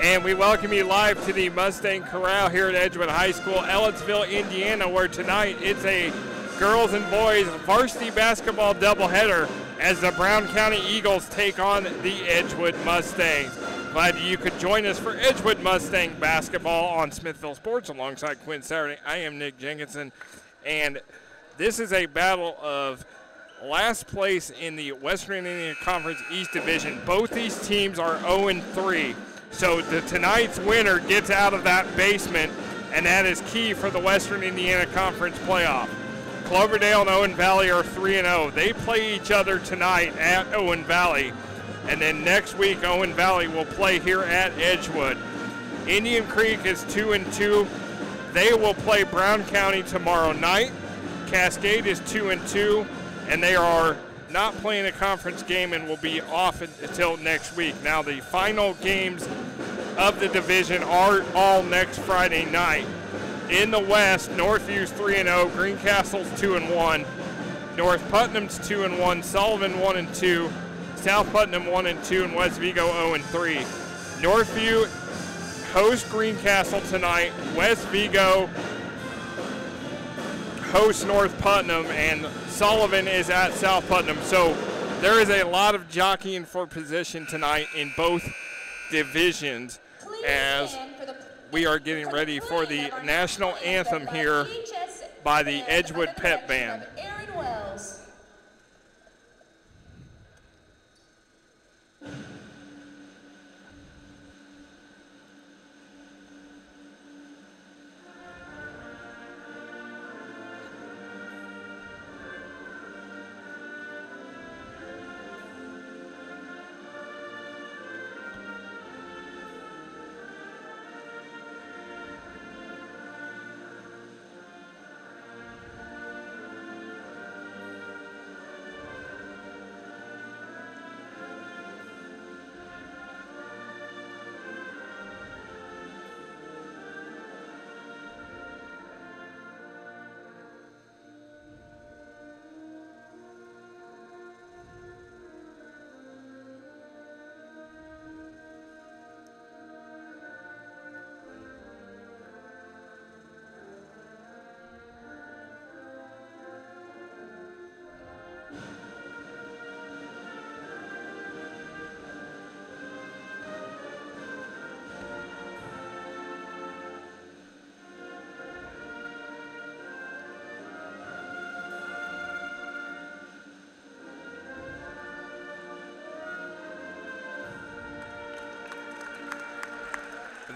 And we welcome you live to the Mustang Corral here at Edgewood High School, Ellettsville, Indiana, where tonight it's a girls and boys varsity basketball doubleheader as the Brown County Eagles take on the Edgewood Mustangs. Glad you could join us for Edgewood Mustang basketball on Smithville Sports alongside Quinn Saturday. I am Nick Jenkinson, and this is a battle of last place in the Western Indiana Conference East Division. Both these teams are 0-3. So tonight's winner gets out of that basement, and that is key for the Western Indiana Conference playoff. Cloverdale and Owen Valley are 3-0. They play each other tonight at Owen Valley, and then next week Owen Valley will play here at Edgewood. Indian Creek is 2-2. They will play Brown County tomorrow night. Cascade is 2-2, and they are not playing a conference game and will be off until next week. Now the final games of the division are all next Friday night. In the West, Northview's 3-0, Greencastle's 2-1, North Putnam's 2-1, Sullivan 1-2, South Putnam 1-2, and West Vigo 0-3. Northview hosts Greencastle tonight. West Vigo hosts North Putnam, and Sullivan is at South Putnam. So there is a lot of jockeying for position tonight in both divisions as we are getting ready for the national anthem here by the Edgewood Pep Band.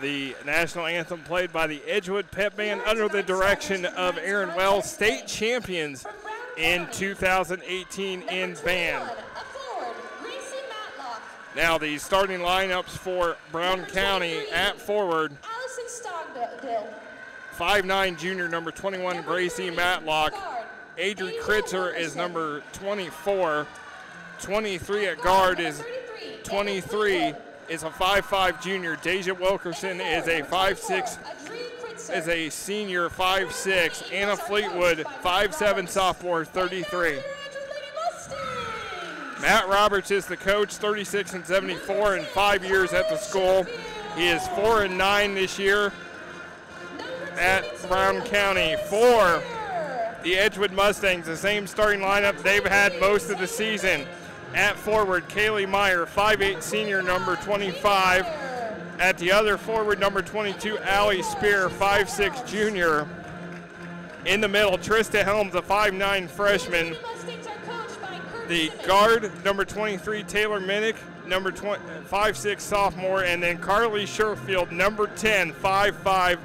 The national anthem played by the Edgewood Pep Band under the direction of Aaron Wells, state champions in 2018 in band. Now the starting lineups for Brown County at forward. 5'9" junior, number 21, Gracie Matlock. Adri Kritzer is number 24. 23 at guard is 23. Is a 5'5" junior. Deja Wilkerson is a 5'6", is a senior, 5'6". Anna Fleetwood, 5'7", sophomore, 33. Matt Roberts is the coach, 36 and 74 in 5 years at the school. He is 4-9 this year at Brown County. For the Edgewood Mustangs, the same starting lineup they've had most of the season. At forward, Kaylee Meyer, 5'8", senior, number 25. At the other forward, number 22, Allie Spear, 5'6", junior. In the middle, Trista Helms, a 5'9", freshman. The guard, number 23, Taylor Minnick, number 5'6", sophomore. And then Carly Sherfield, number 10, 5'5",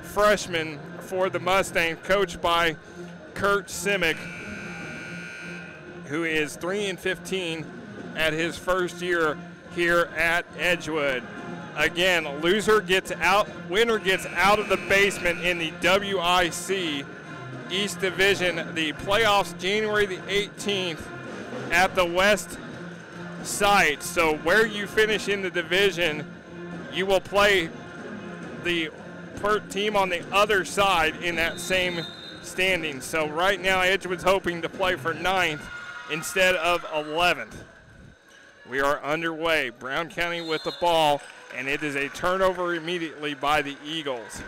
freshman for the Mustangs, coached by Kurt Simic, who is 3-15 at his first year here at Edgewood. Again, loser gets out, winner gets out of the basement in the WIC East Division. The playoffs January the 18th at the West site. So where you finish in the division, you will play the team on the other side in that same standing. So right now Edgewood's hoping to play for 9th instead of 11th. We are underway. Brown County with the ball, and it is a turnover immediately by the Eagles.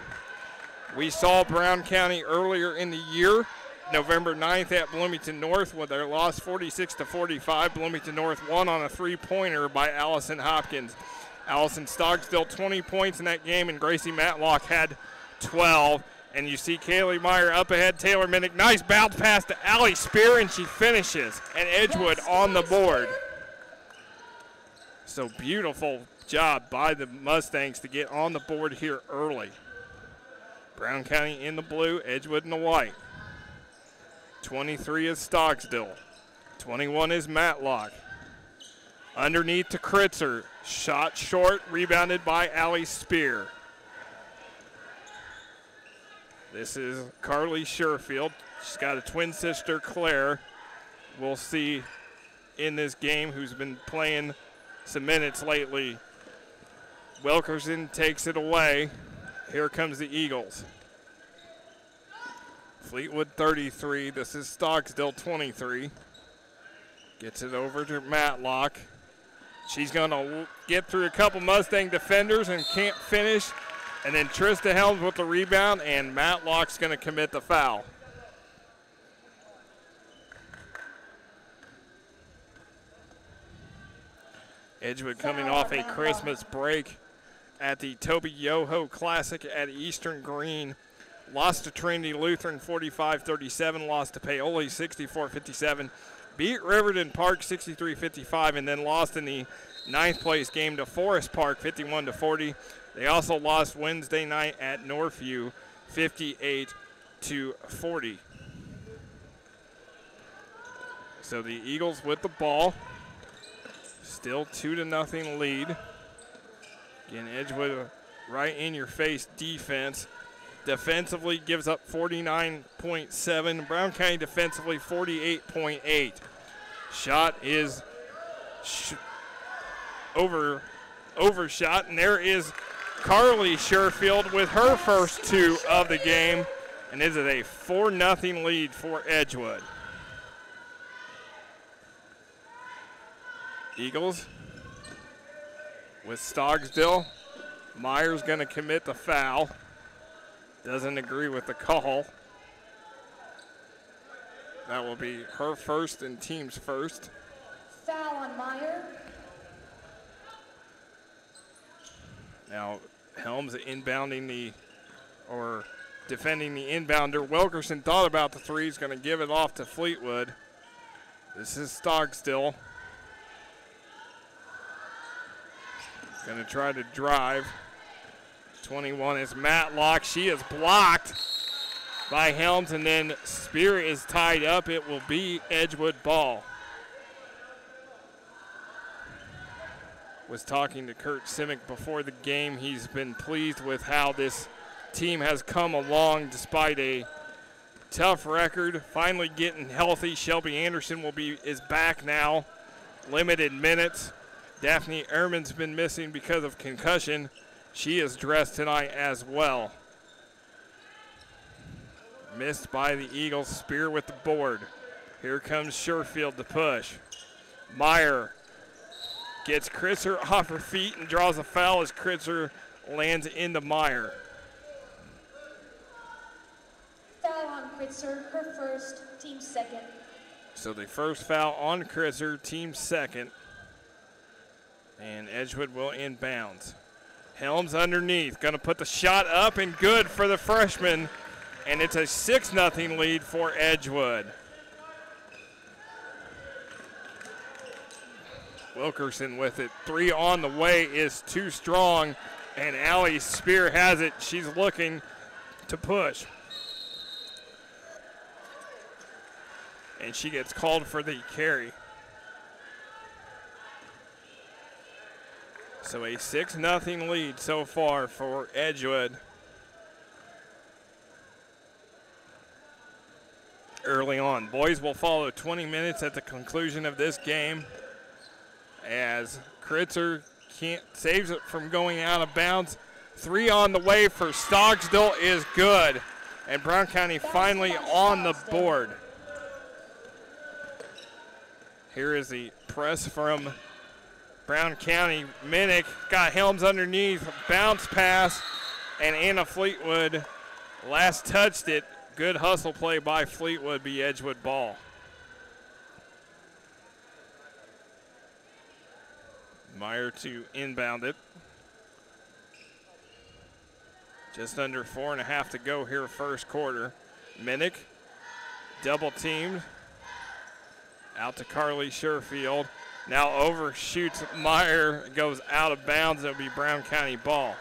We saw Brown County earlier in the year, November 9th at Bloomington North, where they lost 46-45. Bloomington North won on a three-pointer by Allison Hopkins. Allison Stogsdill 20 points in that game, and Gracie Matlock had 12. And you see Kaylee Meyer up ahead, Taylor Minnick. Nice bounce pass to Allie Spear, and she finishes. And Edgewood on the board. So beautiful job by the Mustangs to get on the board here early. Brown County in the blue, Edgewood in the white. 23 is Stogsdill. 21 is Matlock. Underneath to Kritzer. Shot short, rebounded by Allie Spear. This is Carly Sherfield. She's got a twin sister, Claire. We'll see in this game who's been playing some minutes lately. Wilkerson takes it away. Here comes the Eagles. Fleetwood 33. This is Stogsdill 23. Gets it over to Matlock. She's going to get through a couple Mustang defenders and can't finish. And then Trista Helms with the rebound, and Matlock's going to commit the foul. Edgewood coming off a Christmas break at the Toby Yoho Classic at Eastern Green. Lost to Trinity Lutheran 45-37, lost to Paoli 64-57, beat Riverton Park 63-55, and then lost in the 9th place game to Forest Park 51-40. They also lost Wednesday night at Northview 58-40. So the Eagles with the ball. Still 2-0 lead. Again, Edgewood right in your face defense. Defensively gives up 49.7. Brown County defensively 48.8. Shot is overshot, and there is Carly Sherfield with her first two of the game, and this is a 4-0 lead for Edgewood. Eagles with Stogsdill. Meyer's going to commit the foul. Doesn't agree with the call. That will be her first and team's first. Foul on Meyer. Now Helms defending the inbounder. Wilkerson thought about the three. He's going to give it off to Fleetwood. This is Stogsdill. Going to try to drive. 21 is Matlock. She is blocked by Helms, and then Spear is tied up. It will be Edgewood ball. Was talking to Kurt Simic before the game. He's been pleased with how this team has come along despite a tough record. Finally getting healthy. Shelby Anderson is back now. Limited minutes. Daphne Ehrman's been missing because of concussion. She is dressed tonight as well. Missed by the Eagles. Spear with the board. Here comes Sherfield to push. Meyer gets Kritzer off her feet and draws a foul as Kritzer lands into Meyer. Foul on Kritzer, her first, team second. So the first foul on Kritzer, team second. And Edgewood will inbounds. Helms underneath, going to put the shot up and good for the freshman. And it's a 6-0 lead for Edgewood. Wilkerson with it. 3 on the way is too strong. And Allie Spear has it. She's looking to push. And she gets called for the carry. So a 6-0 lead so far for Edgewood. Early on. Boys will follow 20 minutes at the conclusion of this game as Kritzer saves it from going out of bounds. 3 on the way for Stogsdill is good. And Brown County finally on the board. Here is the press from Brown County. Minnick got Helms underneath, bounce pass, and Anna Fleetwood last touched it. Good hustle play by Fleetwood, be Edgewood ball. Meyer to inbound it. Just under 4.5 to go here first quarter. Minnick double teamed. Out to Carly Sherfield. Now overshoots Meyer, goes out of bounds. It'll be Brown County ball.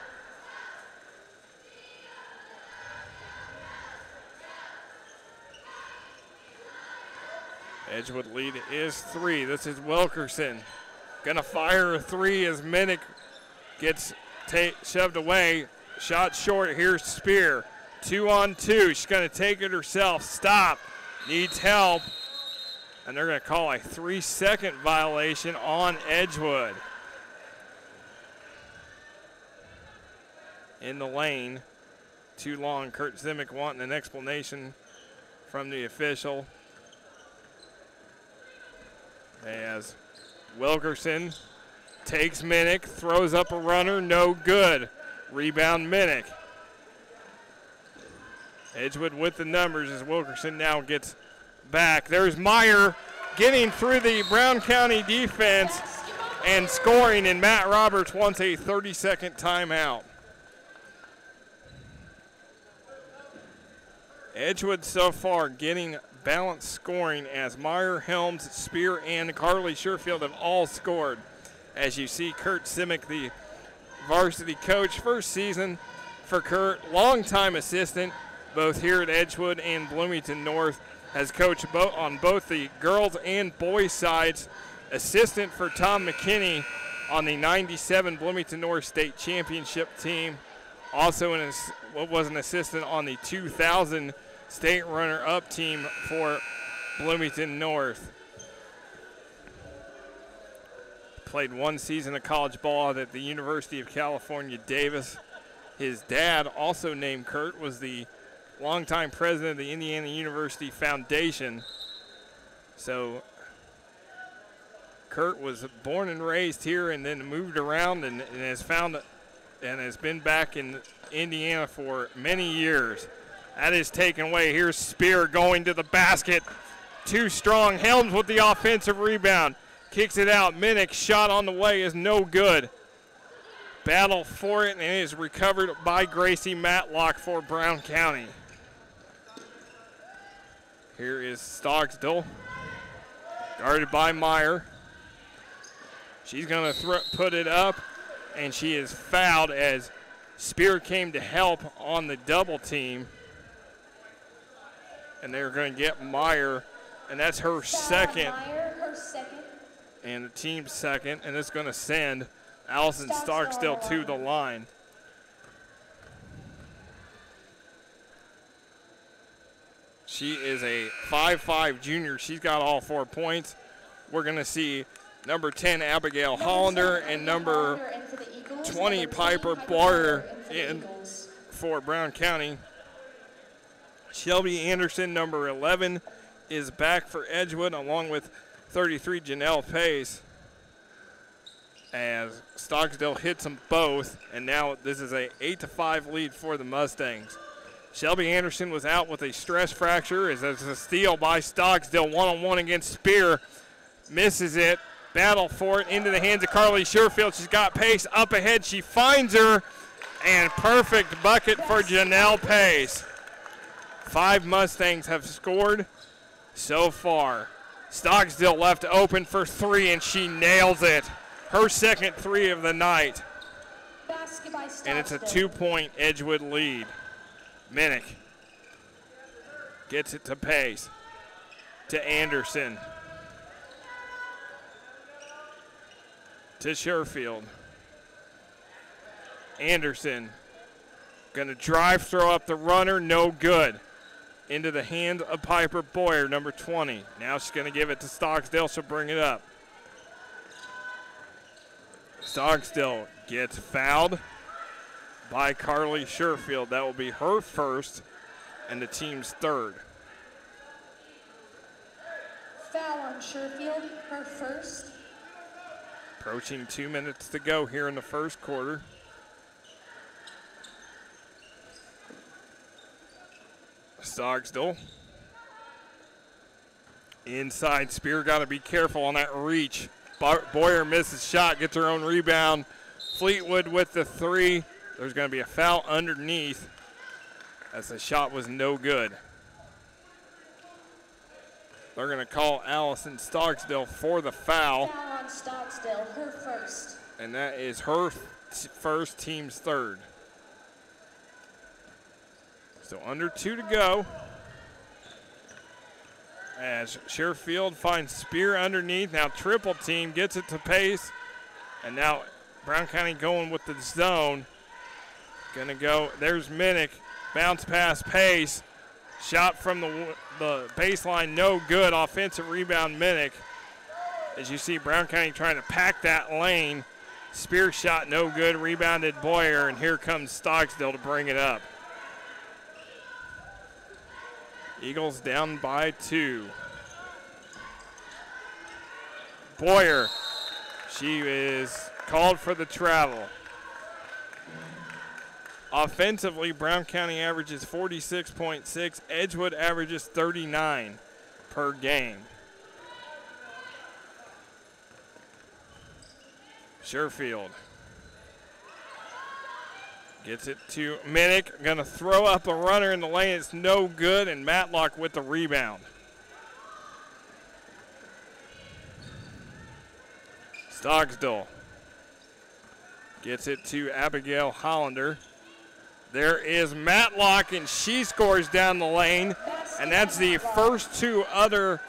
Edgewood lead is 3. This is Wilkerson. Gonna fire a 3 as Minnick gets shoved away. Shot short, here's Spear. 2-on-2, she's gonna take it herself. Stop, needs help. And they're gonna call a 3-second violation on Edgewood. In the lane, too long. Kurt Zimick wanting an explanation from the official. As Wilkerson takes Minnick, throws up a runner, no good. Rebound Minnick. Edgewood with the numbers as Wilkerson now gets back. There's Meyer getting through the Brown County defense and scoring, and Matt Roberts wants a 30-second timeout. Edgewood so far getting balanced scoring as Meyer, Helms, Spear, and Carly Sherfield have all scored. As you see, Kurt Simic, the varsity coach, first season for Kurt, longtime assistant, both here at Edgewood and Bloomington North, has coached on both the girls and boys sides, assistant for Tom McKinney on the 97 Bloomington North State Championship team, also was an assistant on the 2000 state runner-up team for Bloomington North. Played one season of college ball at the University of California, Davis. His dad, also named Kurt, was the longtime president of the Indiana University Foundation. So Kurt was born and raised here and then moved around and has been back in Indiana for many years. That is taken away. Here's Spear going to the basket. Too strong. Helms with the offensive rebound. Kicks it out. Minnick shot on the way is no good. Battle for it, and it is recovered by Gracie Matlock for Brown County. Here is Stogsdill, guarded by Meyer. She's going to put it up, and she is fouled as Spear came to help on the double team. And they're going to get Meyer, and that's her second. Meyer, her second. And the team's second, and it's going to send Allison Stogsdill to the line. She is a 5'5" junior. She's got all 4 points. We're going to see number 10, Abigail Hollander, and number 20, Piper Boyer in for Brown County. Shelby Anderson, number 11, is back for Edgewood, along with 33, Janelle Pace. As Stogsdill hits them both, and now this is a 8-5 lead for the Mustangs. Shelby Anderson was out with a stress fracture as there's a steal by Stogsdill, one-on-one against Spear. Misses it, battle for it, into the hands of Carly Sherfield. She's got Pace up ahead, she finds her, and perfect bucket for Janelle Pace. 5 Mustangs have scored so far. Stogsdill left open for 3, and she nails it. Her second 3 of the night. And it's a 2-point Edgewood lead. Minnick gets it to Pace, to Anderson, to Sherfield. Anderson gonna drive, throw up the runner, no good. Into the hand of Piper Boyer, number 20. Now she's gonna give it to Stogsdill, she'll bring it up. Stogsdill gets fouled by Carly Sherfield. That will be her first and the team's third. Foul on Sherfield, her first. Approaching 2 minutes to go here in the first quarter. Stogsdill. Inside, Spear got to be careful on that reach. Boyer misses shot, gets her own rebound. Fleetwood with the three. There's going to be a foul underneath as the shot was no good. They're going to call Allison Stogsdill for the foul. Foul on Stogsdill, her first. And that is her first, team's third. So under 2 to go. As Sherfield finds Spear underneath. Now triple team gets it to Pace. And now Brown County going with the zone. Gonna go, there's Minnick. Bounce pass Pace. Shot from the baseline, no good. Offensive rebound, Minnick. As you see, Brown County trying to pack that lane. Spear shot, no good. Rebounded Boyer, and here comes Stogsdill to bring it up. Eagles down by 2. Boyer, she is called for the travel. Offensively, Brown County averages 46.6. Edgewood averages 39 per game. Sherfield gets it to Minnick. Going to throw up a runner in the lane. It's no good, and Matlock with the rebound. Stogsdill gets it to Abigail Hollander. There is Matlock, and she scores down the lane. And that's the first 2 other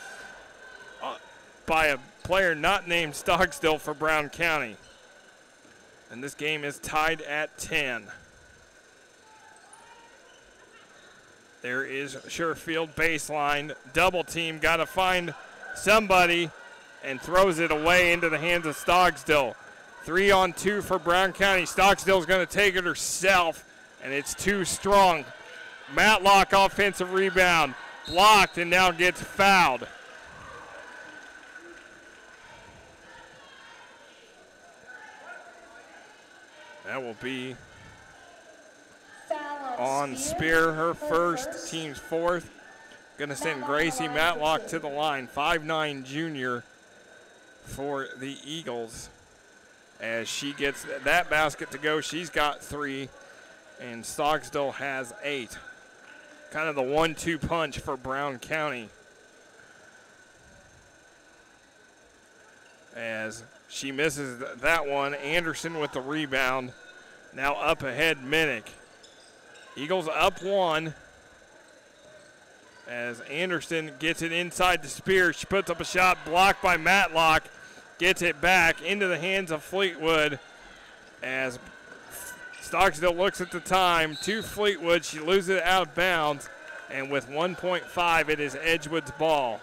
by a player not named Stogsdill for Brown County. And this game is tied at 10. There is Sherfield baseline. Double team, got to find somebody, and throws it away into the hands of Stogsdill. 3-on-2 for Brown County. Stogsdill's going to take it herself, and it's too strong. Matlock offensive rebound. Blocked and now gets fouled. That will be Foul on Spear, her first, team's fourth. Going to send Gracie Matlock to the line, 5'9" junior for the Eagles. As she gets that basket to go, she's got 3, and Stogsdill has 8. Kind of the 1-2 punch for Brown County. As she misses that one, Anderson with the rebound. Now up ahead, Minnick. Eagles up 1. As Anderson gets it inside to Spear. She puts up a shot blocked by Matlock. Gets it back into the hands of Fleetwood. As Stogsdill looks at the time to Fleetwood. She loses it out of bounds. And with 1.5, it is Edgewood's ball.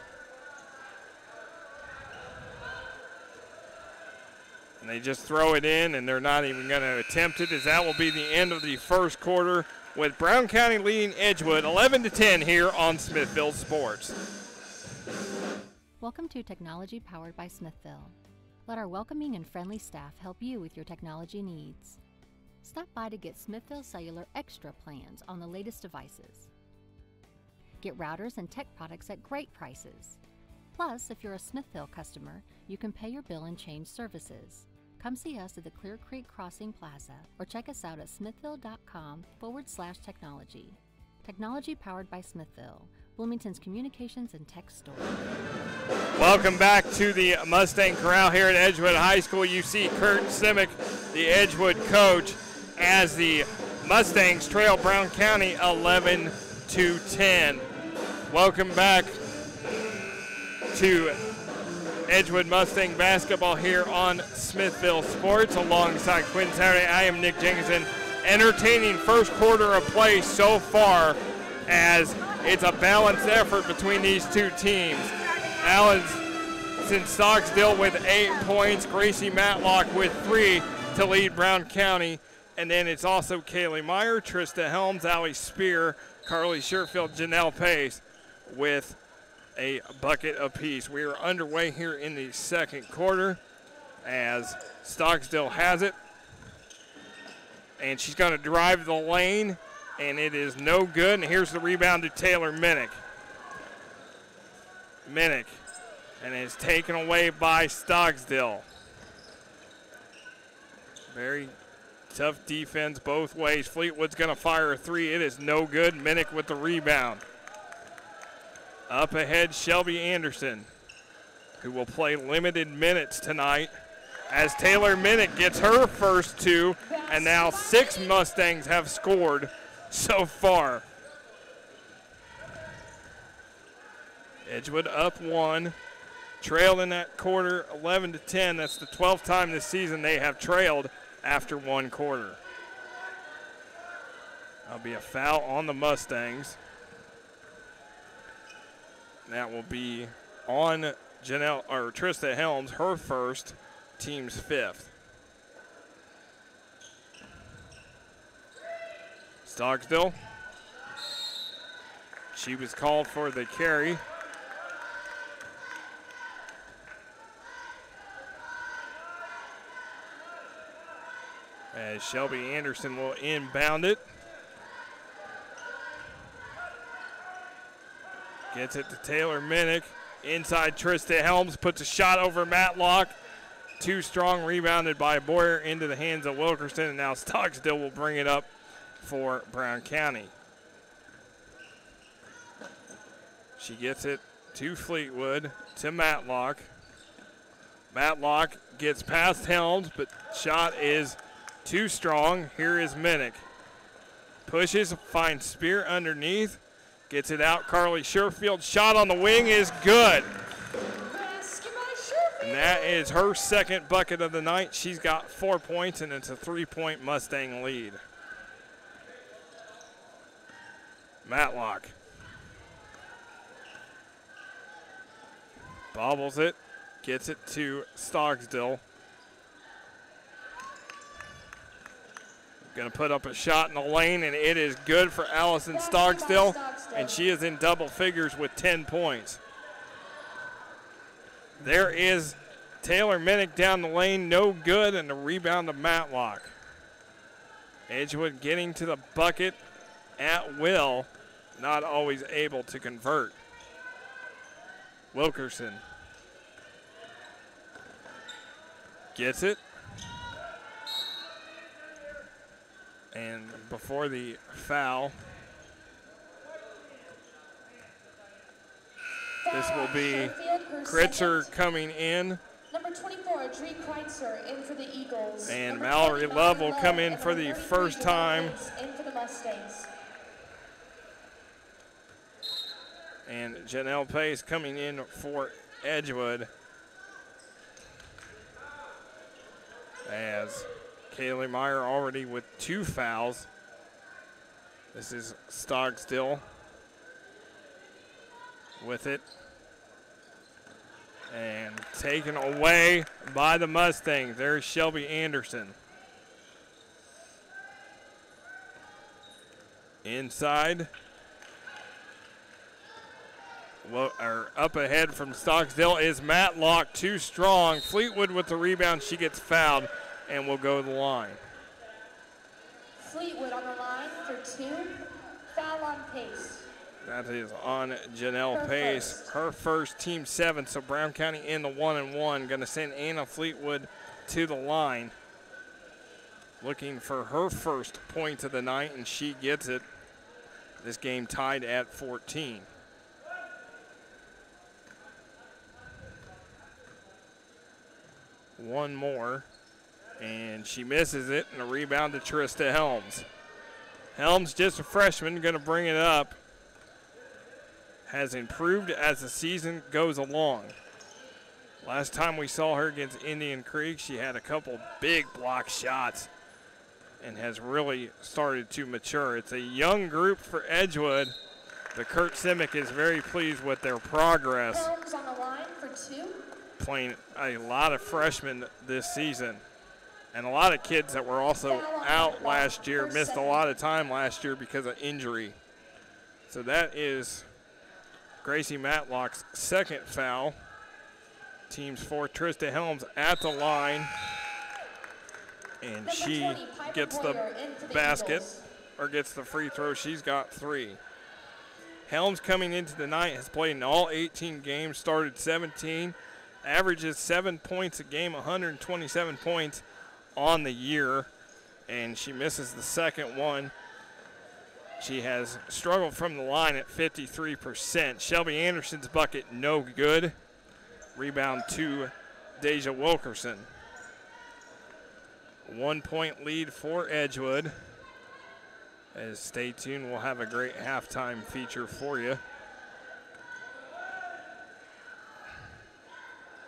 And they just throw it in, and they're not even going to attempt it, as that will be the end of the first quarter, with Brown County leading Edgewood 11-10 here on Smithville Sports. Welcome to Technology Powered by Smithville. Let our welcoming and friendly staff help you with your technology needs. Stop by to get Smithville Cellular Extra plans on the latest devices. Get routers and tech products at great prices. Plus, if you're a Smithville customer, you can pay your bill and change services. Come see us at the Clear Creek Crossing Plaza or check us out at smithville.com/technology. Technology powered by Smithville, Bloomington's communications and tech store. Welcome back to the Mustang Corral here at Edgewood High School. You see Kurt Simic, the Edgewood coach, as the Mustangs trail Brown County 11-10. Welcome back to Edgewood Mustang basketball here on Smithville Sports alongside Quinn Saturday. I am Nick Jenkinson. Entertaining first quarter of play so far, as it's a balanced effort between these two teams. Allison Stogsdill with 8 points, Gracie Matlock with 3 to lead Brown County. And then it's also Kaylee Meyer, Trista Helms, Allie Spear, Carly Sherfield, Janelle Pace with a bucket apiece. We are underway here in the second quarter, as Stocksdale has it. And she's going to drive the lane, and it is no good. And here's the rebound to Taylor Minnick. Minnick, and it's taken away by Stocksdale. Very tough defense both ways. Fleetwood's going to fire a three. It is no good. Minnick with the rebound. Up ahead, Shelby Anderson, who will play limited minutes tonight, as Taylor Minnick gets her first two, and now 6 Mustangs have scored so far. Edgewood up 1, trailed in that quarter 11-10. That's the 12th time this season they have trailed after 1 quarter. That'll be a foul on the Mustangs. That will be on Trista Helms, her first, team's 5th. Stocksdale. She was called for the carry. As Shelby Anderson will inbound it. Gets it to Taylor Minnick. Inside Trista Helms, puts a shot over Matlock. Too strong, rebounded by Boyer into the hands of Wilkerson, and now Stocksdale will bring it up for Brown County. She gets it to Fleetwood, to Matlock. Matlock gets past Helms, but shot is too strong. Here is Minnick. Pushes, finds Spear underneath. Gets it out, Carly Sherfield. Shot on the wing is good. And that is her second bucket of the night. She's got 4 points, and it's a 3-point Mustang lead. Matlock. Bobbles it, gets it to Stocksdale. Going to put up a shot in the lane, and it is good for Allison Stocksdale, and she is in double figures with 10 points. There is Taylor Minnick down the lane, no good, and the rebound to Matlock. Edgewood getting to the bucket at will, not always able to convert. Wilkerson gets it. And before the foul, this will be Kritzer coming in. Number 24, Dree Kreitzer in for the Eagles. And Mallory Love will come in for the first time. In for the Mustangs. And Janelle Pace coming in for Edgewood. As Kaylee Meyer already with 2 fouls. This is Stocksdale with it. And taken away by the Mustangs. There's Shelby Anderson. Inside. Well, up ahead from Stocksdale is Matlock, too strong. Fleetwood with the rebound. She gets fouled and will go to the line. Fleetwood on the line for 2. Foul on Pace. That is on Janelle Pace. Her first, team 7, so Brown County in the 1-1. Going to send Anna Fleetwood to the line. Looking for her first point of the night, and she gets it. This game tied at 14. One more, and she misses it, and a rebound to Trista Helms. Helms, just a freshman, going to bring it up. Has improved as the season goes along. Last time we saw her against Indian Creek, she had a couple big block shots and has really started to mature. It's a young group for Edgewood, but Kurt Simic is very pleased with their progress. Helms on the line for 2. Playing a lot of freshmen this season, and a lot of kids that were also out last year, missed a lot of time last year because of injury. So that is Gracie Matlock's second foul. Teams for Trista Helms at the line. And she gets the basket, or gets the free throw. She's got 3. Helms coming into the night has played in all 18 games, started 17, averages 7 points a game, 127 points on the year, and she misses the second one. She has struggled from the line at 53%. Shelby Anderson's bucket, no good. Rebound to Deja Wilkerson. 1 point lead for Edgewood. As stay tuned, we'll have a great halftime feature for you.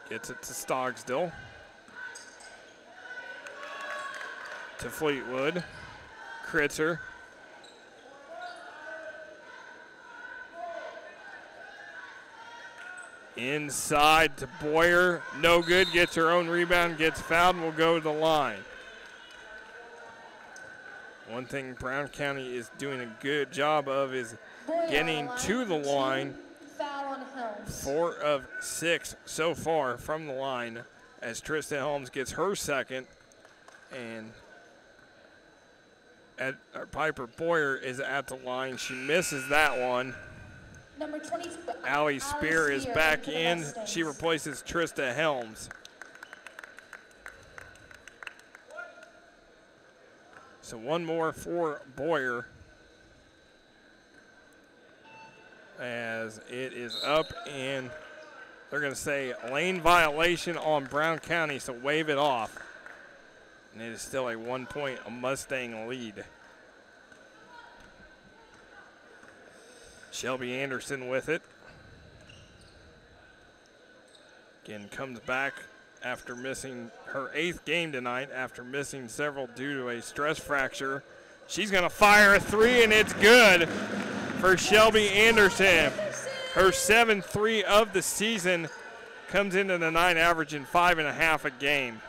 Gets it to Stogsdill. To Fleetwood. Kritzer. Inside to Boyer. No good. Gets her own rebound. Gets fouled and will go to the line. One thing Brown County is doing a good job of is getting to the line. 4 of 6 so far from the line as Trista Helms gets her second. And Piper Boyer is at the line. She misses that one. Number 20, Allie Spear is back in. She replaces Trista Helms. So one more for Boyer. As it is up, and they're going to say lane violation on Brown County, so wave it off. And it is still a 1 point Mustang lead. Shelby Anderson with it. Again, comes back after missing her 8th game tonight, after missing several due to a stress fracture. She's going to fire a 3, and it's good for Shelby Anderson. Her 7th 3 of the season, comes into the night averaging 5.5 a game.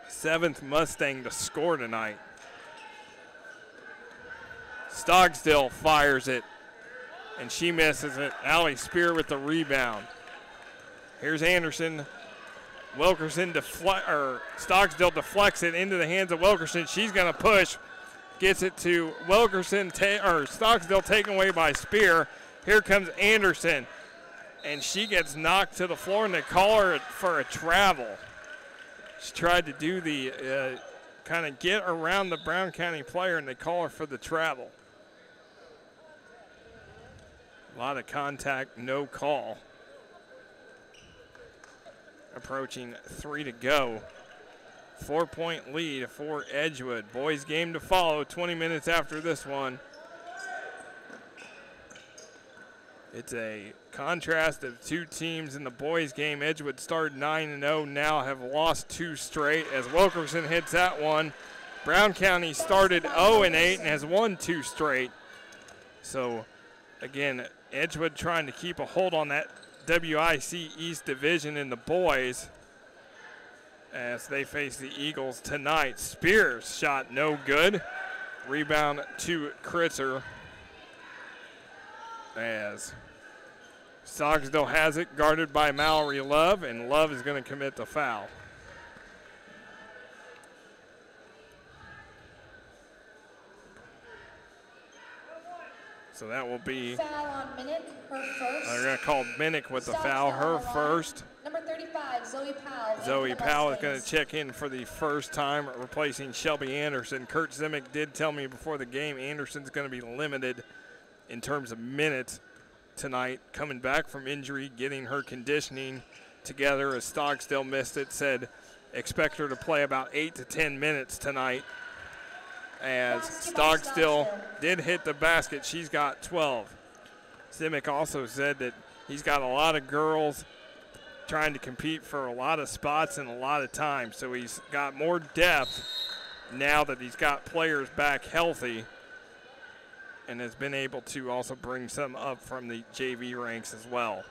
7th Mustang to score tonight. Stogsdill fires it, and she misses it. Allie Spear with the rebound. Here's Anderson. Wilkerson Stogsdill deflects it into the hands of Wilkerson. She's going to push. Gets it to Wilkerson, Stogsdill taken away by Spear. Here comes Anderson, and she gets knocked to the floor, and they call her for a travel. She tried to do the kind of get around the Brown County player, and they call her for the travel. A lot of contact, no call. Approaching 3 to go. 4 point lead for Edgewood. Boys game to follow 20 minutes after this one. It's a contrast of 2 teams in the boys game. Edgewood started 9-0, now have lost 2 straight as Wilkerson hits that one. Brown County started 0-8 and has won 2 straight. So again, Edgewood trying to keep a hold on that WIC East Division in the boys as they face the Eagles tonight. Spears shot no good. Rebound to Kritzer as Stogsdill has it, guarded by Mallory Love, and Love is going to commit the foul. So that will be, foul on Minnick, her first. they're going to call Minnick with the foul, her first. Number 35, Zoe Powell. Zoe Powell is going to check in for the first time, replacing Shelby Anderson. Kurt Zimick did tell me before the game Anderson's going to be limited in terms of minutes tonight, coming back from injury, getting her conditioning together as Stogsdill missed it, said expect her to play about 8 to 10 minutes tonight. As Stogsdill did hit the basket, she's got 12. Zimick also said that he's got a lot of girls trying to compete for a lot of spots and a lot of time, so he's got more depth now that he's got players back healthy, and has been able to also bring some up from the JV ranks as well.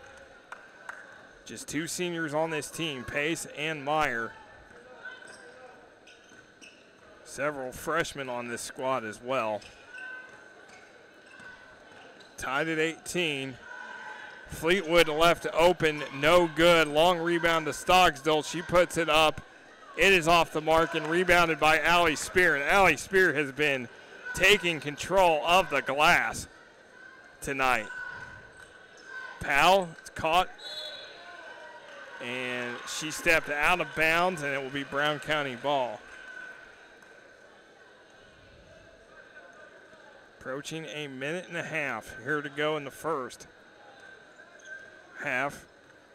Just 2 seniors on this team, Pace and Meyer. Several freshmen on this squad as well. Tied at 18. Fleetwood left open, no good. Long rebound to Stocksdale. She puts it up. It is off the mark and rebounded by Allie Spear. And Allie Spear has been taking control of the glass tonight. Powell is caught, and she stepped out of bounds, and it will be Brown County ball. Approaching a minute and a half here to go in the first half.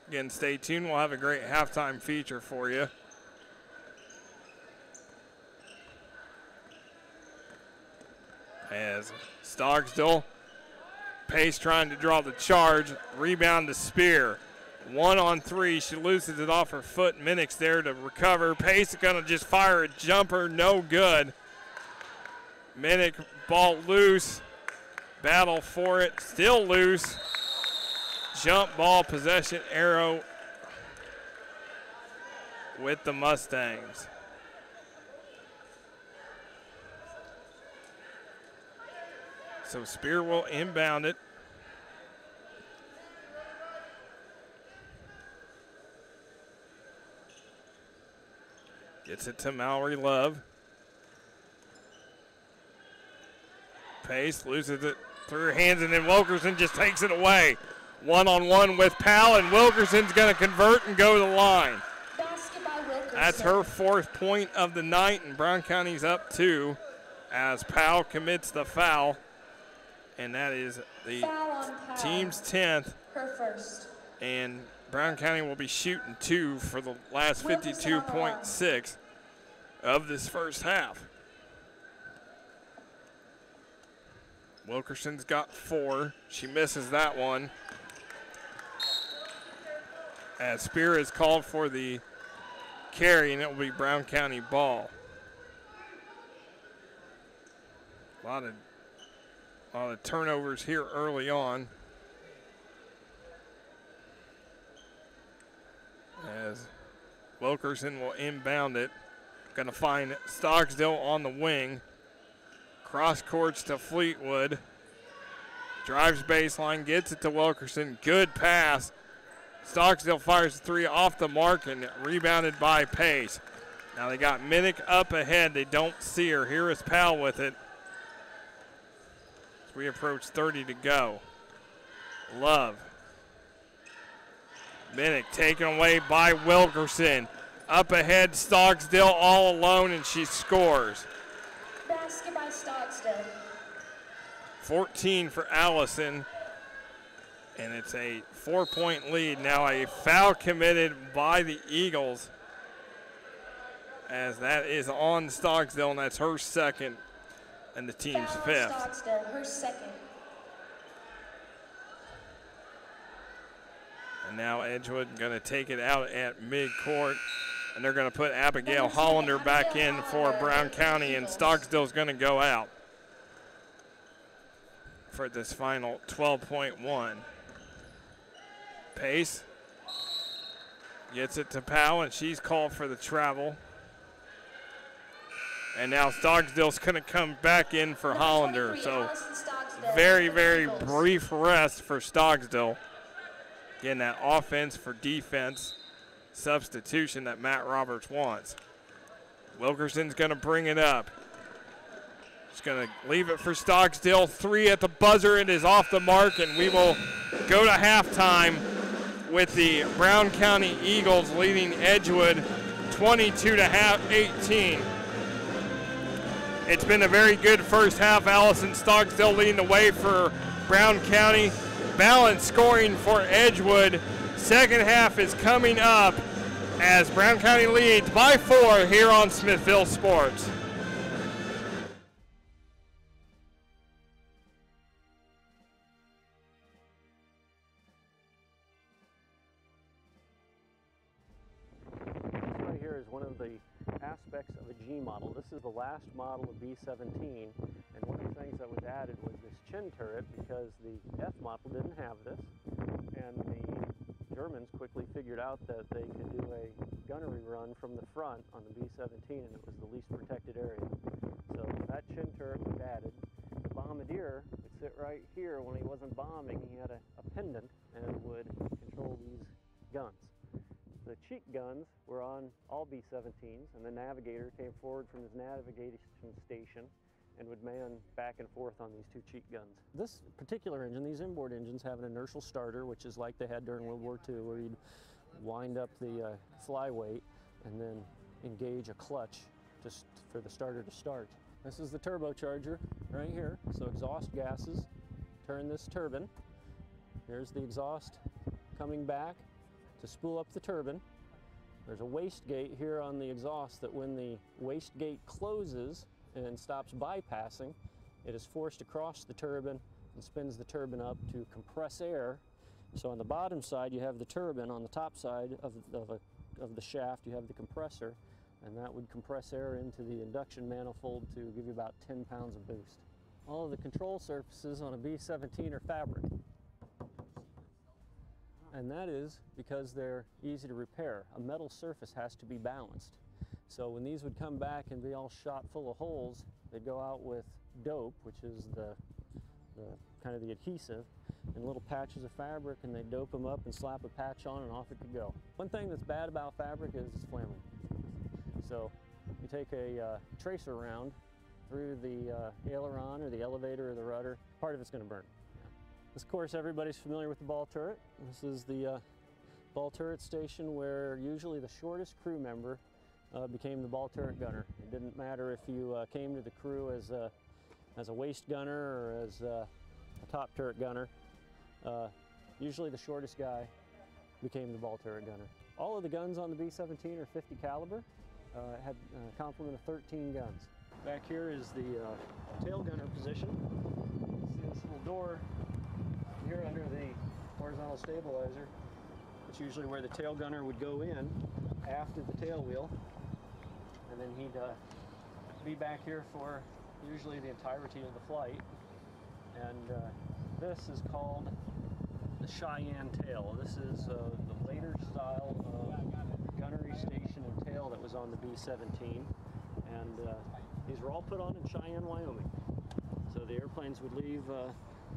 Again, stay tuned. We'll have a great halftime feature for you. As Stocksdale, Pace trying to draw the charge. Rebound to Spear. 1-on-3. She loses it off her foot. Minnick's there to recover. Pace is going to just fire a jumper. No good. Minnick, ball loose. Battle for it. Still loose. Jump ball possession arrow with the Mustangs. So Spear will inbound it. Gets it to Mallory Love. Pace loses it through her hands, and then Wilkerson just takes it away. One-on-one with Powell, and Wilkerson's going to convert and go to the line. Basket by Wilkerson. That's her 4th point of the night, and Brown County's up 2 as Powell commits the foul. And that is the Foul on Powell. team's 10th. Her first. And Brown County will be shooting 2 for the last 52.6 of this first half. Wilkerson's got 4. She misses that one. As Spear is called for the carry, and it will be Brown County ball. A lot of turnovers here early on. As Wilkerson will inbound it. Going to find Stocksdale on the wing. Cross courts to Fleetwood. Drives baseline, gets it to Wilkerson. Good pass. Stocksdale fires 3 off the mark and rebounded by Pace. Now they got Minnick up ahead. They don't see her. Here is Powell with it. As we approach 30 to go. Love. Minnick taken away by Wilkerson. Up ahead, Stocksdale all alone, and she scores. Basket by Stocksdale. 14 for Allison. And it's a 4-point lead. Now a foul committed by the Eagles, as that is on Stocksdale, and that's her 2nd and the team's Foul on 5th. Stocksdale, her 2nd. And now Edgewood going to take it out at midcourt, and they're going to put Abigail Hollander back in for Brown County, and Stocksdale's going to go out for this final 12.1. Pace gets it to Powell, and she's called for the travel. And now Stocksdale's going to come back in for Hollander. So very, very brief rest for Stocksdale. Again, that offense for defense substitution that Matt Roberts wants. Wilkerson's going to bring it up. She's going to leave it for Stocksdale. 3 at the buzzer. It is off the mark, and we will go to halftime with the Brown County Eagles leading Edgewood 22-18. It's been a very good first half. Allison Stocksdale leading the way for Brown County. Balanced scoring for Edgewood. Second half is coming up as Brown County leads by 4 here on Smithville Sports. Right here is one of the aspects of a G model. This is the last model of B-17, and one of the things that was added was this chin turret, because the F model didn't have this, and the Germans quickly figured out that they could do a gunnery run from the front on the B-17, and it was the least protected area. So that chin turret was added. The bombardier would sit right here. When he wasn't bombing, he had a pendant and would control these guns. The cheek guns were on all B-17s, and the navigator came forward from his navigation station and would man back and forth on these two cheek guns. This particular engine, these inboard engines, have an inertial starter, which is like they had during World War II, where you'd wind up the flyweight and then engage a clutch just for the starter to start. This is the turbocharger right here. So exhaust gases turn this turbine. Here's the exhaust coming back to spool up the turbine. There's a waste gate here on the exhaust that when the waste gate closes and stops bypassing, it is forced across the turbine and spins the turbine up to compress air. So on the bottom side you have the turbine, on the top side of the shaft you have the compressor, and that would compress air into the induction manifold to give you about 10 pounds of boost. All of the control surfaces on a B-17 are fabric. And that is because they're easy to repair. A metal surface has to be balanced. So when these would come back and be all shot full of holes, they'd go out with dope, which is the kind of the adhesive, and little patches of fabric, and they dope them up and slap a patch on and off it could go. One thing that's bad about fabric is it's flammable. So you take a tracer round through the aileron or the elevator or the rudder, part of it's going to burn. This, of course, everybody's familiar with the ball turret. This is the ball turret station where usually the shortest crew member became the ball turret gunner. It didn't matter if you came to the crew as a waist gunner or as a top turret gunner. Usually the shortest guy became the ball turret gunner. All of the guns on the B-17 are 50 caliber. It had a complement of 13 guns. Back here is the tail gunner position. You see this little door here under the horizontal stabilizer. It's usually where the tail gunner would go in after the tail wheel, and then he'd be back here for usually the entirety of the flight. And this is called the Cheyenne tail. This is the later style of gunnery station and tail that was on the B-17, and these were all put on in Cheyenne, Wyoming. So the airplanes would leave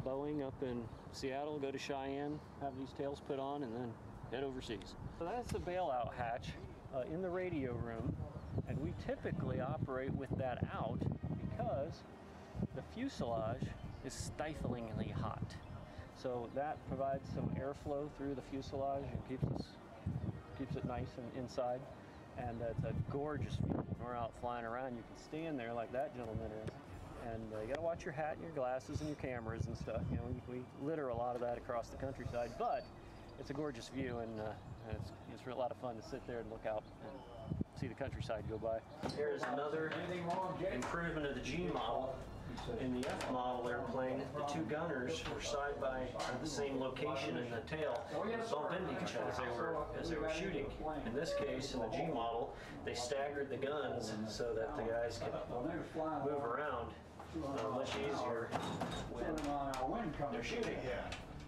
Boeing up in Seattle, go to Cheyenne, have these tails put on, and then head overseas. So that's the bailout hatch in the radio room, and we typically operate with that out because the fuselage is stiflingly hot. So that provides some airflow through the fuselage and keeps it nice and inside. And it's a gorgeous view. When we're out flying around, you can stand there like that gentleman is. And you gotta watch your hat and your glasses and your cameras and stuff. You know, we litter a lot of that across the countryside, but it's a gorgeous view, and it's a lot of fun to sit there and look out and see the countryside go by. Here's another improvement of the G model. In the F model airplane, the two gunners were side by the same location in the tail, bump into each other as they were shooting. In this case, in the G model, they staggered the guns so that the guys could move around much easier when they're shooting.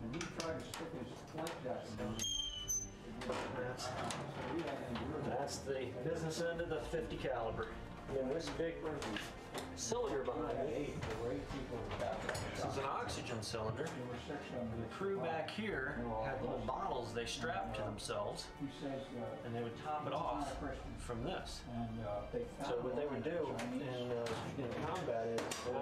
And he tried to stick his flight deck down. That's the business end of the 50 caliber. And this big cylinder behind me, this is an oxygen cylinder. And the crew back here had little bottles they strapped to themselves, and they would top it off from this. So what they would do in combat is the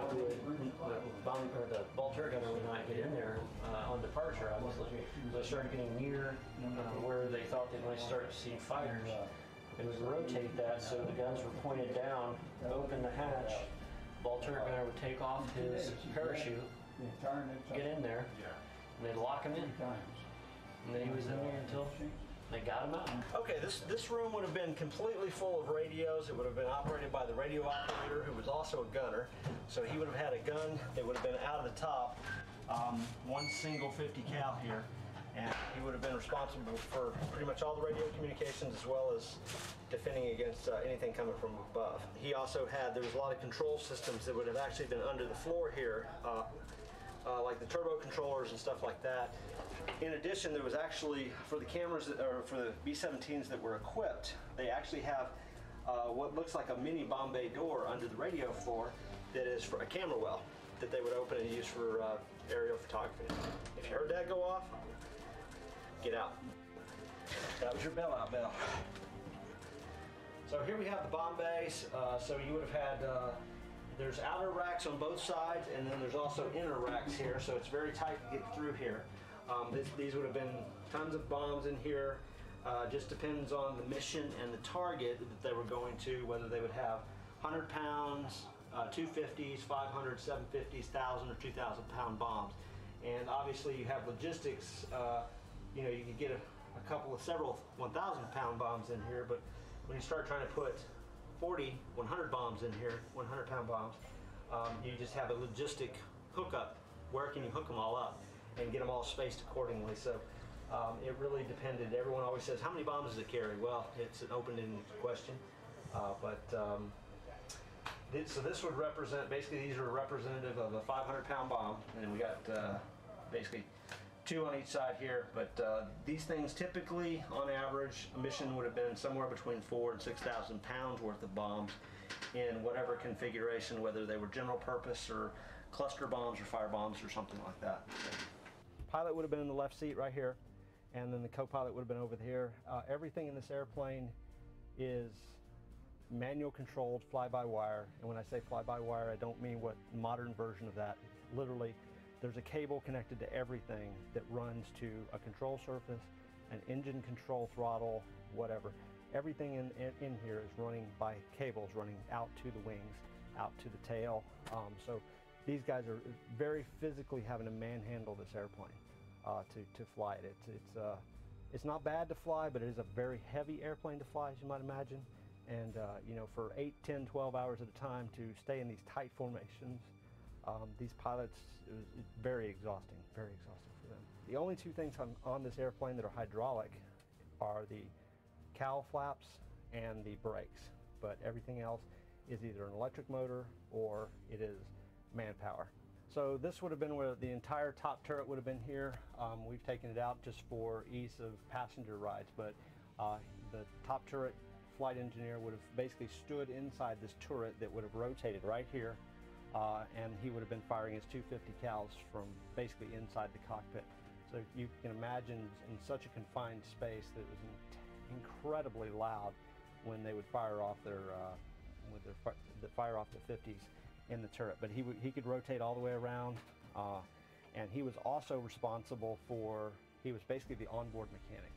ball turret gunner would not get in there on departure, obviously. So they started getting near where they thought they might start to see fighters. They would rotate that so the guns were pointed down, open the hatch. Ball turret gunner would take off his parachute, get in there, and they'd lock him in. And then he was in there until they got him out. Okay, this room would have been completely full of radios. It would have been operated by the radio operator, who was also a gunner. So he would have had a gun that would have been out of the top, one single 50 cal here. And he would have been responsible for pretty much all the radio communications, as well as defending against anything coming from above. He also had, there was a lot of control systems that would have actually been under the floor here, like the turbo controllers and stuff like that. In addition, there was actually, for the cameras, or for the B-17s that were equipped, they actually have what looks like a mini bomb bay door under the radio floor that is for a camera well. that they would open and use for aerial photography. If you heard that go off, get out. That was your bailout bell. So here we have the bomb bays. So you would have had, there's outer racks on both sides, and then there's also inner racks here, so it's very tight to get through here. These would have been tons of bombs in here. Just depends on the mission and the target that they were going to, whether they would have 100 pounds, 250s, 500, 750s, 1,000 or 2,000 pound bombs. And obviously you have logistics, you know, you could get a couple of several 1,000 pound bombs in here, but when you start trying to put 40, 100 bombs in here, 100 pound bombs, you just have a logistic hookup. Where can you hook them all up and get them all spaced accordingly? So it really depended. Everyone always says, how many bombs does it carry? Well, it's an open-ended question. So this would represent, basically these are representative of a 500 pound bomb, and we got basically 2 on each side here, but these things typically, on average, a mission would have been somewhere between 4,000 and 6,000 pounds worth of bombs in whatever configuration, whether they were general purpose or cluster bombs or fire bombs or something like that. So, pilot would have been in the left seat right here, and then the co-pilot would have been over here. Everything in this airplane is manual controlled, fly-by-wire, and when I say fly-by-wire, I don't mean what modern version of that. Literally, there's a cable connected to everything that runs to a control surface, an engine control throttle, whatever. Everything in here is running by cables running out to the wings, out to the tail. So these guys are very physically having to manhandle this airplane to fly it. It's not bad to fly, but it is a very heavy airplane to fly, as you might imagine. And you know, for 8, 10, 12 hours at a time to stay in these tight formations, these pilots, it's very exhausting for them. The only 2 things on this airplane that are hydraulic are the cowl flaps and the brakes, but everything else is either an electric motor or it is manpower. So this would have been where the entire top turret would have been here. We've taken it out just for ease of passenger rides, but the top turret flight engineer would have basically stood inside this turret that would have rotated right here, and he would have been firing his 250 cals from basically inside the cockpit. So you can imagine in such a confined space that it was incredibly loud when they would fire off fire off the 50s in the turret. But he could rotate all the way around, and he was also responsible for, he was basically the onboard mechanic.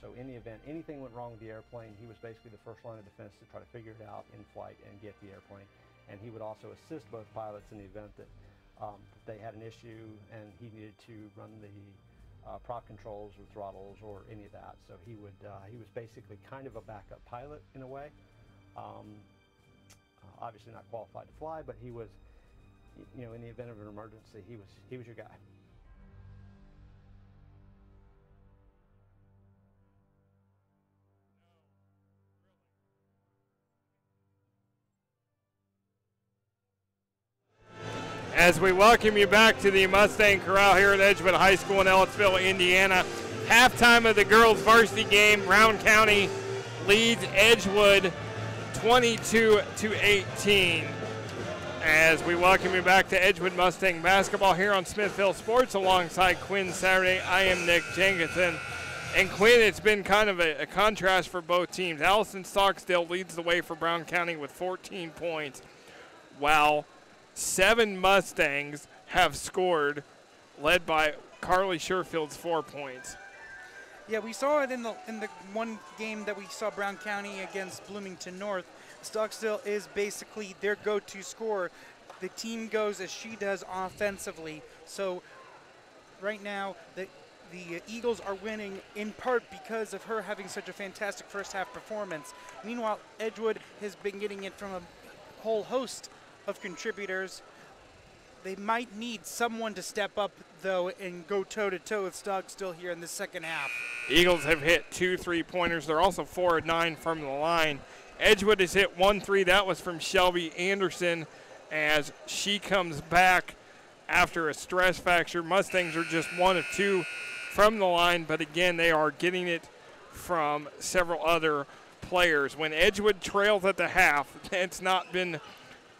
So in the event anything went wrong with the airplane, he was basically the first line of defense to try to figure it out in flight and get the airplane. And he would also assist both pilots in the event that they had an issue and he needed to run the prop controls or throttles or any of that. So he was basically kind of a backup pilot in a way. Obviously not qualified to fly, but he was, you know, in the event of an emergency, he was your guy. As we welcome you back to the Mustang Corral here at Edgewood High School in Ellettsville, Indiana. Halftime of the girls varsity game, Brown County leads Edgewood 22-18. As we welcome you back to Edgewood Mustang basketball here on Smithville Sports alongside Quinn Saturday. I am Nick Jenkinson. And Quinn, it's been kind of a contrast for both teams. Allison Stockstill leads the way for Brown County with 14 points, while 7 Mustangs have scored, led by Carly Sherfield's 4 points. Yeah, we saw it in the one game that we saw Brown County against Bloomington North. Stockstill is basically their go-to scorer. The team goes as she does offensively. So right now, the Eagles are winning in part because of her having such a fantastic first half performance. Meanwhile, Edgewood has been getting it from a whole host of contributors. They might need someone to step up, though, and go toe-to-toe with Stockstill here in the second half. Eagles have hit 2 3-pointers. They're also 4 of 9 from the line. Edgewood has hit 1 3. That was from Shelby Anderson as she comes back after a stress fracture. Mustangs are just 1 of 2 from the line, but again, they are getting it from several other players. When Edgewood trails at the half, it's not been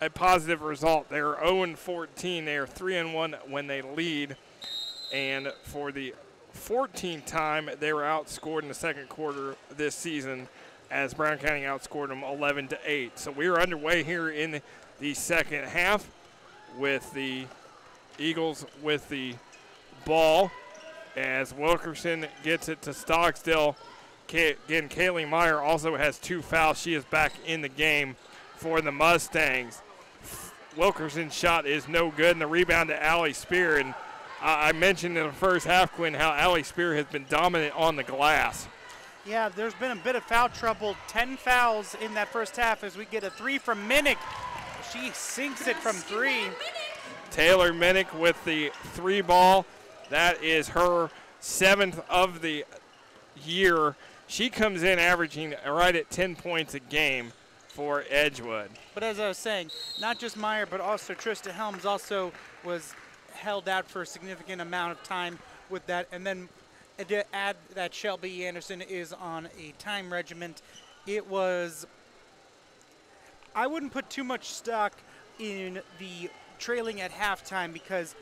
a positive result. They are 0-14. They are 3-1 when they lead. And for the 14th time, they were outscored in the second quarter this season as Brown County outscored them 11-8. So we are underway here in the second half with the Eagles with the ball as Wilkerson gets it to Stocksdale. Again, Kaylee Meyer also has 2 fouls. She is back in the game for the Mustangs. Wilkerson's shot is no good, and the rebound to Allie Spear. And I mentioned in the first half, Quinn, how Allie Spear has been dominant on the glass. Yeah, there's been a bit of foul trouble. 10 fouls in that first half as we get a 3 from Minnick. She sinks it from 3. Taylor Minnick with the 3 ball. That is her 7th of the year. She comes in averaging right at 10 points a game for Edgewood. But as I was saying, not just Meyer, but also Trista Helms also was held out for a significant amount of time with that. And then to add that Shelby Anderson is on a time regiment. It was, I wouldn't put too much stock in the trailing at halftime because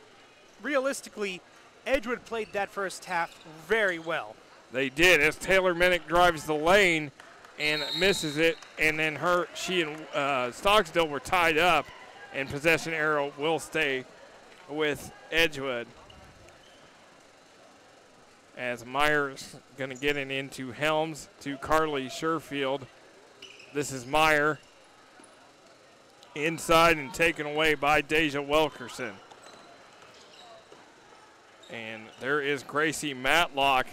realistically, Edgewood played that first half very well. They did as Taylor Minnick drives the lane and misses it, and then she and Stocksdale were tied up, and possession arrow will stay with Edgewood. As Meyer's going to get it into Helms to Carly Sherfield. This is Meyer inside and taken away by Deja Wilkerson. And there is Gracie Matlock,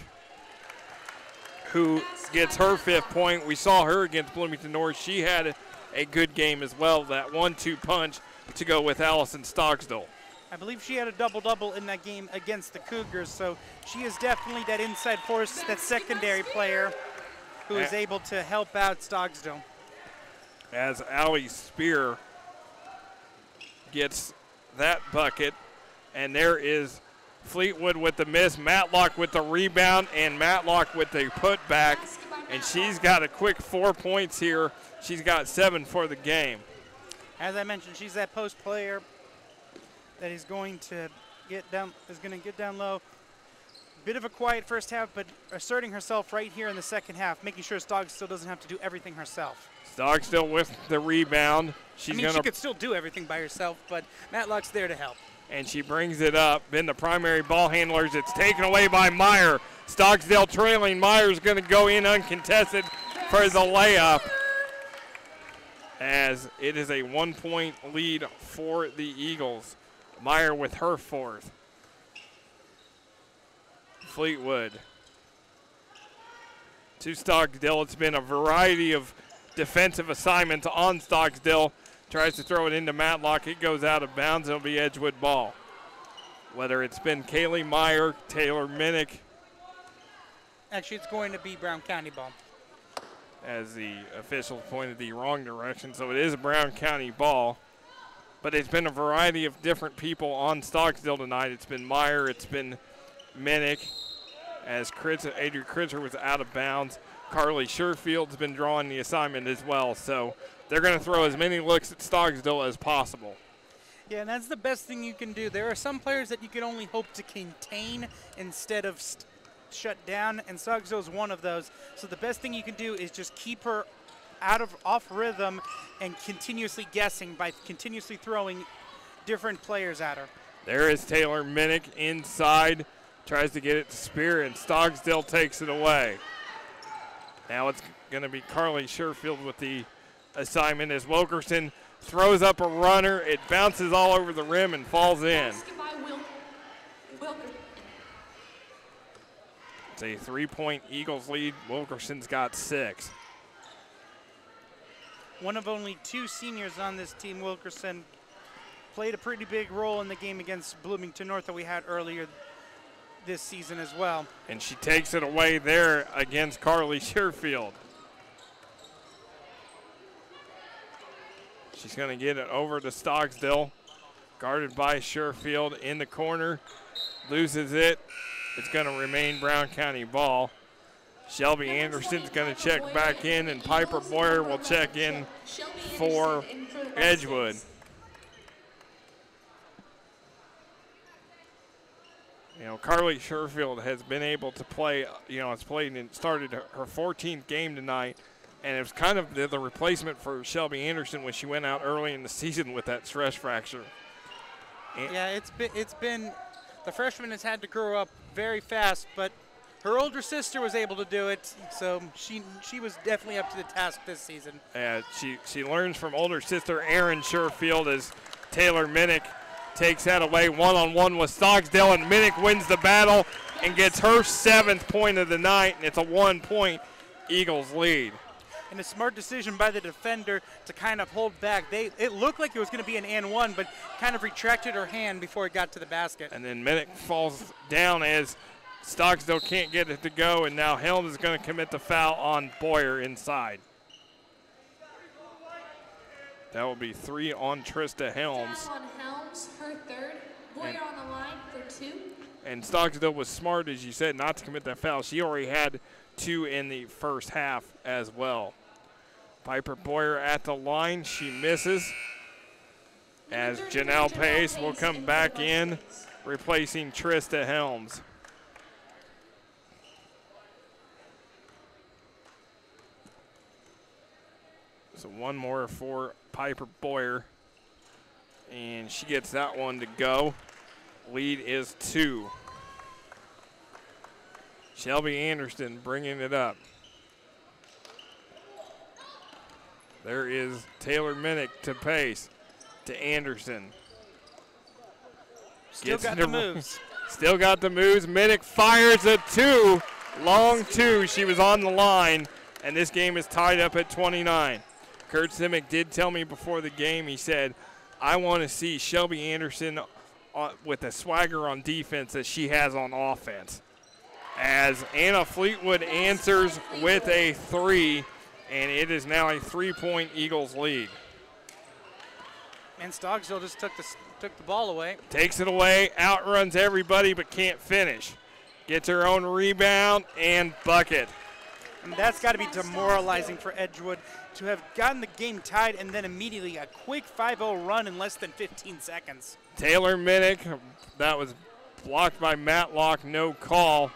who gets her 5th point. We saw her against Bloomington North. She had a good game as well, that 1-2 punch to go with Allison Stocksdale. I believe she had a double-double in that game against the Cougars, so she is definitely that inside force, that secondary player who is able to help out Stocksdale. As Allie Spear gets that bucket, and there is Fleetwood with the miss, Matlock with the rebound, and Matlock with the putback. And she's got a quick 4 points here. She's got 7 for the game. As I mentioned, she's that post player that is going to get down low. Bit of a quiet first half, but asserting herself right here in the second half, making sure Stocksdale doesn't have to do everything herself. Stocksdale with the rebound. She could still do everything by herself, but Matlock's there to help. And she brings it up. Been the primary ball handlers. It's taken away by Meyer. Stocksdale trailing. Meyer's going to go in uncontested for the layup, as it is a 1-point lead for the Eagles. Meyer with her 4th. Fleetwood to Stocksdale. It's been a variety of defensive assignments on Stocksdale. Tries to throw it into Matlock. It goes out of bounds. It'll be Edgewood ball. Whether it's been Kaylee Meyer, Taylor Minnick. Actually, it's going to be Brown County ball. As the officials pointed the wrong direction. So it is a Brown County ball. But it's been a variety of different people on Stocksdale tonight. It's been Meyer. It's been Minnick. As Adrian Kritzer was out of bounds. Carly Sherfield's been drawing the assignment as well. So they're going to throw as many looks at Stocksdale as possible. Yeah, and that's the best thing you can do. There are some players that you can only hope to contain instead of shut down, and Stocksdale's one of those. So the best thing you can do is just keep her off rhythm and continuously guessing by continuously throwing different players at her. There is Taylor Minnick inside. Tries to get it to Spear, and Stocksdale takes it away. Now it's going to be Carly Sherfield with the assignment as Wilkerson throws up a runner. It bounces all over the rim and falls in. It's a 3-point Eagles lead. Wilkerson's got 6. One of only 2 seniors on this team, Wilkerson, played a pretty big role in the game against Bloomington North that we had earlier this season as well. And she takes it away there against Carly Sherfield. She's going to get it over to Stocksdale. Guarded by Sherfield in the corner. Loses it. It's going to remain Brown County ball. Shelby Anderson's going to check back in, and Piper Boyer will check in for Edgewood. You know, Carly Sherfield has been able to play, has played and started her 14th game tonight, and it was kind of the replacement for Shelby Anderson when she went out early in the season with that stress fracture. Yeah, it's been the freshman has had to grow up very fast, but her older sister was able to do it, so she was definitely up to the task this season. She learns from older sister Erin Sherfield as Taylor Minnick takes that away one-on-one with Stocksdale, and Minnick wins the battle and gets her 7th point of the night, and it's a 1-point Eagles lead. And a smart decision by the defender to kind of hold back. It looked like it was going to be an and one, but kind of retracted her hand before it got to the basket. And then Minnick falls down as Stocksdale can't get it to go, and now Helms is going to commit the foul on Boyer inside. That will be 3 on Trista Helms. Foul on Helms, her 3rd. Boyer on the line for 2. And Stocksdale was smart, as you said, not to commit that foul. She already had 2 in the first half as well. Piper Boyer at the line. She misses as Janelle Pace will come back in, replacing Trista Helms. So one more for Piper Boyer, and she gets that one to go. Lead is 2. Shelby Anderson bringing it up. There is Taylor Minnick to Pace, to Anderson. Still got the moves. Still got the moves. Minnick fires a 2, long 2. She was on the line, and this game is tied up at 29. Kurt Simic did tell me before the game, he said, I want to see Shelby Anderson with the swagger on defense that she has on offense. As Anna Fleetwood answers with a 3, and it is now a 3-point Eagles lead. And Stocksdale just took the ball away. Takes it away, outruns everybody, but can't finish. Gets her own rebound and bucket. And that's got to be demoralizing for Edgewood to have gotten the game tied and then immediately a quick 5-0 run in less than 15 seconds. Taylor Minnick, that was blocked by Matlock, no call.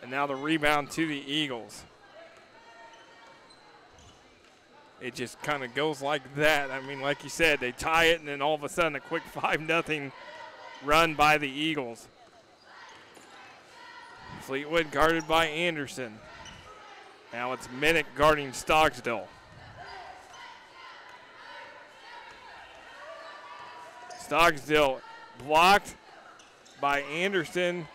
And now the rebound to the Eagles. It just kind of goes like that. I mean, like you said, they tie it, and then all of a sudden a quick 5-0 run by the Eagles. Fleetwood guarded by Anderson. Now it's Minnick guarding Stocksdale. Stocksdale blocked by Anderson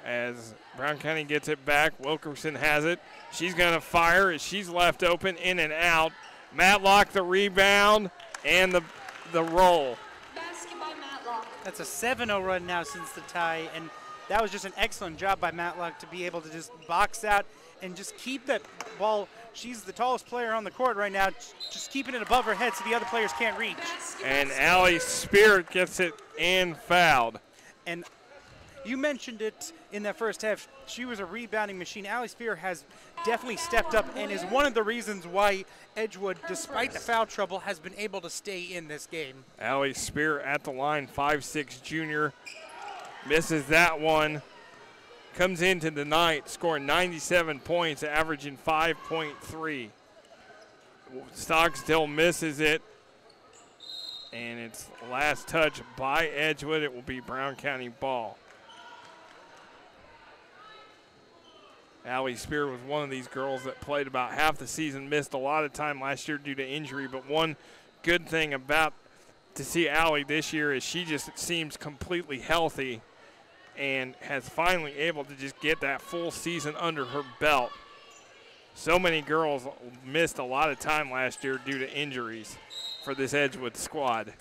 as Brown County gets it back. Wilkerson has it. She's going to fire as she's left open, in and out. Matlock the rebound and the roll. Basket by Matlock. That's a 7-0 run now since the tie, and that was just an excellent job by Matlock to be able to just box out and just keep that ball. She's the tallest player on the court right now, just keeping it above her head so the other players can't reach. And Allie Spirit gets it and fouled. And you mentioned it in that first half. She was a rebounding machine. Allie Spear has definitely stepped up and is one of the reasons why Edgewood, despite the foul trouble, has been able to stay in this game. Allie Spear at the line, 5'6" junior. Misses that one. Comes into the night scoring 97 points, averaging 5.3. Stocksdale misses it. And it's last touch by Edgewood. It will be Brown County ball. Allie Spear was one of these girls that played about half the season, missed a lot of time last year due to injury. But one good thing about to see Allie this year is she just seems completely healthy and has finally able to just get that full season under her belt. So many girls missed a lot of time last year due to injuries for this Edgewood squad.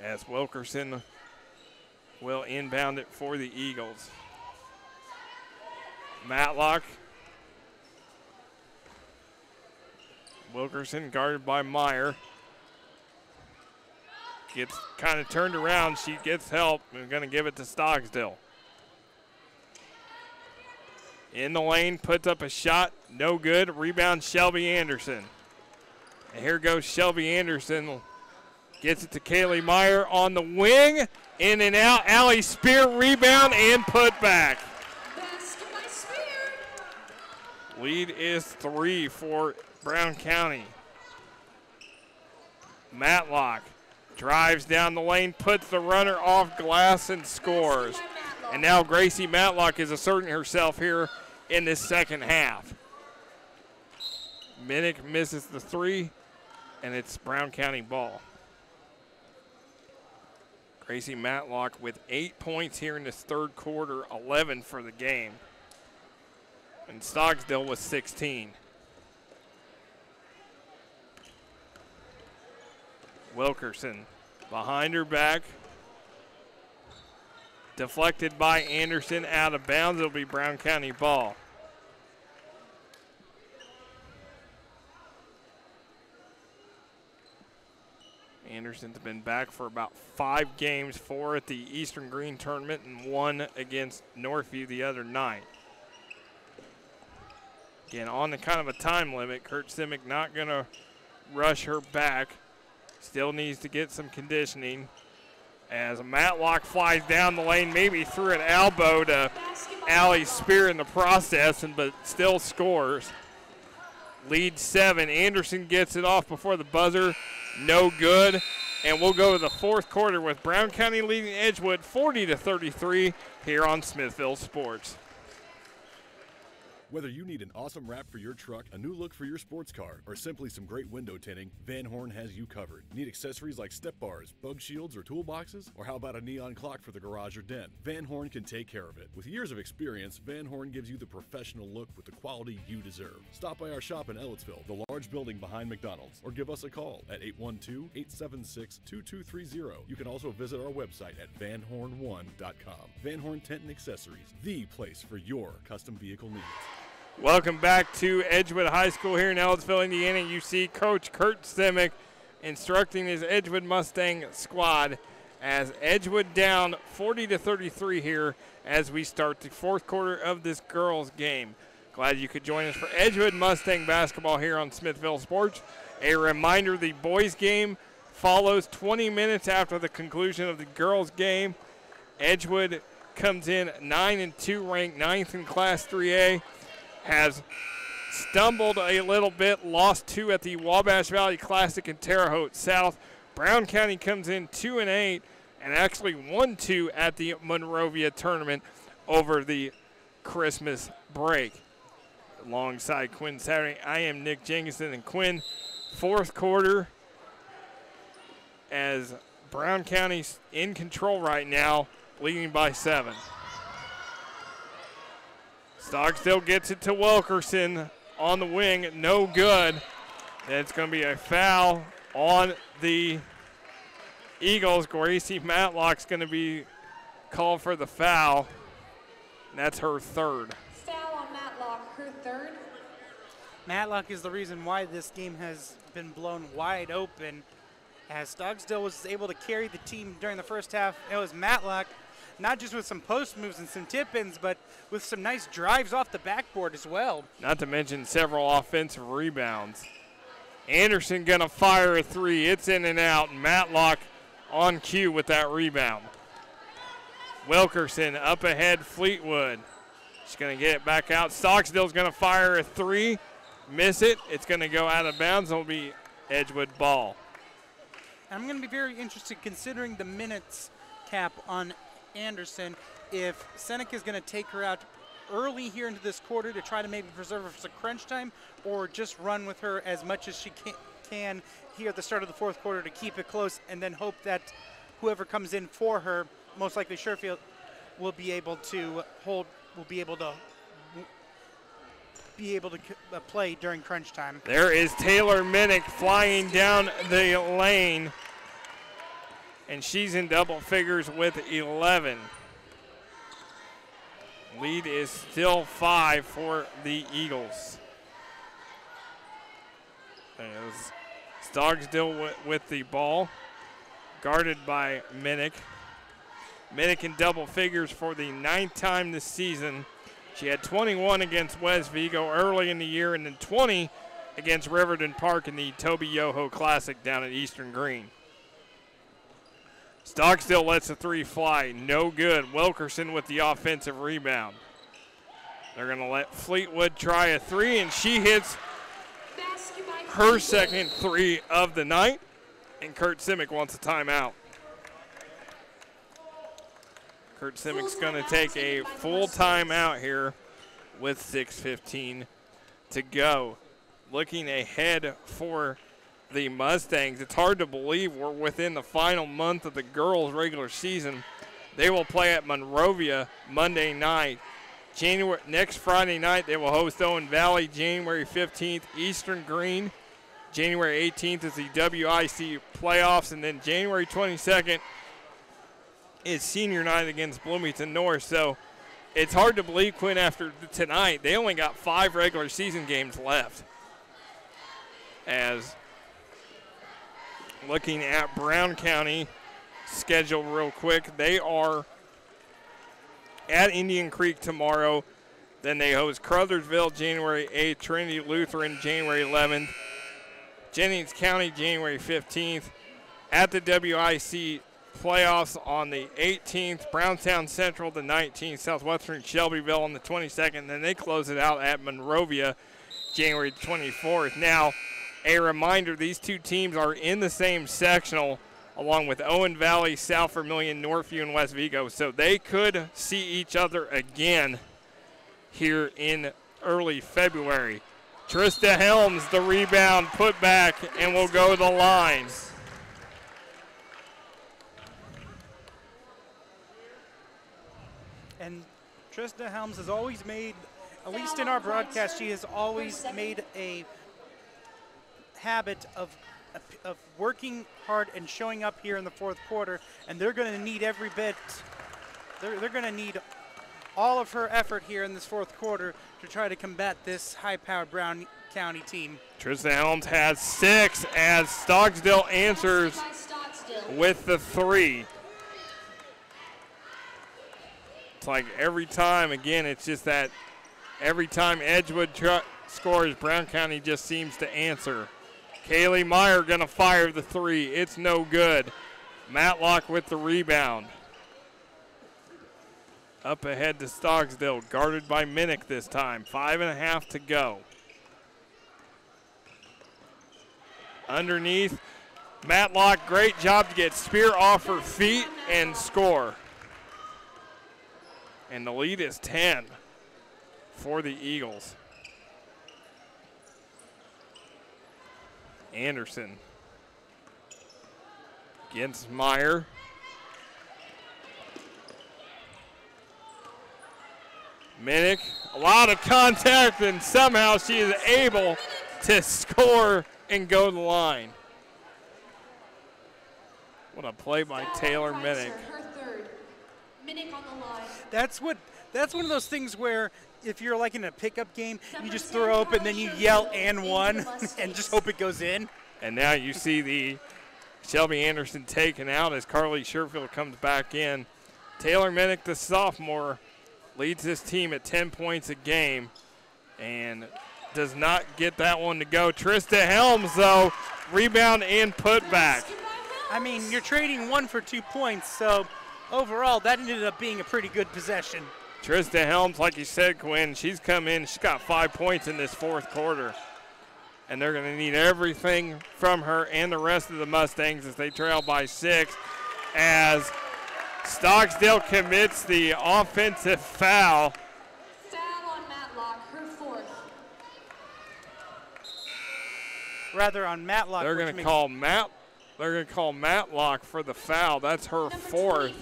As Wilkerson will inbound it for the Eagles. Matlock. Wilkerson guarded by Meyer. Gets kind of turned around. She gets help and going to give it to Stocksdale. In the lane, puts up a shot. No good. Rebound, Shelby Anderson. And here goes Shelby Anderson. Gets it to Kaylee Meyer on the wing. In and out. Allie Spear rebound and put back. Basket by Spear. Lead is 3 for Brown County. Matlock drives down the lane, puts the runner off glass and scores. And now Gracie Matlock is asserting herself here in this second half. Minnick misses the 3, and it's Brown County ball. Gracie Matlock with 8 points here in this third quarter, 11 for the game. And Stocksdale with 16. Wilkerson behind her back. Deflected by Anderson, out of bounds. It'll be Brown County ball. Anderson's been back for about 5 games, 4 at the Eastern Green tournament and 1 against Northview the other night. Again, on the kind of a time limit, Kurt Simic not going to rush her back. Still needs to get some conditioning. As Matlock flies down the lane, maybe threw an elbow to Allie Spear in the process, but still scores. Lead 7. Anderson gets it off before the buzzer. No good. And we'll go to the fourth quarter with Brown County leading Edgewood 40-33 here on Smithville Sports. Whether you need an awesome wrap for your truck, a new look for your sports car, or simply some great window tinting, Van Horn has you covered. Need accessories like step bars, bug shields, or toolboxes? Or how about a neon clock for the garage or den? Van Horn can take care of it. With years of experience, Van Horn gives you the professional look with the quality you deserve. Stop by our shop in Ellettsville, the large building behind McDonald's, or give us a call at 812-876-2230. You can also visit our website at vanhorn1.com. Van Horn Tent and Accessories, the place for your custom vehicle needs. Welcome back to Edgewood High School here in Ellettsville, Indiana. You see Coach Kurt Simic instructing his Edgewood Mustang squad as Edgewood down 40-33 here as we start the fourth quarter of this girls game. Glad you could join us for Edgewood Mustang basketball here on Smithville Sports. A reminder, the boys game follows 20 minutes after the conclusion of the girls game. Edgewood comes in 9-2, ranked 9th in Class 3A. Has stumbled a little bit, lost 2 at the Wabash Valley Classic in Terre Haute South. Brown County comes in 2-8 and actually won 2 at the Monrovia tournament over the Christmas break. Alongside Quinn Saturday, I am Nick Jenkinson. And Quinn, fourth quarter as Brown County's in control right now, leading by 7. Stocksdale gets it to Wilkerson on the wing, no good. And it's going to be a foul on the Eagles. Gracie Matlock's going to be called for the foul, and that's her 3rd. Foul on Matlock, her 3rd. Matlock is the reason why this game has been blown wide open. As Stocksdale was able to carry the team during the first half, it was Matlock, not just with some post moves and some tip-ins, but with some nice drives off the backboard as well. Not to mention several offensive rebounds. Anderson gonna fire a 3. It's in and out. Matlock on cue with that rebound. Wilkerson up ahead, Fleetwood. She's gonna get it back out. Stocksdale's gonna fire a 3. Miss it. It's gonna go out of bounds. It'll be Edgewood ball. I'm gonna be very interested considering the minutes cap on Anderson, if Seneca is going to take her out early here into this quarter to try to maybe preserve her for crunch time, or just run with her as much as she can here at the start of the fourth quarter to keep it close, and then hope that whoever comes in for her, most likely Sherfield, will be able to play during crunch time. There is Taylor Minnick flying down the lane, and she's in double figures with 11. Lead is still 5 for the Eagles. As Stocksdale with the ball, guarded by Minnick. Minnick in double figures for the 9th time this season. She had 21 against West Vigo early in the year, and then 20 against Riverton Park in the Toby Yoho Classic down at Eastern Green. Stocksdale lets the three fly. No good. Wilkerson with the offensive rebound. They're going to let Fleetwood try a three, and she hits her second three of the night, and Kurt Simic wants a timeout. Kurt Simic's going to take a full timeout here with 6:15 to go. Looking ahead for the Mustangs, it's hard to believe we're within the final month of the girls' regular season. They will play at Monrovia Monday night. Next Friday night, they will host Owen Valley January 15th, Eastern Green. January 18th is the WIC playoffs, and then January 22nd is senior night against Bloomington North. So it's hard to believe, Quinn, after tonight, they only got 5 regular season games left. As looking at Brown County schedule real quick, they are at Indian Creek tomorrow. Then they host Crothersville January 8th, Trinity Lutheran January 11th, Jennings County January 15th, at the WIC playoffs on the 18th, Brownstown Central the 19th, Southwestern Shelbyville on the 22nd, then they close it out at Monrovia January 24th. Now, a reminder, these two teams are in the same sectional along with Owen Valley, South Vermilion, Northview, and West Vigo, so they could see each other again here in early February. Trista Helms, the rebound, put back, and will go to the line. And Trista Helms has always made, at least in our broadcast, she has always made a habit of working hard and showing up here in the fourth quarter, and they're going to need every bit. They're going to need all of her effort here in this fourth quarter to try to combat this high-powered Brown County team. Trista Helms has 6 as Stocksdale answers with the 3. It's like every time, again, it's just that every time Edgewood scores, Brown County just seems to answer. Kaylee Meyer going to fire the 3. It's no good. Matlock with the rebound. Up ahead to Stocksdale, guarded by Minnick this time. 5.5 to go. Underneath, Matlock, great job to get Spear off her feet and score. And the lead is 10 for the Eagles. Anderson against Meyer. Minnick, a lot of contact, and somehow she is able to score and go to the line. What a play by Taylor Minnick. Her third. Minnick on the line. That's one of those things where if you're like in a pickup game, you just throw up and then you yell and one and just hope it goes in. And now you see the Shelby Anderson taken out as Carly Sherfield comes back in. Taylor Minnick, the sophomore, leads this team at 10 points a game and does not get that one to go. Trista Helms, though, rebound and put back. I mean, you're trading 1 for 2 points, so overall that ended up being a pretty good possession. Trista Helms, like you said, Quinn, she's come in, she's got 5 points in this fourth quarter. And they're going to need everything from her and the rest of the Mustangs as they trail by 6 as Stocksdale commits the offensive foul. Foul on Matlock, her fourth. Rather on Matlock. They're going to call Matlock for the foul. That's her fourth.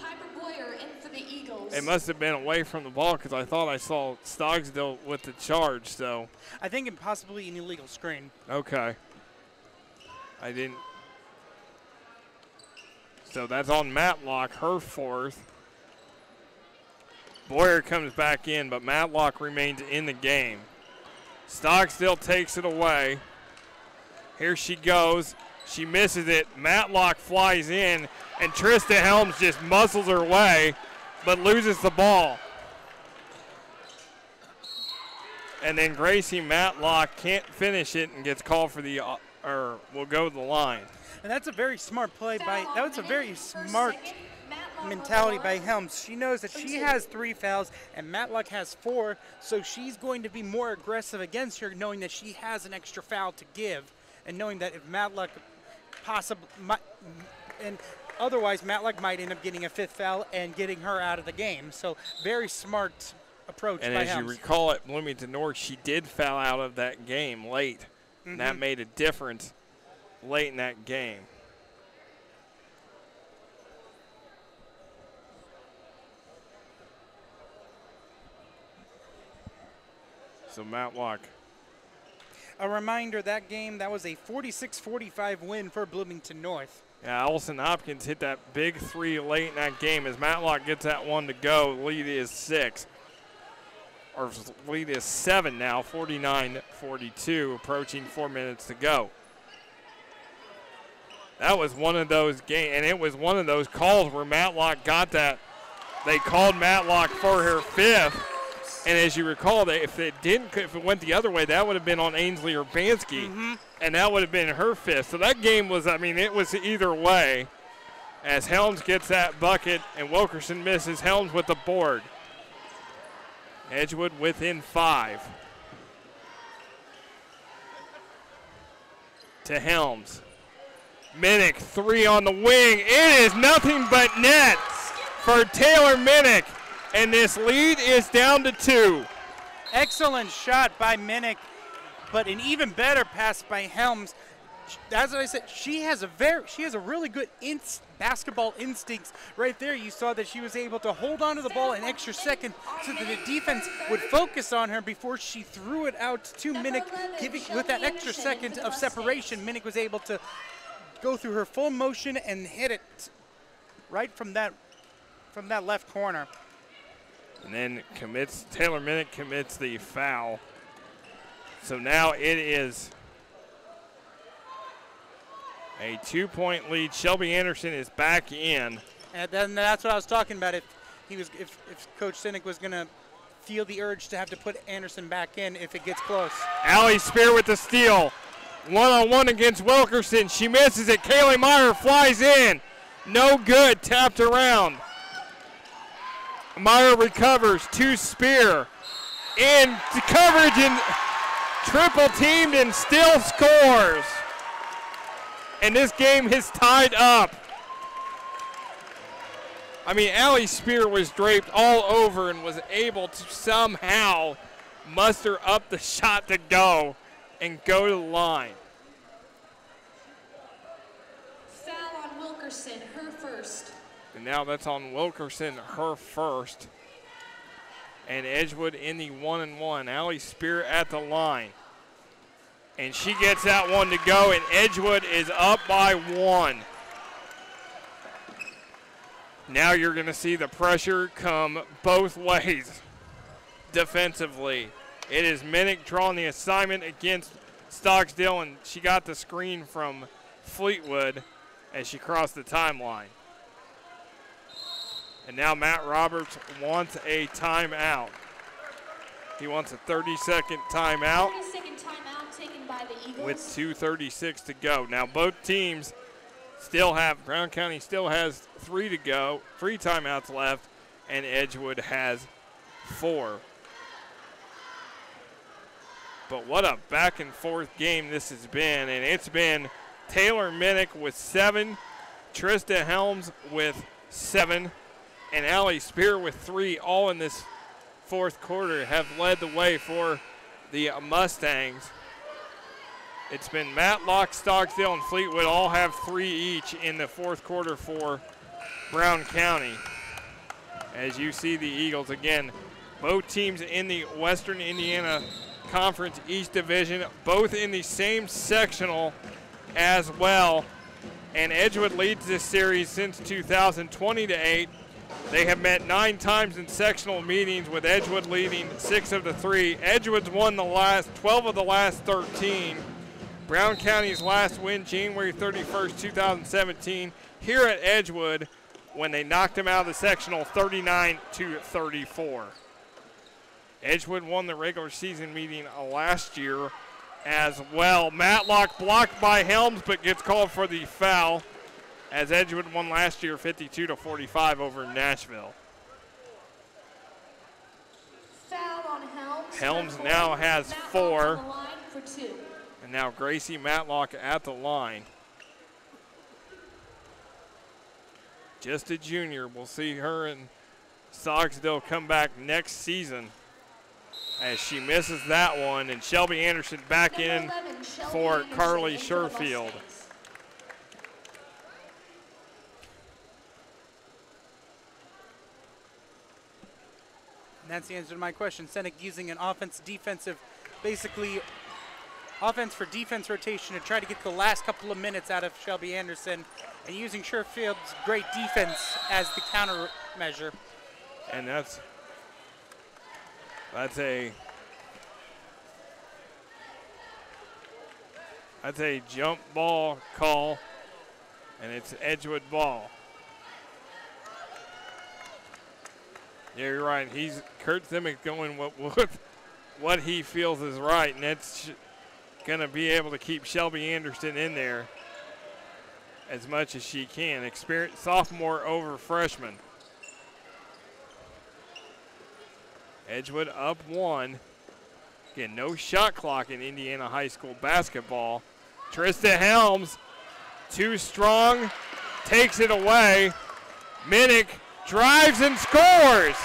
It must have been away from the ball because I thought I saw Stocksdale with the charge. So I think it possibly an illegal screen. Okay. I didn't. So that's on Matlock, her fourth. Boyer comes back in, but Matlock remains in the game. Stocksdale takes it away. Here she goes. She misses it. Matlock flies in, and Trista Helms just muscles her way, but loses the ball. And then Gracie Matlock can't finish it and gets called for the will go to the line. And that's a very smart play by, that was a very smart mentality by Helms. She knows that she has 3 fouls and Matlock has 4, so she's going to be more aggressive against her, knowing that she has an extra foul to give, and knowing that if Matlock possibly, and otherwise Matlock might end up getting a 5th foul and getting her out of the game. So very smart approach by Helms. And as you recall at Bloomington North, she did foul out of that game late. And that made a difference late in that game. So Matlock. A reminder, that game, that was a 46-45 win for Bloomington North. Yeah, Allison Hopkins hit that big 3 late in that game. As Matlock gets that one to go, lead is 6. Or lead is 7 now, 49-42, approaching 4 minutes to go. That was one of those games, and it was one of those calls where Matlock got that. They called Matlock for her 5th. And as you recall, if it went the other way, that would have been on Ainsley or Bansky, and that would have been her 5th. So that game was, I mean, it was either way. As Helms gets that bucket and Wilkerson misses, Helms with the board. Edgewood within 5. To Helms. Minnick, 3 on the wing. It is nothing but net for Taylor Minnick. And this lead is down to 2. Excellent shot by Minnick, but an even better pass by Helms. As I said, she has a really good basketball instincts right there. You saw that she was able to hold on to the ball an extra second so that the defense would focus on her before she threw it out to Minnick. With that extra second of separation, Minnick was able to go through her full motion and hit it right from that left corner. And then Taylor Minnick commits the foul. So now it is a 2-point lead. Shelby Anderson is back in. And then that's what I was talking about. If Coach Sinek was going to feel the urge to have to put Anderson back in if it gets close. Allie Spear with the steal. 1-on-1 against Wilkerson. She misses it. Kaylee Meyer flies in. No good. Tapped around. Meyer recovers to Spear. In coverage and triple teamed and still scores. And this game is tied up. I mean, Allie Spear was draped all over and was able to somehow muster up the shot to go and go to the line. Foul on Wilkerson, her first. And now that's on Wilkerson, her first. And Edgewood in the 1-and-1. Allie Spear at the line. And she gets that one to go, and Edgewood is up by 1. Now you're going to see the pressure come both ways defensively. It is Minnick drawing the assignment against Stocksdale, and she got the screen from Fleetwood as she crossed the timeline. And now Matt Roberts wants a timeout. He wants a 30-second timeout. 30-second timeout taken by the Eagles. With 2:36 to go. Now both teams still have, Brown County still has 3 to go, 3 timeouts left, and Edgewood has 4. But what a back and forth game this has been, and it's been Taylor Minnick with 7, Trista Helms with 7, and Allie Spear with 3, all in this fourth quarter, have led the way for the Mustangs. It's been Matlock, Stocksdale, and Fleetwood all have 3 each in the fourth quarter for Brown County. As you see the Eagles again, both teams in the Western Indiana Conference East Division, both in the same sectional as well. And Edgewood leads this series since 2020 to 8. They have met 9 times in sectional meetings, with Edgewood leading 6 of the 3. Edgewood's won the last 12 of the last 13. Brown County's last win, January 31st, 2017, here at Edgewood, when they knocked them out of the sectional 39-34. Edgewood won the regular season meeting last year as well. Matlock blocked by Helms, but gets called for the foul as Edgewood won last year 52-45 over Nashville. Foul on Helms. Helms now has Matlock 4. on the line for 2. And now Gracie Matlock at the line. Just a junior. We'll see her and Stocksdale come back next season as she misses that one. And Shelby Anderson back Number in 11, Shelby for Anderson Carly in for the Sherfield. Mustangs. And that's the answer to my question. Seneca using an offense-defensive, basically offense for defense rotation to try to get the last couple of minutes out of Shelby Anderson, and using Sherfield's great defense as the countermeasure. And that's a jump ball call, and it's Edgewood ball. Yeah, you're right. Kurt Simic going with what he feels is right, and that's going to be able to keep Shelby Anderson in there as much as she can. Experienced sophomore over freshman. Edgewood up 1. Again, no shot clock in Indiana high school basketball. Trista Helms, too strong, takes it away. Minnick drives and scores.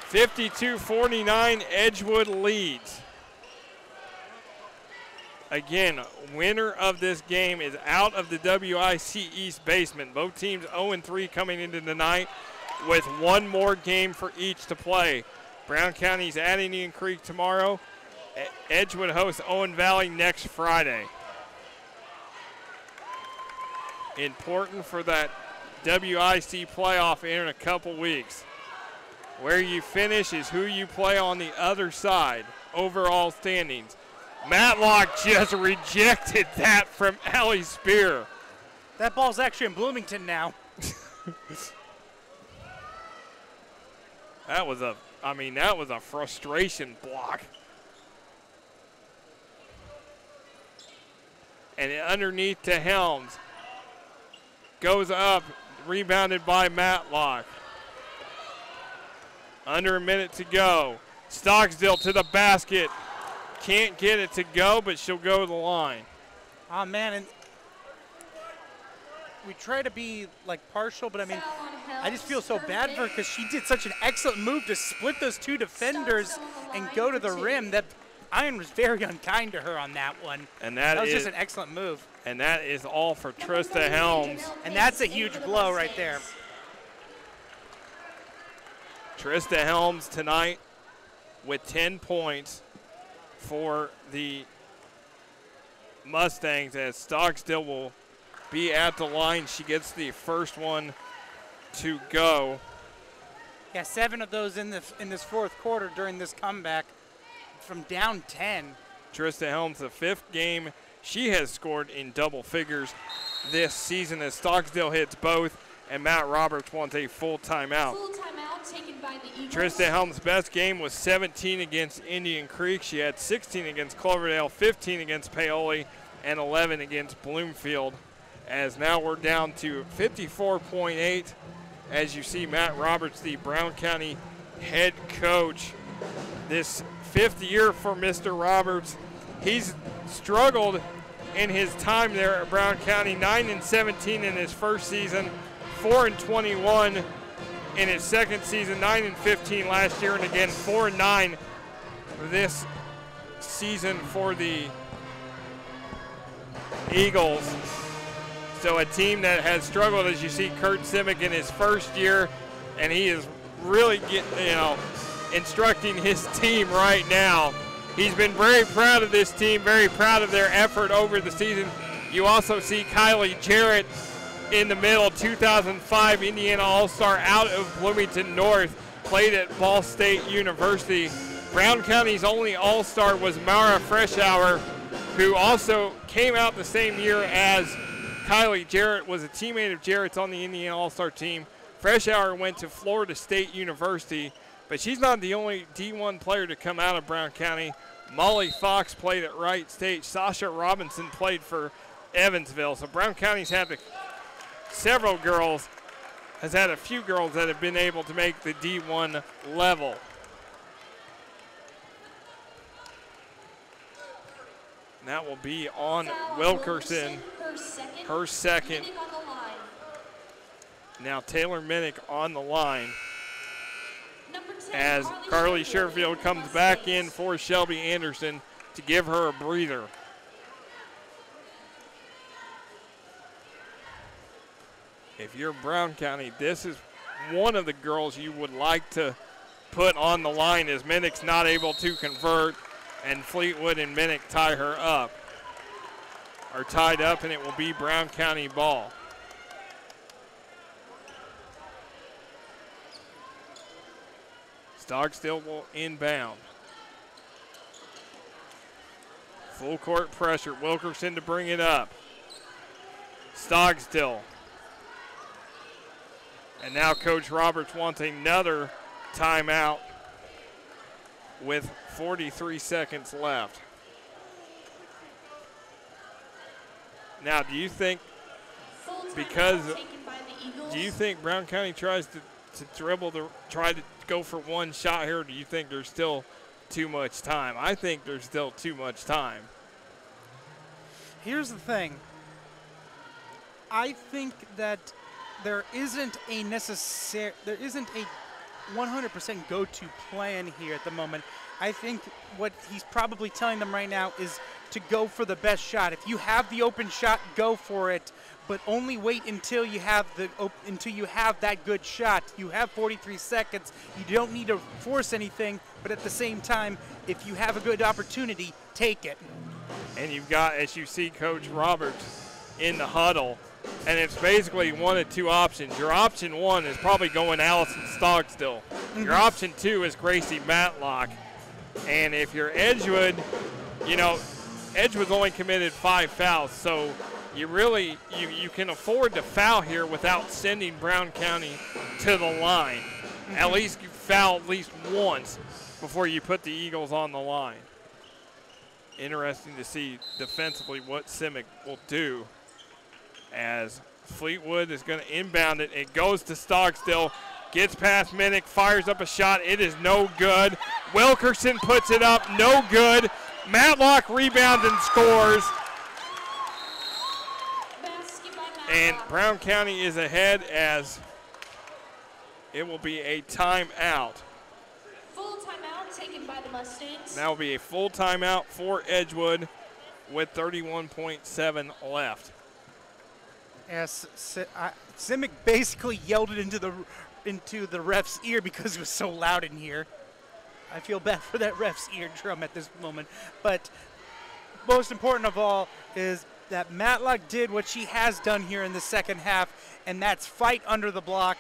52-49, Edgewood leads. Again, winner of this game is out of the WIC East basement. Both teams 0-3 coming into the night with one more game for each to play. Brown County's at Indian Creek tomorrow. Edgewood hosts Owen Valley next Friday. Important for that WIC playoff in a couple weeks. Where you finish is who you play on the other side, overall standings. Matlock just rejected that from Allie Spear. That ball's actually in Bloomington now. That was a frustration block. And underneath to Helms. Goes up, rebounded by Matlock. Under a minute to go. Stocksdale to the basket. Can't get it to go, but she'll go to the line. Oh, man. And we try to be, partial, but, I just feel so bad for her because she did such an excellent move to split those two defenders and go to the rim. That Iron was very unkind to her on that one. And that was just an excellent move. And that is all for Trista Helms. And that's a huge blow right there. Trista Helms tonight with 10 points for the Mustangs as Stocksdale will be at the line. She gets the first one to go. Yeah, 7 of those in this fourth quarter during this comeback from down 10. Trista Helms, the 5th game she has scored in double figures this season as Stocksdale hits both, and Matt Roberts wants a full timeout. Full timeout taken by the Eagles. Trista Helms' best game was 17 against Indian Creek. She had 16 against Cloverdale, 15 against Paoli, and 11 against Bloomfield. As now we're down to 54.8. As you see, Matt Roberts, the Brown County head coach. This 5th year for Mr. Roberts. He's struggled in his time there at Brown County. 9-17 in his first season, 4-21 in his second season, 9-15 last year, and again 4-9 this season for the Eagles. So a team that has struggled, as you see Kurt Simic in his first year, and he is really instructing his team right now. He's been very proud of this team, very proud of their effort over the season. You also see Kylie Jarrett in the middle, 2005 Indiana All-Star out of Bloomington North, played at Ball State University. Brown County's only All-Star was Mara Freshour, who also came out the same year as Kylie Jarrett, was a teammate of Jarrett's on the Indiana All-Star team. Freshour went to Florida State University, But she's not the only D1 player to come out of Brown County. Molly Fox played at Wright State. Sasha Robinson played for Evansville. So Brown County's had several girls, has had a few girls that have been able to make the D1 level. And that will be on Wilkerson, her second. Now Taylor Minnick on the line as Carly Sherfield comes back in for Shelby Anderson to give her a breather. If you're Brown County, this is one of the girls you would like to put on the line as Minnick's not able to convert, and Fleetwood and Minnick tie her up. Are tied up, and it will be Brown County ball. Stockstill will inbound. Full court pressure. Wilkerson to bring it up. Stockstill. And now Coach Roberts wants another timeout with 43 seconds left. Now, do you think Brown County tries to dribble, try to go for one shot here, or do you think there's still too much time? I think there's still too much time. Here's the thing. I think that there isn't a 100% go-to plan here at the moment. I think what he's probably telling them right now is to go for the best shot. If you have the open shot, go for it, but only wait until you have that good shot. You have 43 seconds. You don't need to force anything, but at the same time, if you have a good opportunity, take it. And you've got, as you see Coach Roberts in the huddle, and it's basically one of two options. Your option one is probably going Allison Stockstill. Your option two is Gracie Matlock. And if you're Edgewood, Edgewood's only committed 5 fouls, so you really you can afford to foul here without sending Brown County to the line. At least you foul at least once before you put the Eagles on the line. Interesting to see defensively what Simic will do, as Fleetwood is going to inbound it. It goes to Stockstill, gets past Minnick, fires up a shot. It is no good. Wilkerson puts it up, no good. Matlock rebounds and scores. And Brown County is ahead as it will be a timeout. Full timeout taken by the Mustangs. That will be a full timeout for Edgewood with 31.7 left. Yes, Simic basically yelled it into the ref's ear because it was so loud in here. I feel bad for that ref's eardrum at this moment. But most important of all is that Matlock did what she has done here in the second half, and that's fight under the block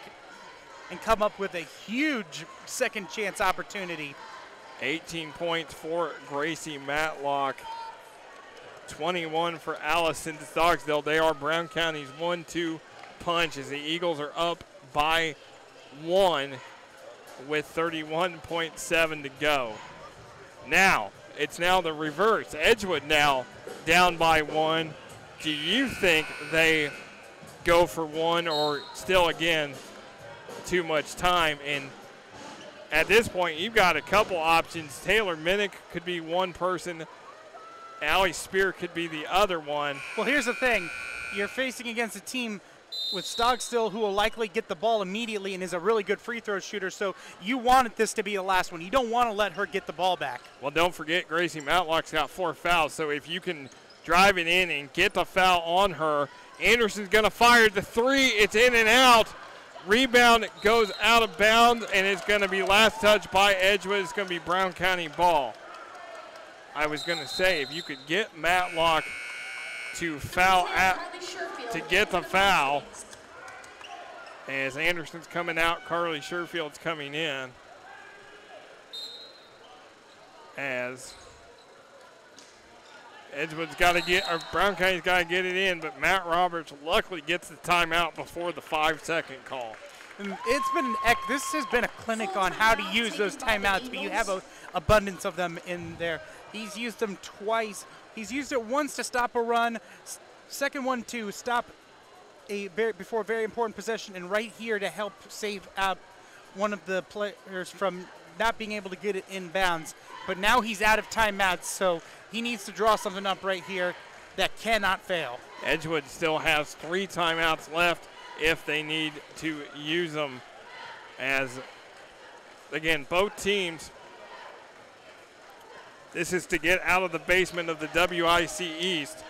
and come up with a huge second chance opportunity. 18 points for Gracie Matlock. 21 for Allison Stockstill. They are Brown County's 1-2 punch as the Eagles are up by 1 with 31.7 to go. Now, it's now the reverse. Edgewood now down by 1. Do you think they go for one, or still, again, too much time? And at this point, you've got a couple options. Taylor Minnick could be one person. Allie Spear could be the other one. Well, here's the thing. You're facing against a team with Stockstill who will likely get the ball immediately and is a really good free throw shooter, so you wanted this to be the last one. You don't want to let her get the ball back. Well, don't forget Gracie Matlock's got 4 fouls, so if you can drive it in and get the foul on her, Anderson's going to fire the 3. It's in and out. Rebound goes out of bounds, and it's going to be last touch by Edgewood. It's going to be Brown County ball. I was going to say, if you could get Matlock to foul to get the foul, as Anderson's coming out, Carly Sherfield's coming in, as Edgewood's got to get, or Brown County's got to get it in, but Matt Roberts luckily gets the timeout before the 5-second call. This has been a clinic on how to use those timeouts, but you have an abundance of them in there. He's used them twice. He's used it once to stop a run, second one to stop before a very important possession, and right here to help save out one of the players from not being able to get it in bounds. But now he's out of timeouts, so he needs to draw something up right here that cannot fail. Edgewood still has 3 timeouts left if they need to use them, as, again, both teams, this is to get out of the basement of the WIC East,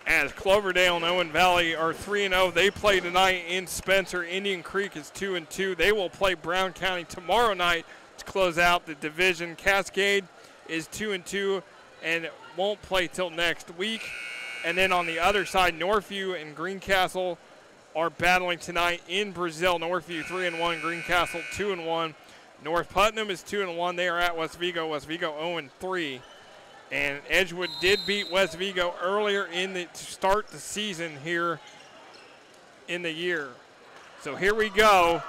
as Cloverdale and Owen Valley are 3-0. They play tonight in Spencer. Indian Creek is 2-2. They will play Brown County tomorrow night to close out the division. Cascade is 2-2 and won't play till next week. And then on the other side, Northview and Greencastle are battling tonight in Brazil. Northview 3-1, Greencastle 2-1. North Putnam is 2-1. They are at West Vigo. West Vigo 0-3. And Edgewood did beat West Vigo earlier to start the season here in the year. So here we go.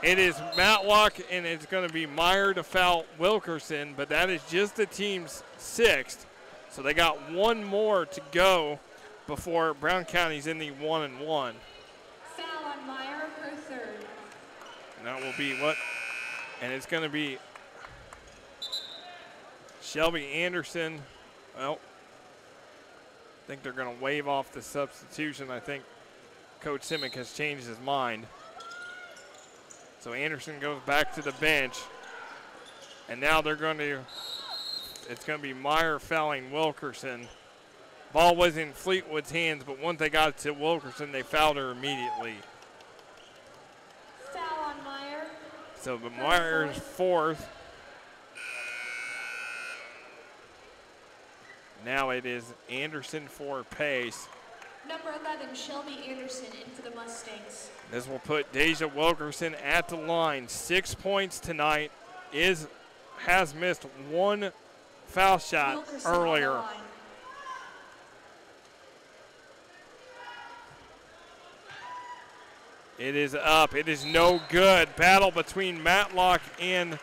It is Matlock, and it's going to be Meyer to foul Wilkerson, but that is just the team's 6th. So they got one more to go before Brown County's in the 1-1. Foul on Meyer, her 3rd. And that will be what? And it's going to be Shelby Anderson. Well, I think they're going to waive off the substitution. I think Coach Simic has changed his mind. So Anderson goes back to the bench. And now it's going to be Meyer fouling Wilkerson. Ball was in Fleetwood's hands, but once they got it to Wilkerson, they fouled her immediately. Foul on Meyer. So the Meyer's 4th. Now it is Anderson for Pace. Number 11, Shelby Anderson in for the Mustangs. This will put Deja Wilkerson at the line. 6 points tonight. Has missed 1 foul shot Wilkerson earlier. on the line. It is up. It is no good. Battle between Matlock and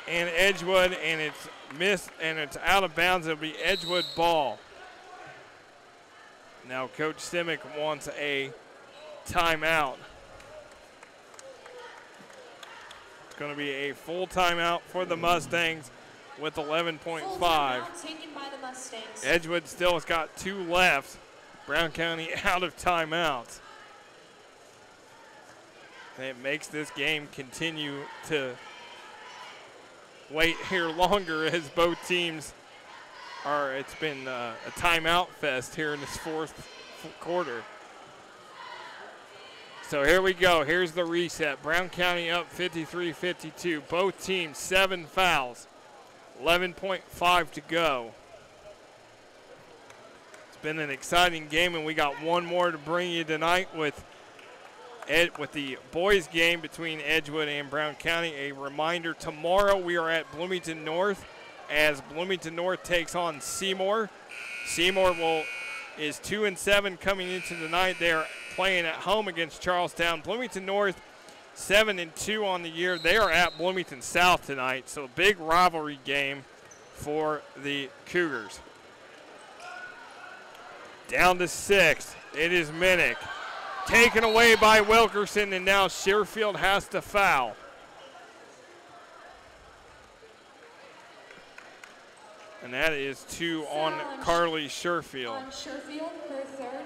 Edgewood, and it's missed, and it's out of bounds. It'll be Edgewood ball. Now Coach Simic wants a timeout. It's going to be a full timeout for the Mustangs with 11.5. Full timeout taken by the Mustangs. Edgewood still has got 2 left. Brown County out of timeouts. And it makes this game continue to wait here longer as both teams it's been a timeout fest here in this 4th quarter. So here we go. Here's the reset. Brown County up 53-52. Both teams 7 fouls. 11.5 to go. It's been an exciting game, and we got one more to bring you tonight with the boys game between Edgewood and Brown County. A reminder, tomorrow we are at Bloomington North as Bloomington North takes on Seymour. Seymour is 2-7 coming into the night. They are playing at home against Charlestown. Bloomington North 7-2 on the year. They are at Bloomington South tonight, so a big rivalry game for the Cougars. Down to 6th. It is Minnick. Taken away by Wilkerson, and now Sherfield has to foul. And that is 2 on Carly Sherfield. On Sherfield, her 3rd.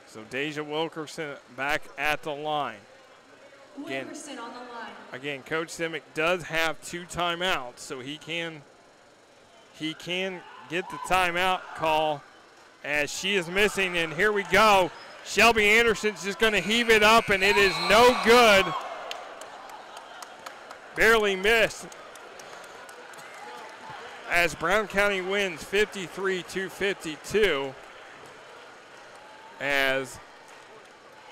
So Deja Wilkerson back at the line. Wilkerson on the line. Again, Coach Simic does have 2 timeouts, so he can get the timeout call as she is missing. And here we go. Shelby Anderson's just going to heave it up, and it is no good. Barely missed. As Brown County wins 53-52. As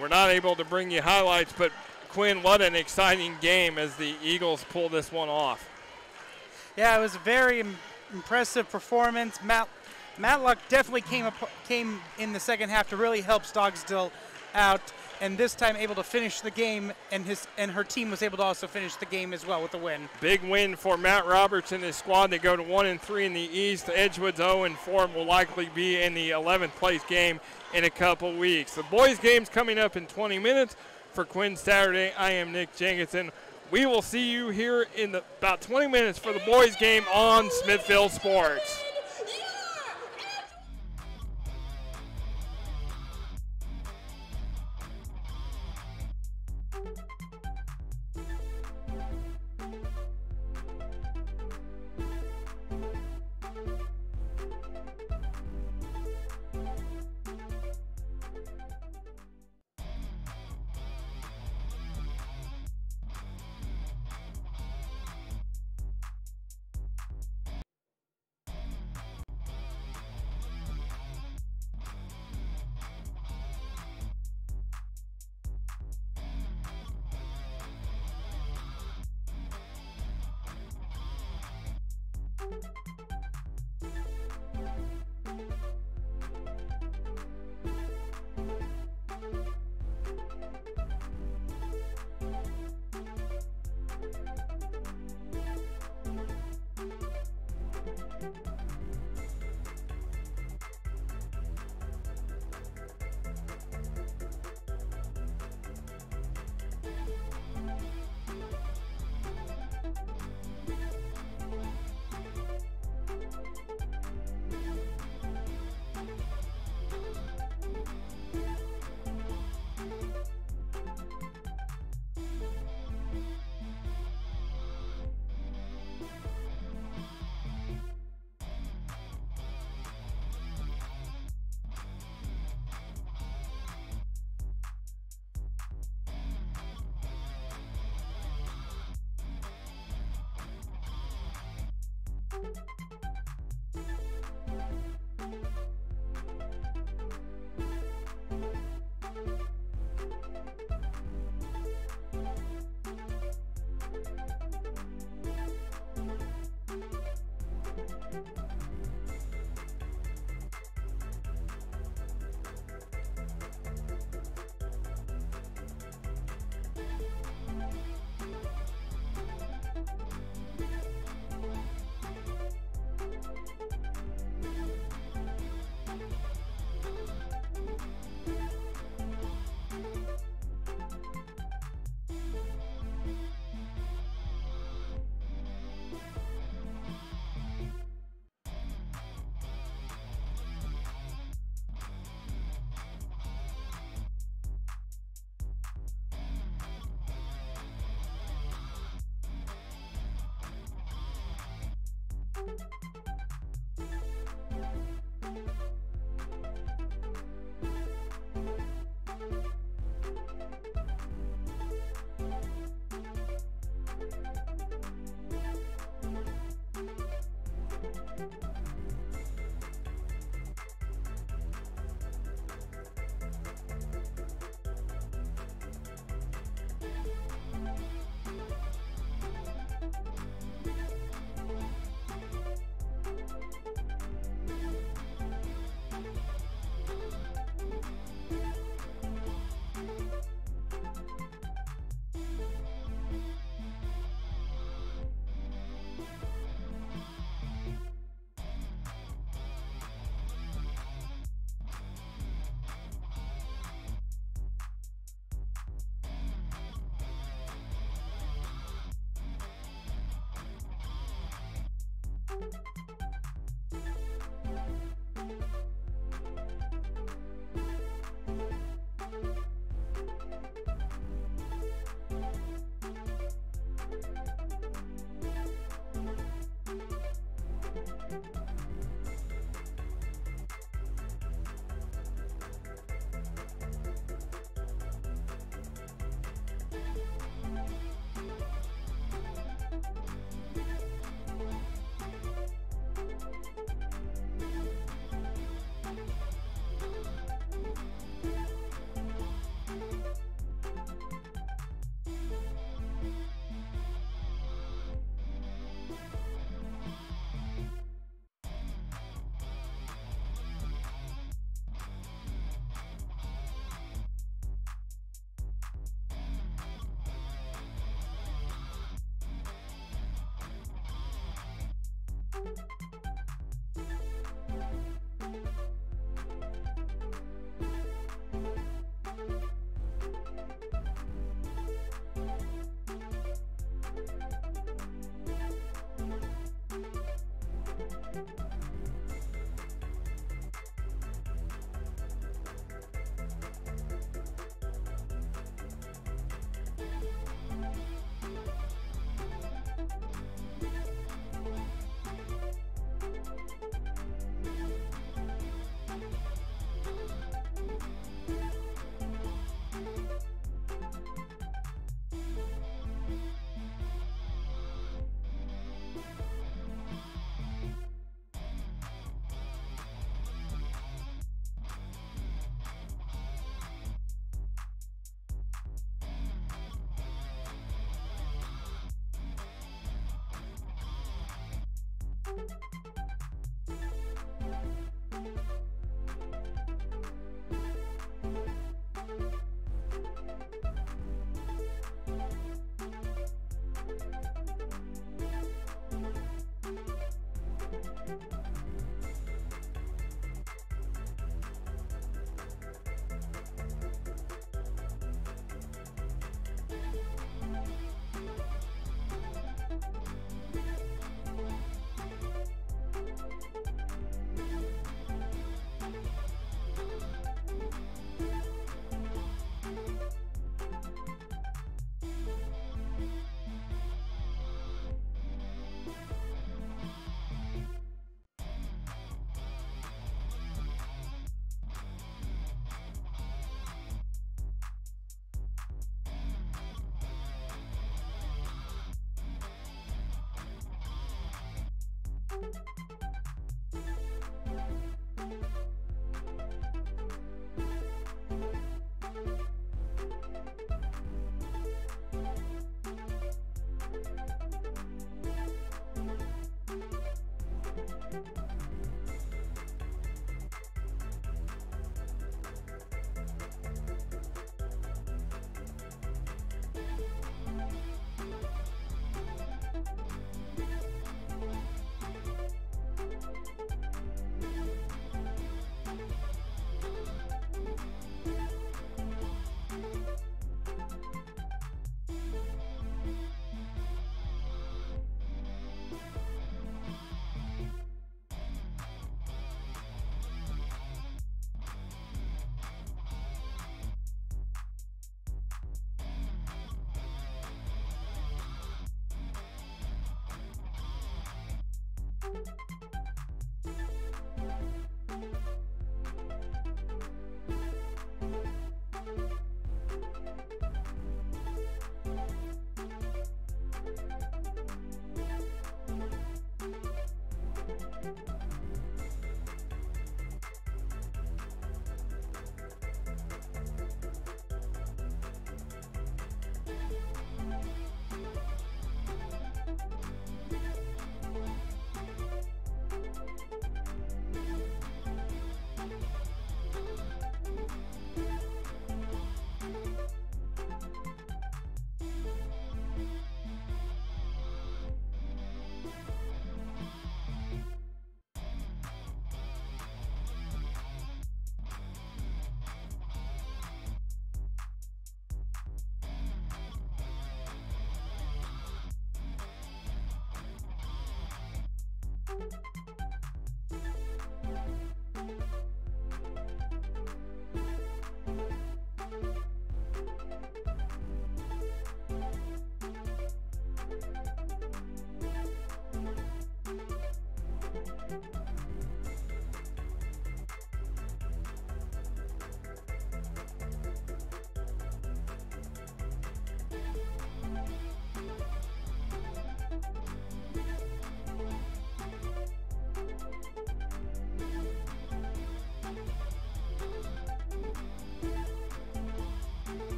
we're not able to bring you highlights, but Quinn, what an exciting game as the Eagles pull this one off. Yeah, it was a very impressive performance. Matlock definitely came in the second half to really help Stocksdale out, and this time able to finish the game, and her team was able to also finish the game as well with the win. Big win for Matt Roberts and his squad. They go to 1-3 in the East. Edgewood's 0-4 will likely be in the 11th place game in a couple weeks. The boys' game's coming up in 20 minutes. For Quinn Saturday, I am Nick Jenkinson. We will see you here in about 20 minutes for the boys' game on Smithville Sports.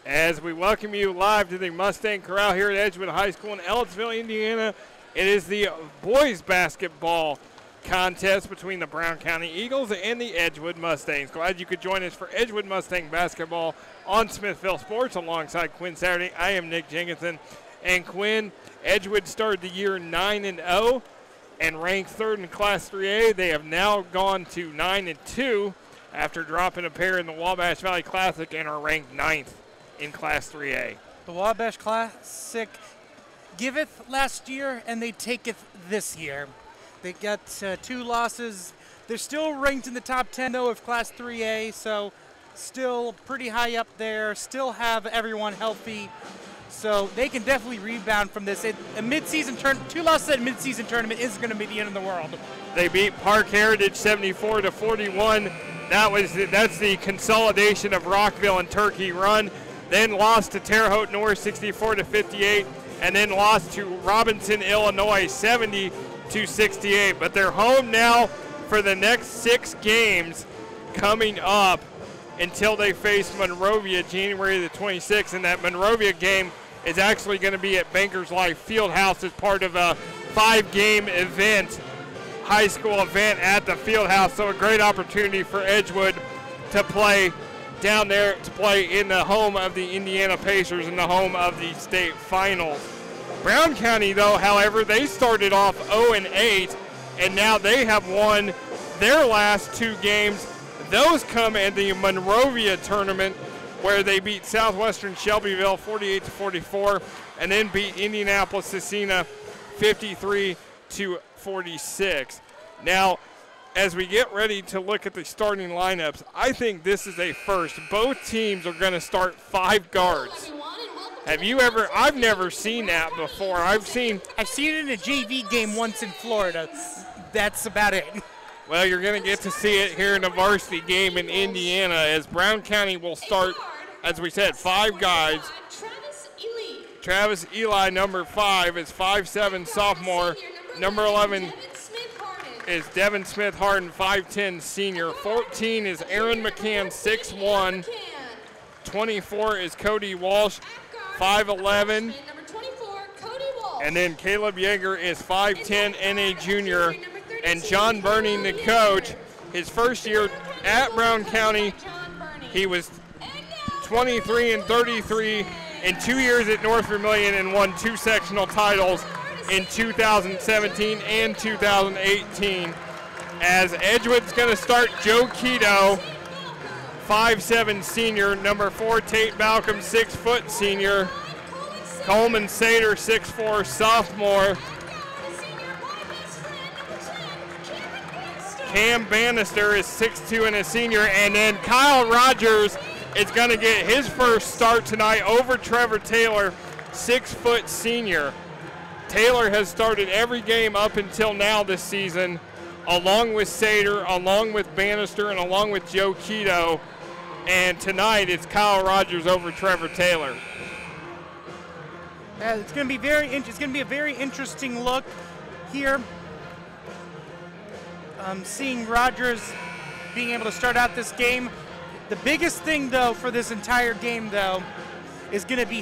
As we welcome you live to the Mustang Corral here at Edgewood High School in Ellettsville, Indiana. It is the boys basketball contest between the Brown County Eagles and the Edgewood Mustangs. Glad you could join us for Edgewood Mustang basketball on Smithville Sports alongside Quinn Saturday. I am Nick Jenkinson. And Quinn, Edgewood started the year 9-0 and ranked third in Class 3A. They have now gone to 9-2 after dropping a pair in the Wabash Valley Classic and are ranked 9th in Class 3A. The Wabash Classic giveth last year and they taketh this year. They got 2 losses. They're still ranked in the top 10 though of Class 3A, so still pretty high up there, still have everyone healthy. So they can definitely rebound from this. A mid-season 2 losses at a mid-season tournament isn't going to be the end of the world. They beat Park Heritage 74-41. That's the consolidation of Rockville and Turkey Run. Then lost to Terre Haute North 64-58, and then lost to Robinson, Illinois 70-68. But they're home now for the next 6 games coming up until they face Monrovia January the 26th, and that Monrovia game is actually going to be at Bankers Life Fieldhouse as part of a 5-game event, high school event at the Fieldhouse. So a great opportunity for Edgewood to play down there, to play in the home of the Indiana Pacers, in the home of the state finals. Brown County, though, however, they started off 0-8, and now they have won their last 2 games. Those come in the Monrovia tournament, where they beat Southwestern Shelbyville 48-44, and then beat Indianapolis Cecina 53-46. Now, as we get ready to look at the starting lineups, I think this is a first. Both teams are going to start 5 guards. Have you ever? I've never seen that before. I've seen it in a JV game once in Florida. That's about it. Well, you're going to get to see it here in a varsity game in Indiana, as Brown County will start, as we said, 5 guys. Travis Ely, number 5, is 5'7" sophomore. Number 11 is Devin Smith Harden, 5'10" senior. 14 is Aaron McCann, 6'1". 24 is Cody Walsh, 5'11". And then Caleb Yeager is 5'10", NA junior. And John Burning, the coach, his first year at Brown County, he was 23-33 in 2 years at North Vermilion and won 2 sectional titles in 2017 and 2018. As Edgewood's going to start Joe Keto, 5'7" senior, number 4 Tate Balcom, 6 foot senior, Coleman Sater, 6'4", sophomore, Cam Bannister is 6'2" and a senior, and then Kyle Rogers is going to get his first start tonight over Trevor Taylor, 6 foot senior. Taylor has started every game up until now this season, along with Sater, along with Bannister, and along with Joe Keto. And tonight it's Kyle Rogers over Trevor Taylor. It's going to be a very interesting look here. Seeing Rogers being able to start out this game. The biggest thing though for this entire game though is going to be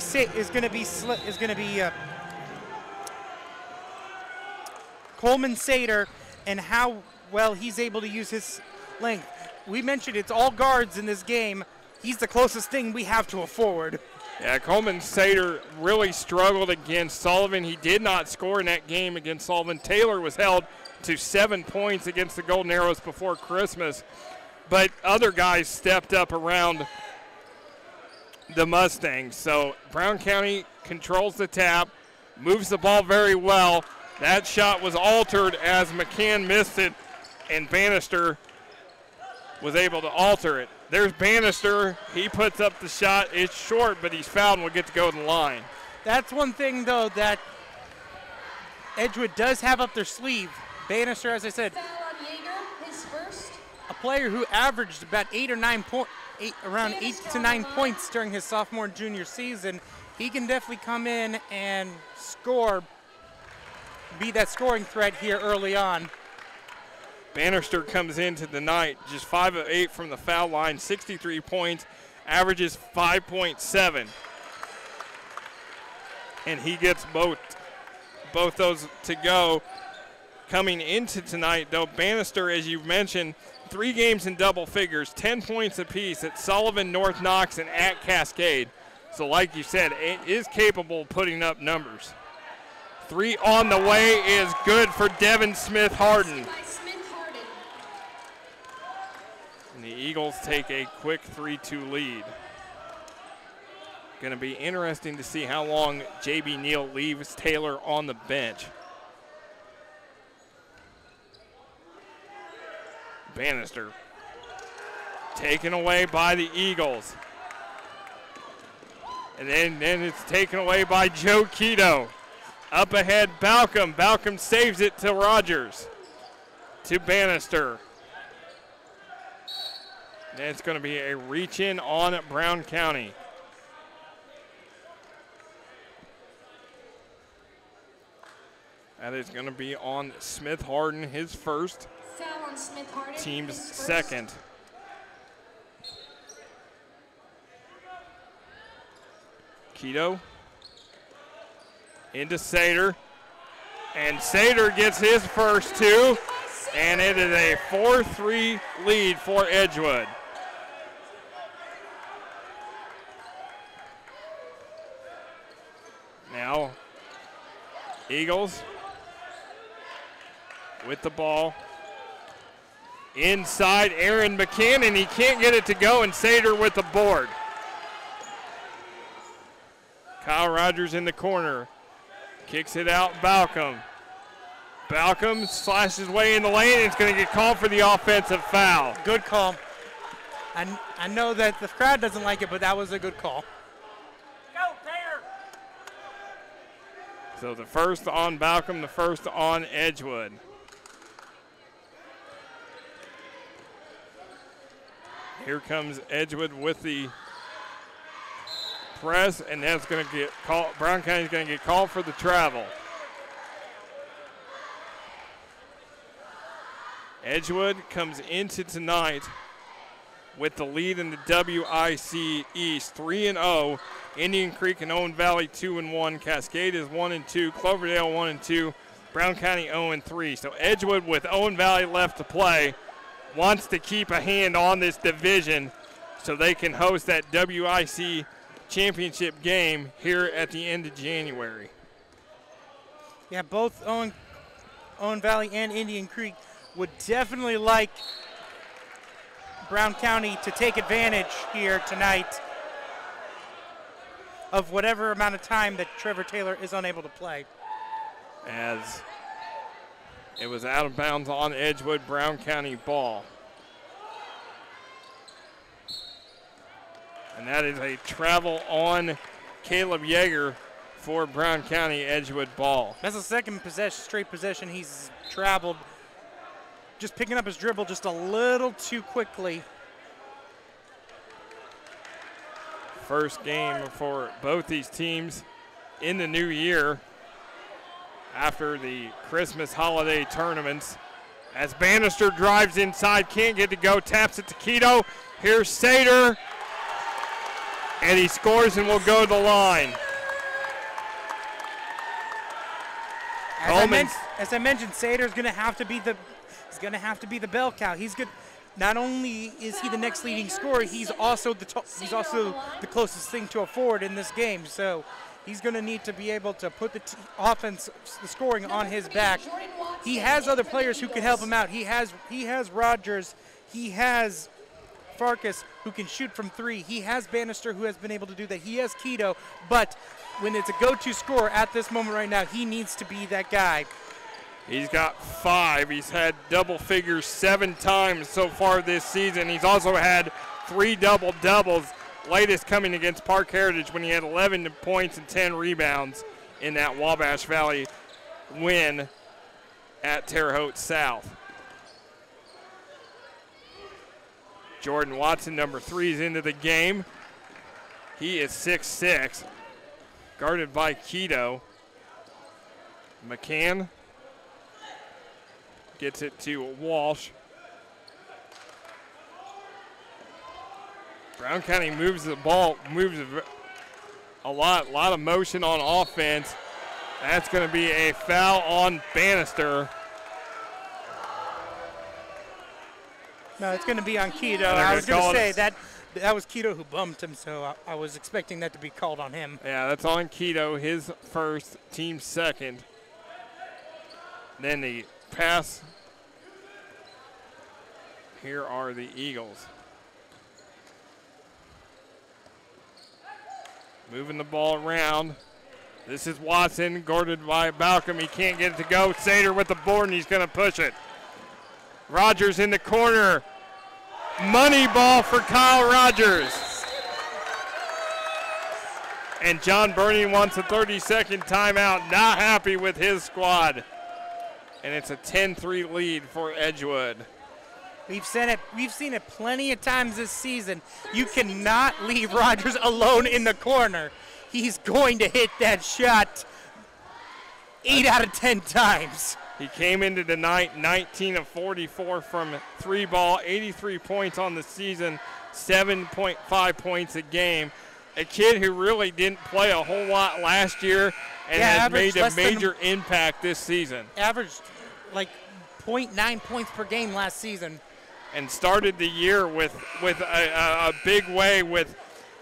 Coleman Sater and how well he's able to use his length. We mentioned it's all guards in this game. He's the closest thing we have to a forward. Yeah, Coleman Sater really struggled against Sullivan. He did not score in that game against Sullivan. Taylor was held to 7 points against the Golden Arrows before Christmas. But other guys stepped up around the Mustangs. So Brown County controls the tap, moves the ball very well. That shot was altered as McCann missed it, and Bannister was able to alter it. There's Bannister. He puts up the shot. It's short, but he's fouled and will get to go to the line. That's one thing, though, that Edgewood does have up their sleeve. Bannister, as I said, a player who averaged about around 8 to 9 points during his sophomore and junior season. He can definitely come in and score, be that scoring threat here early on. Bannister comes into the night just 5 of 8 from the foul line, 63 points, averages 5.7. And he gets both those to go. Coming into tonight, though, Bannister, as you've mentioned, 3 games in double figures, 10 points apiece at Sullivan, North Knox, and at Cascade. So like you said, it is capable of putting up numbers. 3 on the way is good for Devin Smith-Harden. And the Eagles take a quick 3-2 lead. Going to be interesting to see how long J.B. Neal leaves Taylor on the bench. Bannister taken away by the Eagles. And then it's taken away by Joe Keto. Up ahead, Balcom. Balcom saves it to Rogers. To Bannister. And it's going to be a reach-in on Brown County. That is going to be on Smith-Harden, his first. Foul on Smith-Harden, team's his first. Second. Keto into Sater. And Sater gets his first 2. And it is a 4-3 lead for Edgewood. Now, Eagles with the ball. Inside, Aaron McCann, and he can't get it to go, and Sater with the board. Kyle Rogers in the corner. Kicks it out, Balcom. Balcom slashes way in the lane, and it's going to get called for the offensive foul. Good call. I know that the crowd doesn't like it, but that was a good call. Go, Taylor! So the first on Balcom, the first on Edgewood. Here comes Edgewood with the press, and that's going to get called. Brown County's going to get called for the travel. Edgewood comes into tonight with the lead in the WIC East, 3-0. Indian Creek and Owen Valley 2-1. Cascade is 1-2. Cloverdale 1-2. Brown County 0-3. So Edgewood, with Owen Valley left to play, wants to keep a hand on this division so they can host that WIC championship game here at the end of January. Yeah, both Owen Valley and Indian Creek would definitely like Brown County to take advantage here tonight of whatever amount of time that Trevor Taylor is unable to play. As it was out of bounds on Edgewood, Brown County ball. And that is a travel on Caleb Yeager for Brown County. Edgewood ball. That's the second straight possession he's traveled. Just picking up his dribble just a little too quickly. First game for both these teams in the new year after the Christmas holiday tournaments. As Bannister drives inside, can't get to go, taps it to Keto. Here's Sater, and he scores and will go to the line. As I mentioned, Sater's going to have to be the bell cow. He's good. Not only is he the next leading scorer, he's also the closest thing to a forward in this game. So he's going to need to be able to put the offense, the scoring on his back. He has other players who can help him out. He has Rogers. He has Farkas, who can shoot from three. He has Bannister, who has been able to do that. He has Keto. But when it's a go-to scorer at this moment right now, he needs to be that guy. He's got 5. He's had double figures 7 times so far this season. He's also had 3 double-doubles, latest coming against Park Heritage when he had 11 points and 10 rebounds in that Wabash Valley win at Terre Haute South. Jordan Watson, number 3, is into the game. He is 6'6", guarded by Keto. McCann gets it to Walsh. Brown County moves the ball, moves a lot of motion on offense. That's going to be a foul on Bannister. No, it's going to be on Keto. I was going to say that was Keto who bumped him, so I was expecting that to be called on him. Yeah, that's on Keto, his first, team second. Then the pass. Here are the Eagles. Moving the ball around. This is Watson, guarded by Balcom. He can't get it to go. Sater with the board, and he's going to push it. Rogers in the corner. Money ball for Kyle Rogers. And John Burning wants a 30-second timeout. Not happy with his squad. And it's a 10-3 lead for Edgewood. We've seen it plenty of times this season. You cannot leave Rogers alone in the corner. He's going to hit that shot 8 out of 10 times. He came into the night 19 of 44 from 3 ball, 83 points on the season, 7.5 points a game. A kid who really didn't play a whole lot last year and has made a major impact this season. Averaged like 0.9 points per game last season. And started the year with a big way with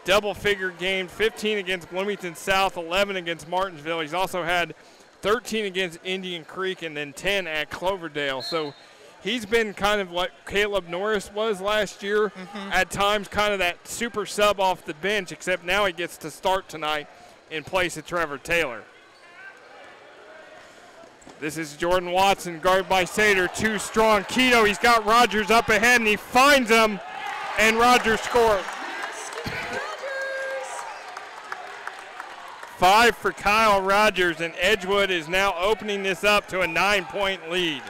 double-figure games, 15 against Bloomington South, 11 against Martinsville. He's also had 13 against Indian Creek and then 10 at Cloverdale. So he's been kind of like Caleb Norris was last year, at times kind of that super sub off the bench, except now he gets to start tonight in place of Trevor Taylor. This is Jordan Watson, guarded by Sater, too strong. Keto, he's got Rogers up ahead, and he finds him, and Rogers scores. 5 for Kyle Rogers, and Edgewood is now opening this up to a 9-point lead.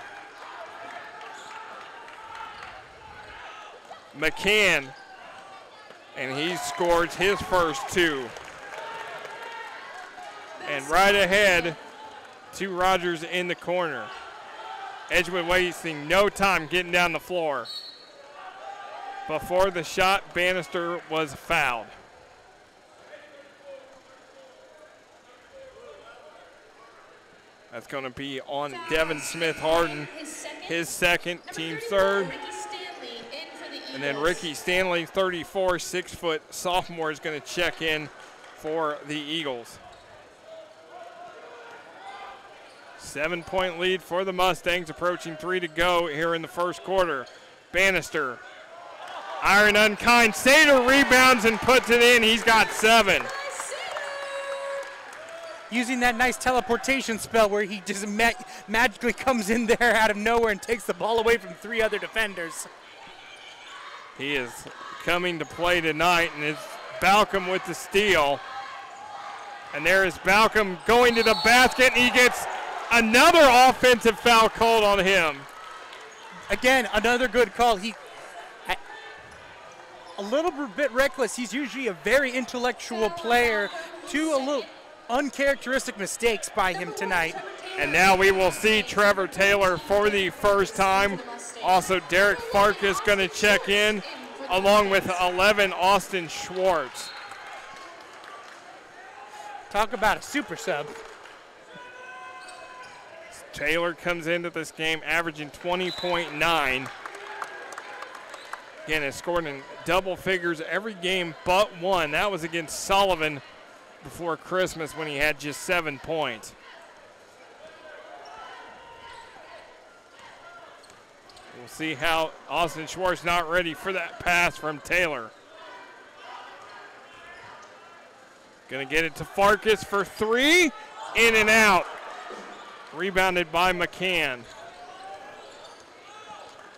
McCann, and he scores his first 2. And right ahead to Rogers in the corner. Edgewood wasting no time getting down the floor. Before the shot, Bannister was fouled. That's going to be on Devin Smith Harden, his second, team third. And then Ricky Stanley, 34, 6-foot sophomore, is going to check in for the Eagles. 7-point lead for the Mustangs, approaching 3 to go here in the first quarter. Bannister, iron unkind. Sater rebounds and puts it in. He's got 7. Using that nice teleportation spell where he just magically comes in there out of nowhere and takes the ball away from 3 other defenders. He is coming to play tonight, and it's Balcom with the steal. And there is Balcom going to the basket, and he gets another offensive foul called on him. Again, another good call. A little bit reckless. He's usually a very intellectual player. 2 a little uncharacteristic mistakes by him tonight. And now we will see Trevor Taylor for the first time. Also, Derek Farkas going to check in, along with 11, Austin Schwartz. Talk about a super sub. Taylor comes into this game averaging 20.9. Again, has scored in double figures every game but one. That was against Sullivan before Christmas when he had just 7 points. We'll see how Austin Schwartz not ready for that pass from Taylor. Gonna get it to Farkas for 3, in and out. Rebounded by McCann.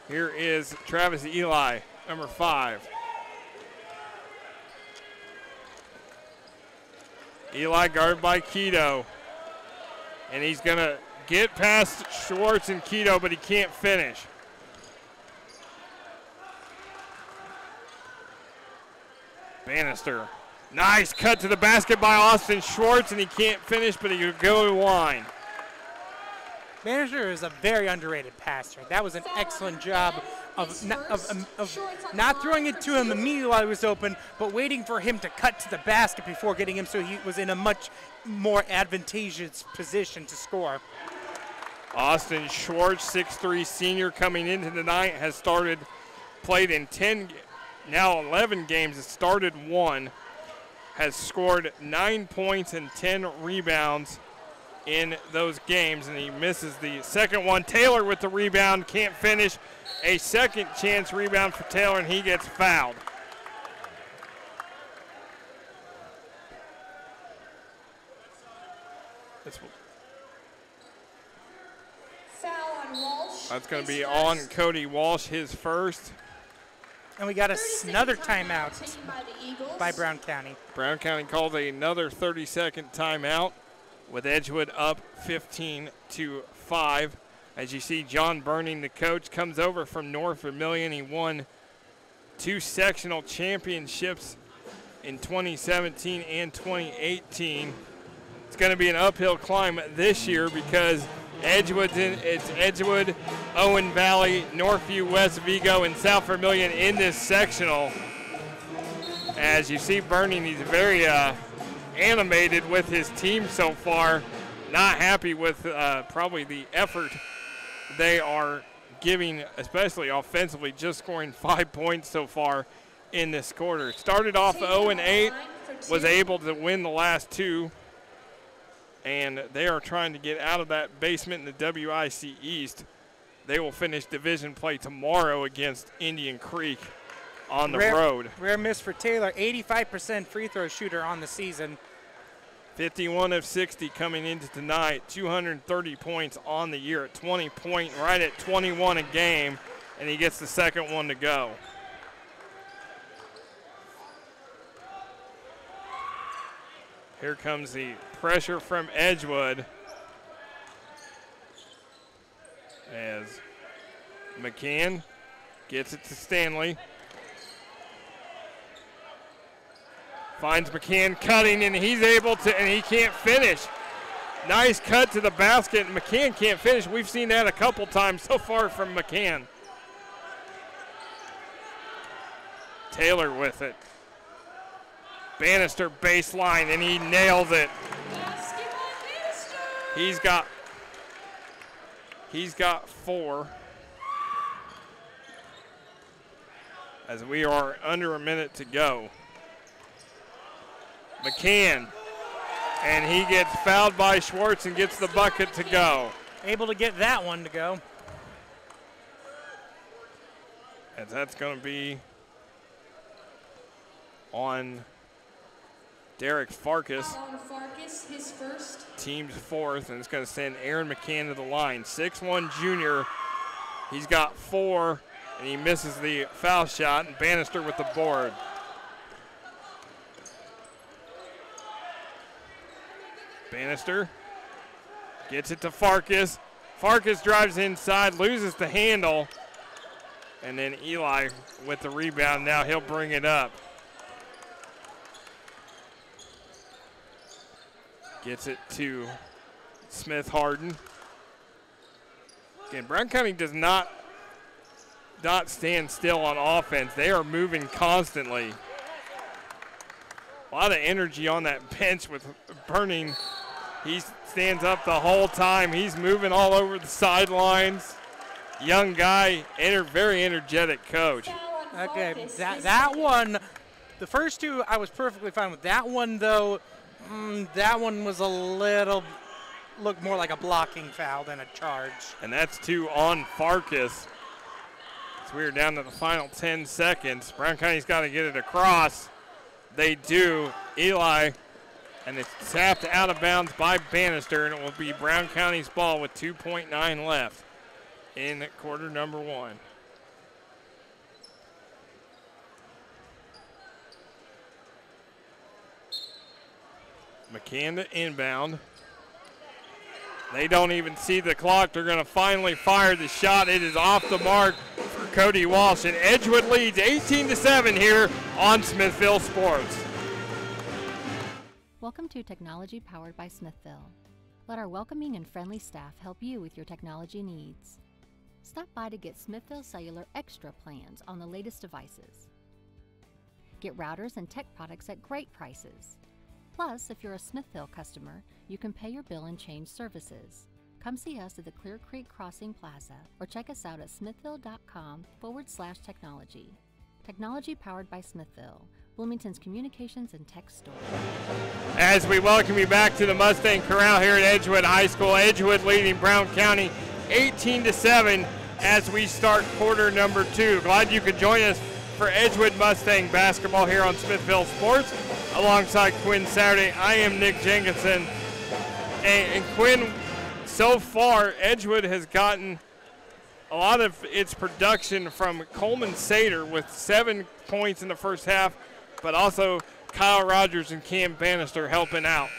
Here is Travis Eli, number 5. Eli guarded by Keto. And he's gonna get past Schwartz and Keto, but he can't finish. Bannister. Nice cut to the basket by Austin Schwartz, and he can't finish, but he could go to the line. Bannister is a very underrated passer. That was an excellent job of not throwing it to him immediately while he was open, but waiting for him to cut to the basket before getting him, so he was in a much more advantageous position to score. Austin Schwartz, 6'3" senior, coming into the night, has played in 10, now 11 games, has started 1, has scored 9 points and 10 rebounds in those games, and he misses the second one. Taylor with the rebound, can't finish. A second chance rebound for Taylor, and he gets fouled. Foul on Walsh. That's going to be on Cody Walsh, his first. And we got another timeout by Brown County. Brown County called another 30-second timeout with Edgewood up 15-5. As you see, John Burning, the coach, comes over from North Vermilion. He won 2 sectional championships in 2017 and 2018. It's going to be an uphill climb this year because it's Edgewood, Owen Valley, Northview, West Vigo, and South Vermilion in this sectional. As you see Burning, he's very animated with his team so far. Not happy with probably the effort they are giving, especially offensively, just scoring 5 points so far in this quarter. Started off 0-8, was able to win the last 2, and they are trying to get out of that basement in the WIC East. They will finish division play tomorrow against Indian Creek on the road. Rare miss for Taylor, 85% free throw shooter on the season. 51 of 60 coming into tonight, 230 points on the year at 20 point, right at 21 a game, and he gets the second one to go. Here comes the pressure from Edgewood as McCann gets it to Stanley. Finds McCann cutting, and he's able to, and he can't finish. Nice cut to the basket, and McCann can't finish. We've seen that a couple times so far from McCann. Taylor with it. Bannister baseline, and he nails it. He's got 4. As we are under a minute to go. McCann, and he gets fouled by Schwartz and gets the bucket to go. Able to get that one to go. And that's going to be on Derek Farkas. Farkas, his first. Team's 4th, and it's going to send Aaron McCann to the line. 6'1" junior. He's got 4, and he misses the foul shot, and Bannister with the board. Bannister gets it to Farkas. Farkas drives inside, loses the handle, and then Eli with the rebound. Now he'll bring it up. Gets it to Smith Harden. Again, Brown County does not stand still on offense. They are moving constantly. A lot of energy on that bench with Burning. He stands up the whole time. He's moving all over the sidelines. Young guy, very energetic coach. Okay, that one, the first two I was perfectly fine with. That one, though, that one was looked more like a blocking foul than a charge. And that's 2 on Farkas. So we're down to the final 10 seconds. Brown County's got to get it across. They do. Eli, and it's tapped out of bounds by Bannister, and it will be Brown County's ball with 2.9 left in quarter number 1. McCann to inbound. They don't even see the clock. They're going to finally fire the shot. It is off the mark for Cody Walsh, and Edgewood leads 18-7 here on Smithville Sports. Welcome to Technology Powered by Smithville. Let our welcoming and friendly staff help you with your technology needs. Stop by to get Smithville Cellular Extra plans on the latest devices. Get routers and tech products at great prices. Plus, if you're a Smithville customer, you can pay your bill and change services. Come see us at the Clear Creek Crossing Plaza or check us out at smithville.com/technology. Technology powered by Smithville, Bloomington's communications and tech store. As we welcome you back to the Mustang Corral here at Edgewood High School. Edgewood leading Brown County 18-7 as we start quarter number 2. Glad you could join us for Edgewood Mustang basketball here on Smithville Sports. Alongside Quinn Saturday, I am Nick Jenkinson. And Quinn, so far, Edgewood has gotten a lot of its production from Coleman Sater with 7 points in the first half, but also Kyle Rogers and Cam Bannister helping out.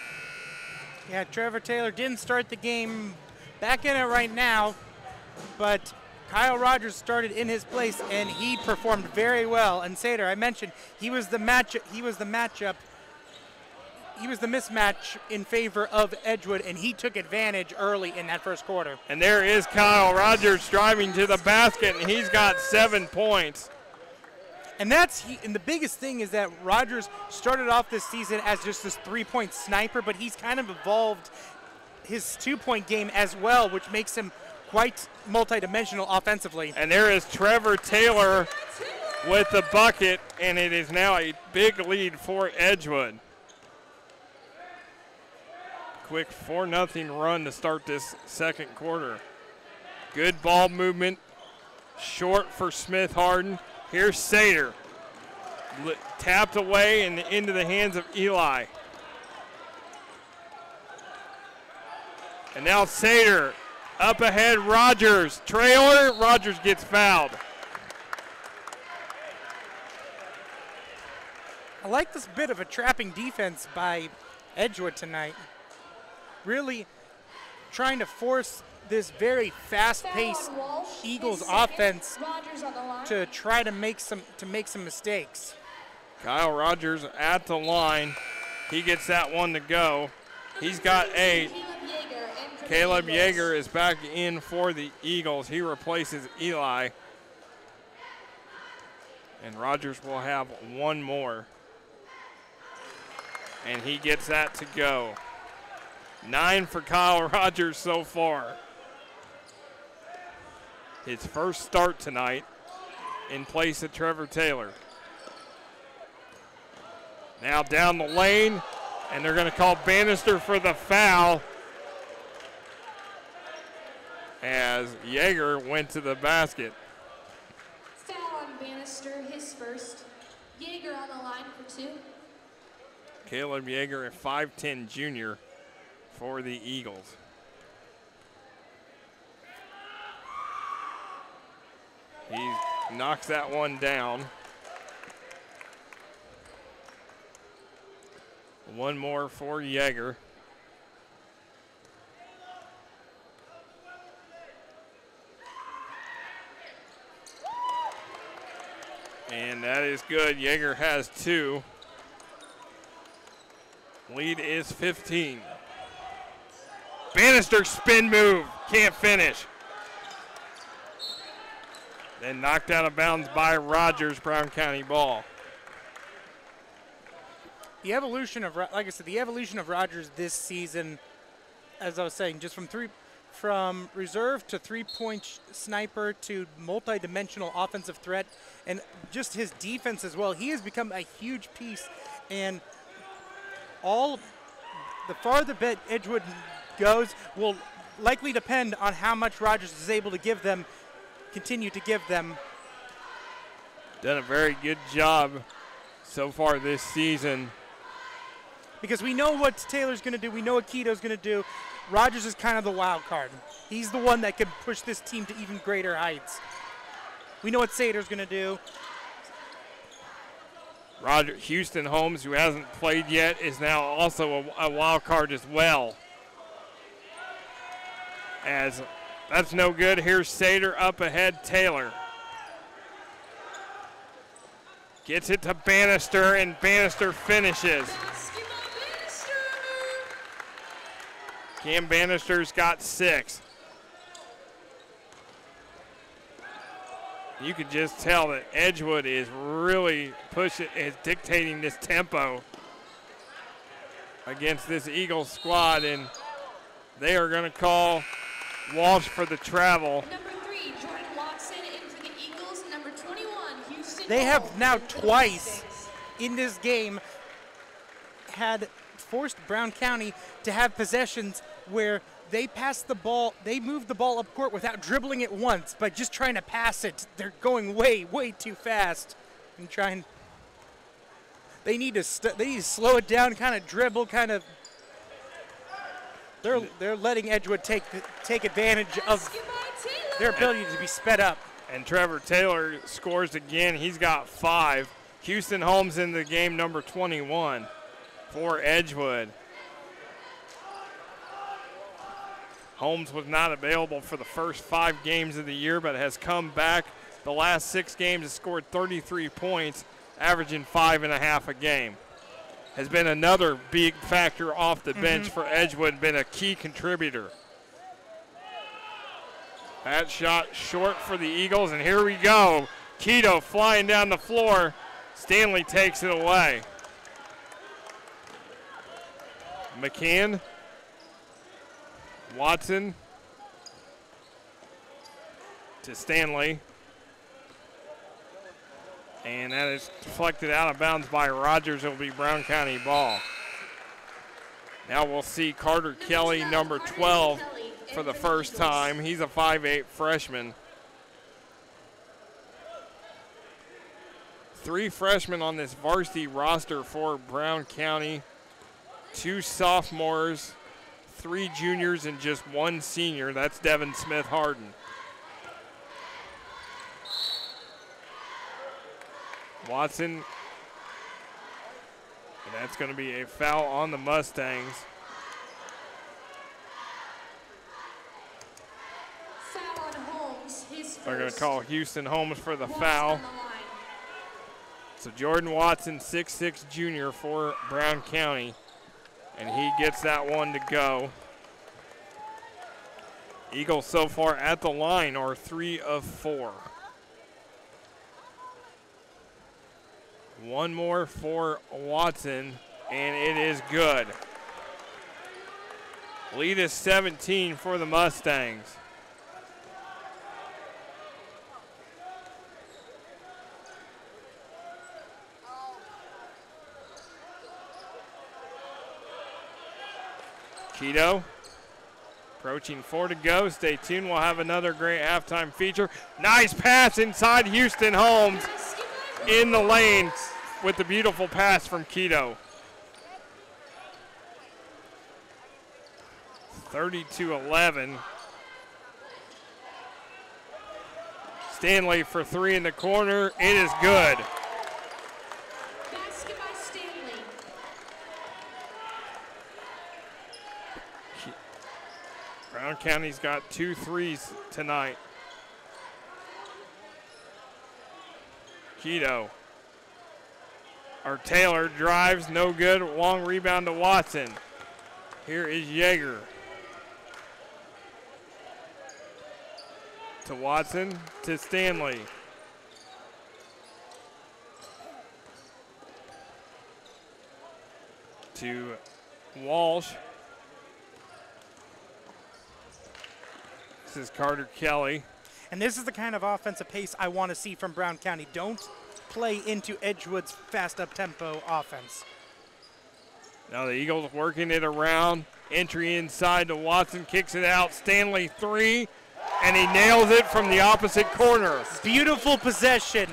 Yeah, Trevor Taylor didn't start the game back in it right now, but Kyle Rogers started in his place, and he performed very well. And Sater, I mentioned, he was the mismatch in favor of Edgewood, and he took advantage early in that first quarter. And there is Kyle Rogers driving to the basket, and he's got 7 points. And the biggest thing is that Rogers started off this season as just this 3-point sniper, but he's kind of evolved his 2-point game as well, which makes him quite multidimensional offensively. And there is Trevor Taylor with the bucket, and it is now a big lead for Edgewood. Quick 4-0 run to start this second quarter. Good ball movement. Short for Smith Harden. Here's Sater. Tapped away and into the hands of Eli. And now Sater. Up ahead, Rogers. Trailer, Rogers gets fouled. I like this bit of a trapping defense by Edgewood tonight. Really trying to force this very fast-paced Eagles offense to try to make some mistakes. Kyle Rogers at the line. He gets that one to go. He's got 8. Caleb Yeager is back in for the Eagles. He replaces Eli. And Rogers will have one more. And he gets that to go. 9 for Kyle Rogers so far. His first start tonight in place of Trevor Taylor. Now down the lane, and they're going to call Bannister for the foul as Yeager went to the basket. Foul on Bannister, his first. Yeager on the line for 2. Caleb Yeager, a 5'10 junior for the Eagles. He knocks that one down. One more for Yeager. And that is good. Yeager has 2. Lead is 15. Bannister spin move, can't finish. Then knocked out of bounds by Rogers, Brown County ball. The evolution of, like I said, the evolution of Rogers this season, as I was saying, just from reserve to three-point sniper to multi-dimensional offensive threat, and just his defense as well. He has become a huge piece, and the farther Edgewood goes will likely depend on how much Rogers is able to continue to give them. Done a very good job so far this season. Because we know what Taylor's going to do. We know what Keto's going to do. Rogers is kind of the wild card. He's the one that could push this team to even greater heights. We know what Sater's going to do. Houston Holmes, who hasn't played yet, is now also a wild card as well. As that's no good. Here's Sater up ahead. Taylor gets it to Bannister, and Bannister finishes. Cam Bannister's got 6. You could just tell that Edgewood is really dictating this tempo against this Eagles squad, and they are going to call Walsh for the travel. Number 3, Jordan Watson in for the Eagles. Number 21, Houston. They have now twice in this game had forced Brown County to have possessions where they passed the ball, they moved the ball up court without dribbling it once, but just trying to pass it. They're going way, way too fast and trying. They need to slow it down, kind of dribble, kind of. They're letting Edgewood take advantage of their ability to be sped up. And Trevor Taylor scores again. He's got 5. Houston Holmes in the game, number 21 for Edgewood. Holmes was not available for the first 5 games of the year, but has come back the last 6 games, has scored 33 points, averaging 5.5 a game. Has been another big factor off the bench for Edgewood, been a key contributor. That shot short for the Eagles, and here we go. Keto flying down the floor. Stanley takes it away. McCann. Watson to Stanley. And that is deflected out of bounds by Rogers. It will be Brown County ball. Now we'll see Carter Kelly, number 12, for the first time. He's a 5'8 freshman. 3 freshmen on this varsity roster for Brown County. 2 sophomores, 3 juniors, and just 1 senior. That's Devin Smith Harden. Watson. And that's going to be a foul on the Mustangs. Foul on Holmes, his first. They're going to call Houston Holmes for the foul. So Jordan Watson, 6'6 junior for Brown County. And he gets that one to go. Eagles so far at the line are 3 of 4. One more for Watson, and it is good. Lead is 17 for the Mustangs. Keto, approaching 4 to go. Stay tuned. We'll have another great halftime feature. Nice pass inside Houston Holmes in the lane with the beautiful pass from Keto. 30-11. Stanley for 3 in the corner. It is good. Basket by Stanley. Brown County's got 2 threes tonight. Keto. Or Taylor drives, no good. Long rebound to Watson. Here is Yeager. To Watson, to Stanley. To Walsh. This is Carter Kelly. And this is the kind of offensive pace I want to see from Brown County. Don't play into Edgewood's fast up-tempo offense. Now the Eagles working it around. Entry inside to Watson, kicks it out. Stanley 3, and he nails it from the opposite corner. Beautiful possession.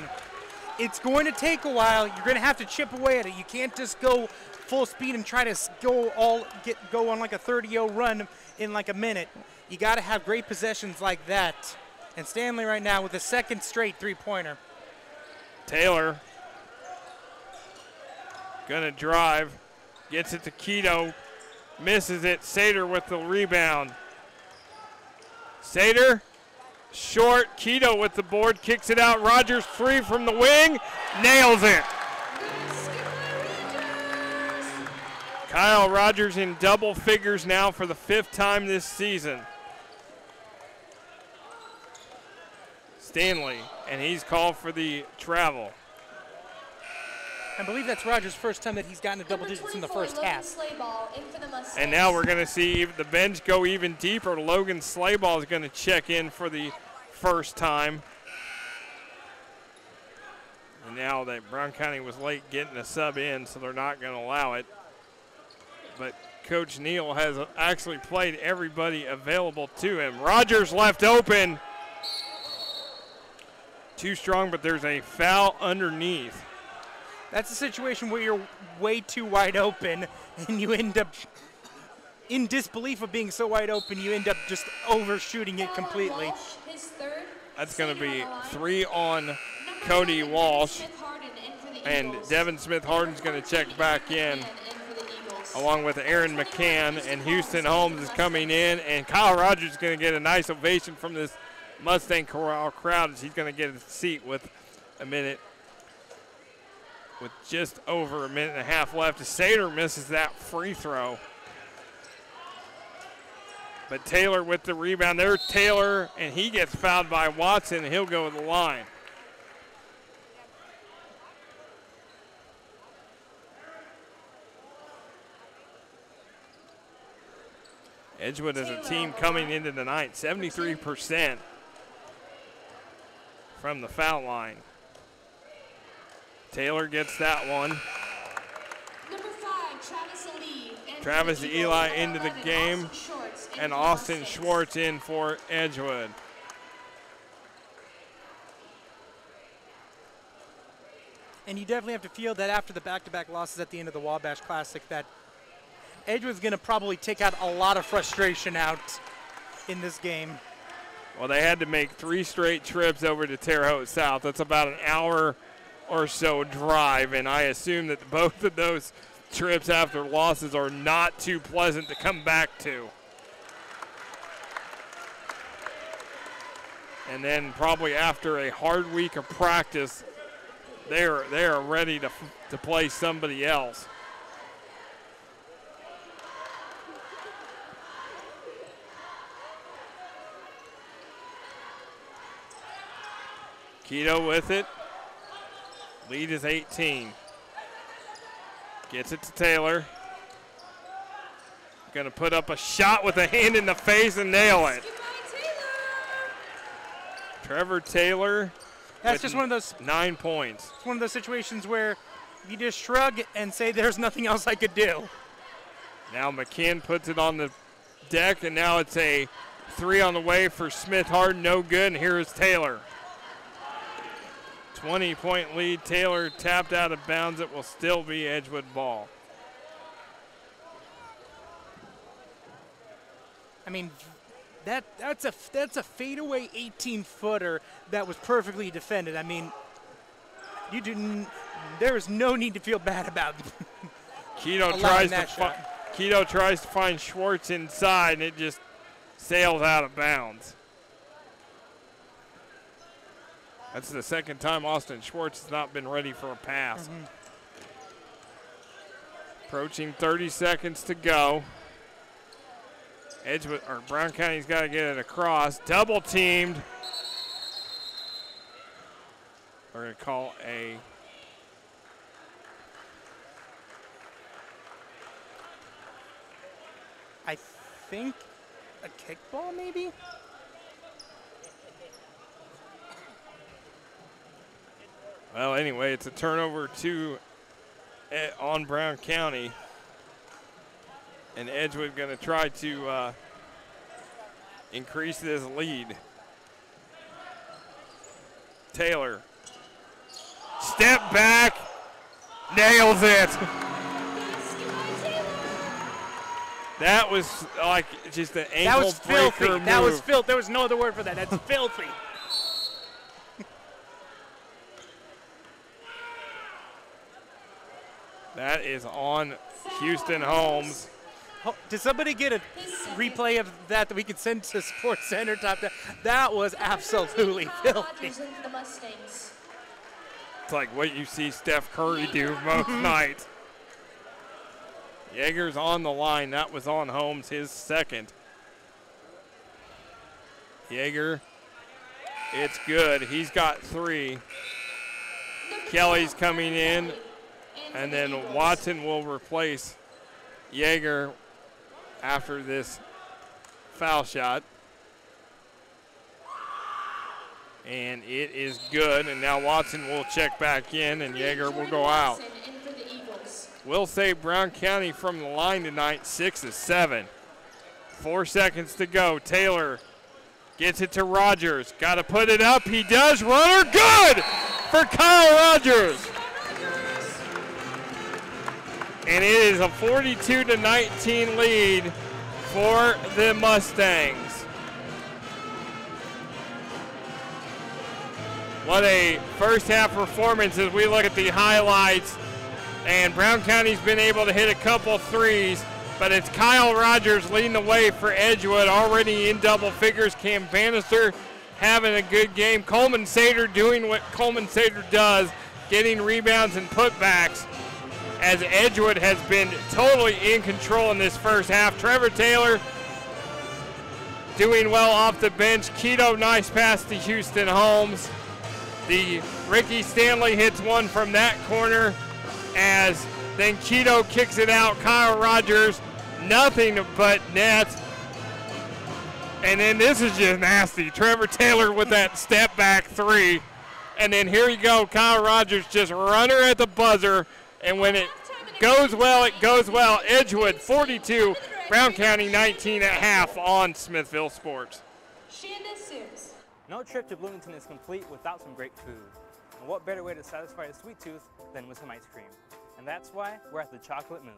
It's going to take a while. You're going to have to chip away at it. You can't just go full speed and try to go on like a 30-0 run in like a minute. You got to have great possessions like that. And Stanley right now with a second straight three-pointer. Taylor gonna drive, gets it to Keto, misses it. Sater with the rebound. Sater, short. Keto with the board, kicks it out. Rogers free from the wing, nails it. Kyle Rogers in double figures now for the 5th time this season. Stanley, and he's called for the travel. I believe that's Rogers' first time that he's gotten a double digits in the first half. And now we're going to see the bench go even deeper. Logan Slayball is going to check in for the first time. And now that Brown County was late getting a sub in, so they're not going to allow it. But Coach Neal has actually played everybody available to him. Rogers left open. Too strong, but there's a foul underneath. That's a situation where you're way too wide open and you end up, in disbelief of being so wide open, you end up just overshooting it completely. That's going to be 3 on Cody Walsh. And Devin Smith-Harden's going to check back in along with Aaron McCann. And Houston Holmes is coming in. And Kyle Rogers is going to get a nice ovation from this Mustang Corral crowd as he's going to get a seat with just over a minute and a half left. Sater misses that free throw. But Taylor with the rebound. There's Taylor, and he gets fouled by Watson, and he'll go to the line. Edgewood is a team coming into the night, 73% from the foul line. Taylor gets that one. Number 5, Travis Eli. Travis Eli into the game, and Austin Schwartz in for Edgewood. And you definitely have to feel that after the back-to-back losses at the end of the Wabash Classic that Edgewood's going to probably take out a lot of frustration out in this game. Well, they had to make 3 straight trips over to Terre Haute South. That's about an hour or so drive, and I assume that both of those trips after losses are not too pleasant to come back to. And then probably after a hard week of practice, they are ready to play somebody else. Keto with it. Lead is 18. Gets it to Taylor. Going to put up a shot with a hand in the face and nail it. Trevor Taylor. That's just one of those 9 points. It's one of those situations where you just shrug and say there's nothing else I could do. Now McKinn puts it on the deck, and now it's a 3 on the way for Smith Hard. No good, and here is Taylor. 20-point lead. Taylor tapped out of bounds. It will still be Edgewood ball. I mean, that's a fadeaway 18-footer that was perfectly defended. I mean, there is no need to feel bad about Keto tries to find Schwartz inside, and it just sails out of bounds. That's the second time Austin Schwartz has not been ready for a pass. Approaching 30 seconds to go. Edgewood or Brown County's got to get it across. Double teamed. We're going to call a I think a kickball maybe? Well, anyway, it's a turnover on Brown County. And Edgewood going to try to increase this lead. Taylor. Step back. Nails it. That was like just an ankle breaker. That was filthy. Move. That was filth. There was no other word for that. That's filthy. That is on Houston Holmes. Did somebody get a replay of that we could send to Sports Center? That was absolutely filthy. It's like what you see Steph Curry do most nights. Yeager's on the line. That was on Holmes, his second. Yeager, it's good. He's got 3. Kelly's coming in, and then Watson will replace Yeager after this foul shot. And it is good, and now Watson will check back in, and Yeager will go out. We'll say Brown County from the line tonight, 6-7. 4 seconds to go. Taylor gets it to Rogers. Got to put it up. He does. Runner good for Kyle Rogers. And it is a 42-19 lead for the Mustangs. What a first half performance as we look at the highlights. And Brown County's been able to hit a couple threes, but it's Kyle Rogers leading the way for Edgewood, already in double figures. Cam Bannister having a good game. Coleman Sater doing what Coleman Sater does, getting rebounds and putbacks, as Edgewood has been totally in control in this first half. Trevor Taylor doing well off the bench. Keto, nice pass to Houston Holmes. The Ricky Stanley hits one from that corner, as then Keto kicks it out. Kyle Rogers, nothing but net. And then this is just nasty. Trevor Taylor with that step back 3. And then here you go, Kyle Rogers just runner at the buzzer. And when it goes well, it goes well. Edgewood 42, Brown County 19 at half on Smithville Sports. No trip to Bloomington is complete without some great food. And what better way to satisfy a sweet tooth than with some ice cream? And that's why we're at the Chocolate Moose.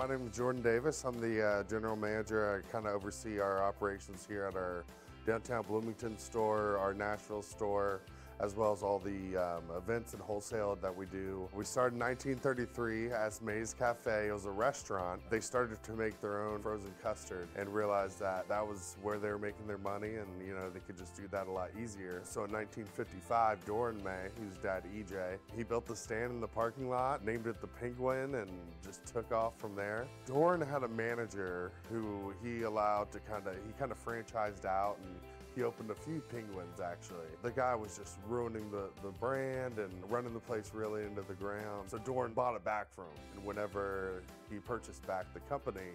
My name is Jordan Davis. I'm the general manager. I kind of oversee our operations here at our downtown Bloomington store, our Nashville store, as well as all the events and wholesale that we do. We started in 1933 as Maze Cafe. It was a restaurant. They started to make their own frozen custard and realized that that was where they were making their money, and you know, they could just do that a lot easier. So in 1955, Doran May, whose dad EJ, he built the stand in the parking lot, named it the Penguin, and just took off from there. Doran had a manager who he allowed to kind of franchised out, and he opened a few Penguins, actually. The guy was just ruining the brand and running the place really into the ground. So Doran bought it back from him. And whenever he purchased back the company,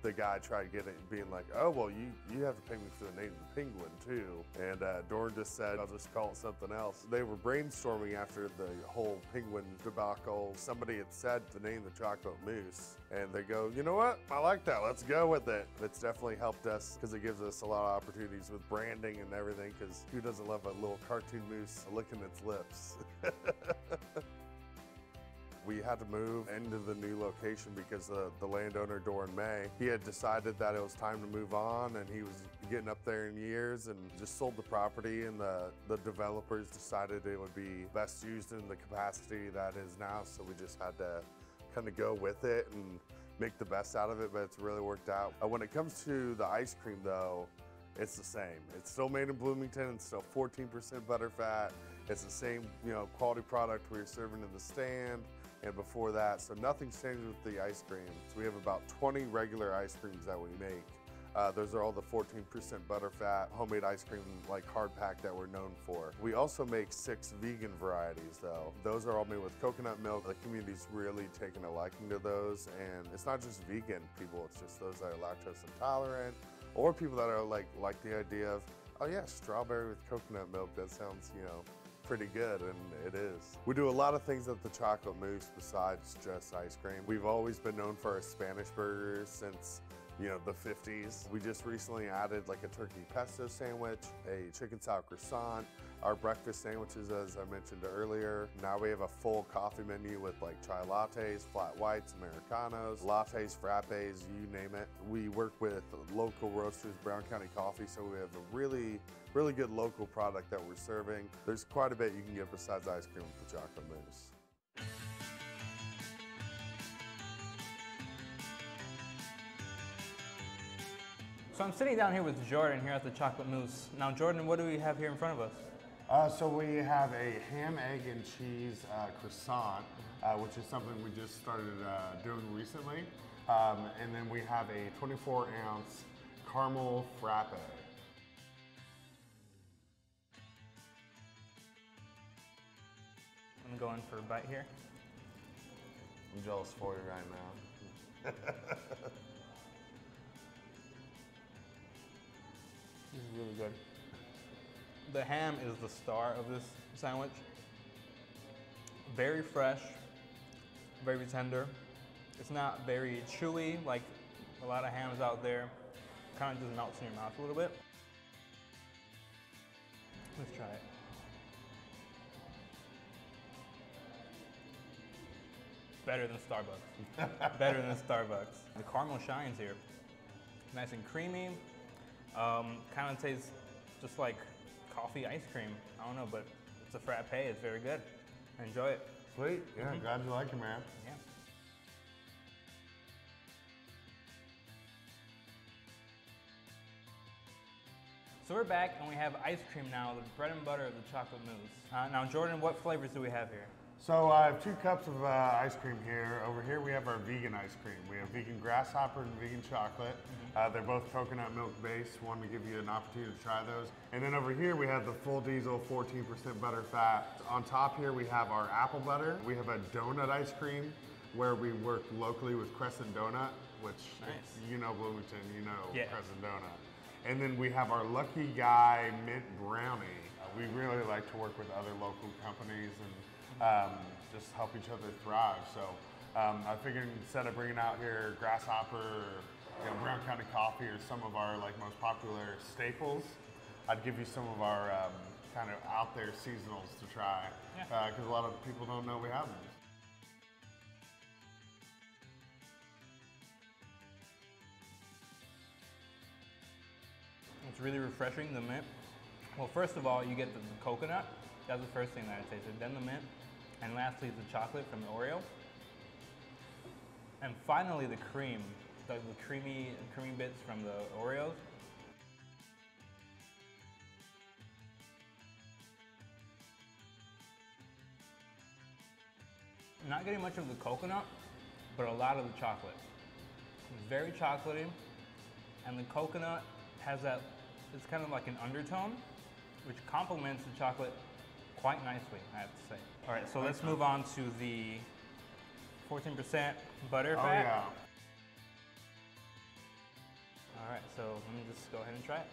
the guy tried to get it, being like, oh, well, you have to pay me for the name of the Penguin, too. And Doran just said, I'll just call it something else. They were brainstorming after the whole Penguin debacle. Somebody had said the name the Chocolate Mousse. And they go, you know what? I like that. Let's go with it. It's definitely helped us because it gives us a lot of opportunities with branding and everything, because who doesn't love a little cartoon moose licking its lips? We had to move into the new location because the landowner, Doran May, he had decided that it was time to move on, and he was getting up there in years and just sold the property, and the developers decided it would be best used in the capacity that is now, so we just had to kind of go with it and make the best out of it, but it's really worked out. When it comes to the ice cream though, it's the same. It's still made in Bloomington, it's still 14% butterfat. It's the same, you know, quality product we were serving in the stand and before that, so nothing's changed with the ice cream. So we have about 20 regular ice creams that we make. Those are all the 14% butterfat homemade ice cream, like hard pack, that we're known for. We also make 6 vegan varieties though. Those are all made with coconut milk. The community's really taken a liking to those, and it's not just vegan people, it's just those that are lactose intolerant, or people that are like the idea of, oh yeah, strawberry with coconut milk, that sounds, you know, pretty good, and it is. We do a lot of things at the Chocolate Mousse besides just ice cream. We've always been known for our Spanish burgers since, you know, the 50s. We just recently added like a turkey pesto sandwich, a chicken sour croissant, our breakfast sandwiches, as I mentioned earlier. Now we have a full coffee menu with like chai lattes, flat whites, Americanos, lattes, frappes, you name it. We work with local roasters, Brown County Coffee, so we have a really good local product that we're serving. There's quite a bit you can get besides ice cream with the Chocolate Mousse. So I'm sitting down here with Jordan here at the Chocolate Mousse. Now Jordan, what do we have here in front of us? So we have a ham, egg, and cheese croissant, which is something we just started doing recently. And then we have a 24-ounce caramel frappe. I'm going for a bite here. I'm jealous for you right now. This is really good. The ham is the star of this sandwich. Very fresh, very tender. It's not very chewy like a lot of hams out there. Kind of just melts in your mouth a little bit. Let's try it. Better than Starbucks. Better than Starbucks. The caramel shines here. Nice and creamy. Kind of tastes just like coffee ice cream. I don't know, but it's a frappe. It's very good. Enjoy it. Sweet. Yeah, glad you like it, man. Yeah. So we're back and we have ice cream now, the bread and butter of the Chocolate Mousse. Now Jordan, what flavors do we have here? So I have 2 cups of ice cream here. Over here we have our vegan ice cream. We have vegan grasshopper and vegan chocolate. They're both coconut milk based. Wanted to give you an opportunity to try those. And then over here we have the full diesel 14% butter fat. On top here we have our apple butter. We have a donut ice cream where we work locally with Crescent Donut, which you know Bloomington, you know Crescent Donut. And then we have our Lucky Guy mint brownie. We really like to work with other local companies and just help each other thrive. So I figured instead of bringing out here Grasshopper or Brown County Coffee or some of our like most popular staples, I'd give you some of our kind of out there seasonals to try, because a lot of people don't know we have them. It's really refreshing, the mint. Well, first of all, you get the coconut. That's the first thing that I tasted. Then the mint. And lastly, the chocolate from the Oreo. And finally, the cream. The creamy bits from the Oreos. Not getting much of the coconut, but a lot of the chocolate. It's very chocolatey, and the coconut has that, it's kind of like an undertone, which complements the chocolate quite nicely, I have to say. All right, so let's move on to the 14% butter fat. yeah. All right, so let me just go ahead and try it.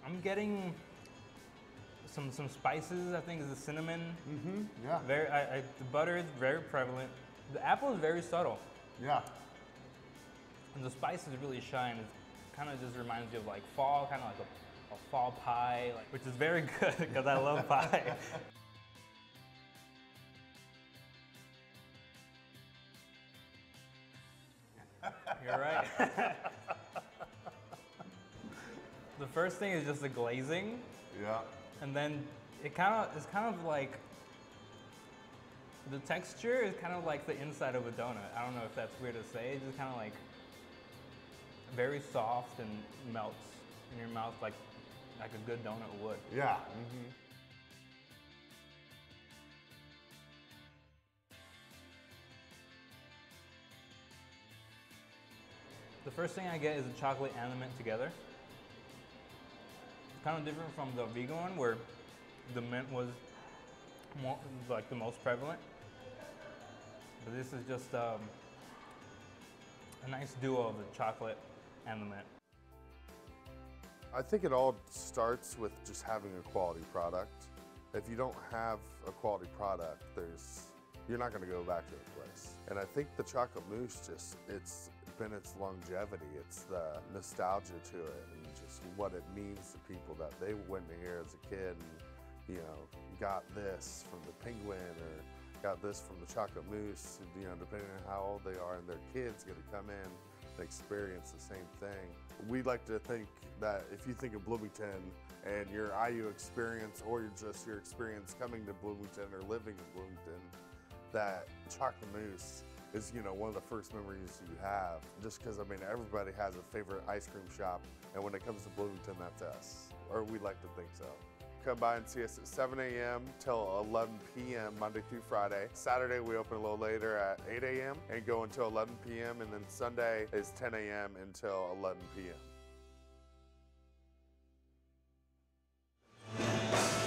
I'm getting some spices. I think is the cinnamon. Mm-hmm. Yeah. The butter is very prevalent. The apple is very subtle. Yeah. And the spices really shine. It kind of just reminds you of like fall, kind of like a fall pie, which is very good because I love pie. You're right. The first thing is just the glazing. Yeah. And then it's kind of like, the texture is kind of like the inside of a donut. I don't know if that's weird to say. It's just kind of like very soft and melts in your mouth like a good donut would. Yeah. Mm-hmm. The first thing I get is the chocolate and the mint together. It's kind of different from the vegan one where the mint was more, like the most prevalent. But this is just a nice duo of the chocolate and the mint. I think it all starts with just having a quality product. If you don't have a quality product, you're not going to go back to the place. And I think the chocolate mousse it's been its longevity. It's the nostalgia to it and just what it means to people that they went to here as a kid and, got this from the penguin or got this from the chocolate mousse, depending on how old they are, and their kids get to come in and experience the same thing. We like to think that if you think of Bloomington and your IU experience or just your experience coming to Bloomington or living in Bloomington, that chocolate mousse is, one of the first memories you have. Just because, everybody has a favorite ice cream shop, and when it comes to Bloomington, that's us, or we like to think so. Come by and see us at 7 a.m. till 11 p.m. Monday through Friday. Saturday we open a little later at 8 a.m. and go until 11 p.m. and then Sunday is 10 a.m. until 11 p.m.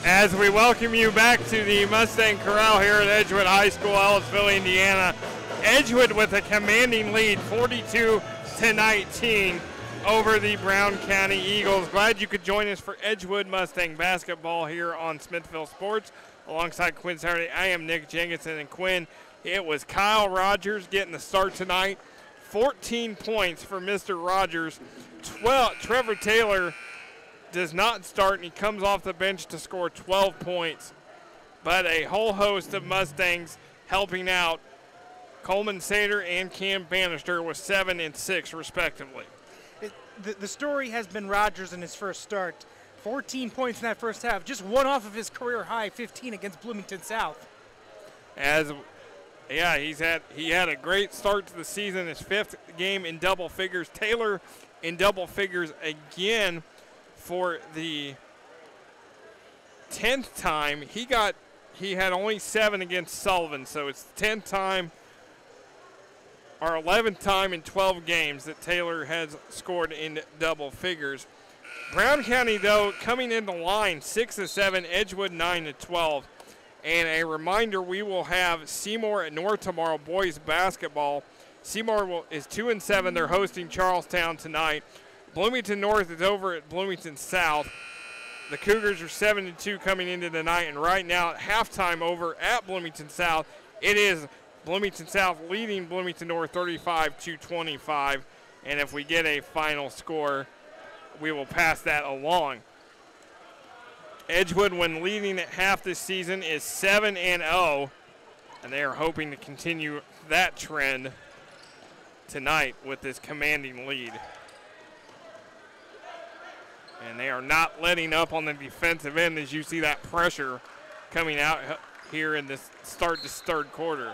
As we welcome you back to the Mustang Corral here at Edgewood High School, Ellisville, Indiana. Edgewood with a commanding lead, 42-19 over the Brown County Eagles. Glad you could join us for Edgewood Mustang basketball here on Smithville Sports. Alongside Quinn Saturday, I am Nick Jenkinson, and Quinn, it was Kyle Rogers getting the start tonight. 14 points for Mr. Rogers. Trevor Taylor does not start, and he comes off the bench to score 12 points. But a whole host of Mustangs helping out. Coleman Sater and Cam Bannister with 7 and 6 respectively. The story has been Rogers in his first start. 14 points in that first half, just one off of his career high 15 against Bloomington South. He had a great start to the season, his 5th game in double figures. Taylor in double figures again for the 10th time. He had only 7 against Sullivan, so it's the 10th time or 11th time in 12 games that Taylor has scored in double figures. Brown County, though, coming in the line, 6-7, Edgewood 9-12. And a reminder, we will have Seymour at North tomorrow, boys basketball. Seymour is 2-7. They're hosting Charlestown tonight. Bloomington North is over at Bloomington South. The Cougars are 7-2 coming into the night, and right now at halftime over at Bloomington South, it is Bloomington South leading Bloomington North 35-25, and if we get a final score, we will pass that along. Edgewood, when leading at half this season, is 7-0, and they are hoping to continue that trend tonight with this commanding lead. And they are not letting up on the defensive end as you see that pressure coming out here in this start this third quarter.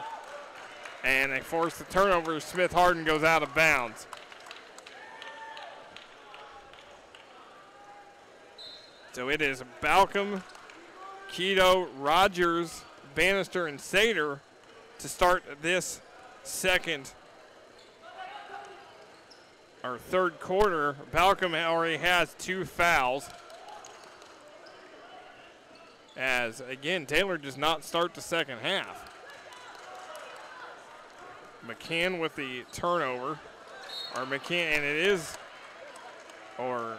And they force the turnover. Smith Harden goes out of bounds. So it is Balcom, Keto, Rogers, Bannister, and Sater to start this third quarter. Balcom already has 2 fouls. As, again, Taylor does not start the second half. McCann with the turnover. Or McCann, and it is, or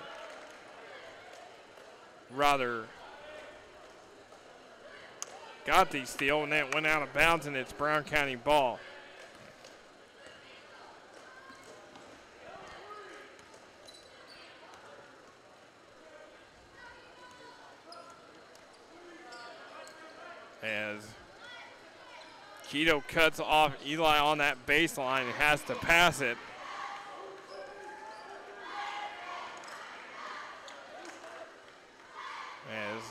rather, got the steal, and that went out of bounds, and it's Brown County ball. As Keto cuts off Eli on that baseline and has to pass it. As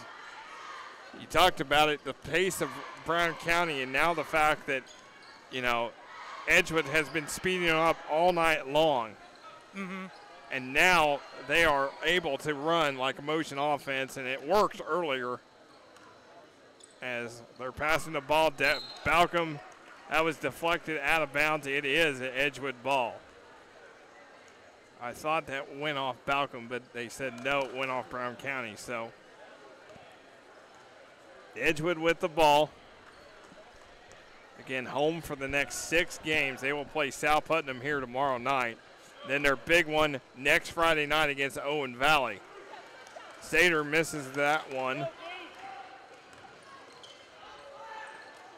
you talked about it, the pace of Brown County, and now the fact that, you know, Edgewood has been speeding up all night long. And now they are able to run like a motion offense, and it worked earlier as they're passing the ball. Balcom, that was deflected out of bounds. It is an Edgewood ball. I thought that went off Balcom, but they said no, it went off Brown County. So Edgewood with the ball. Again, home for the next 6 games. They will play South Putnam here tomorrow night. Then their big one next Friday night against Owen Valley. Sater misses that one.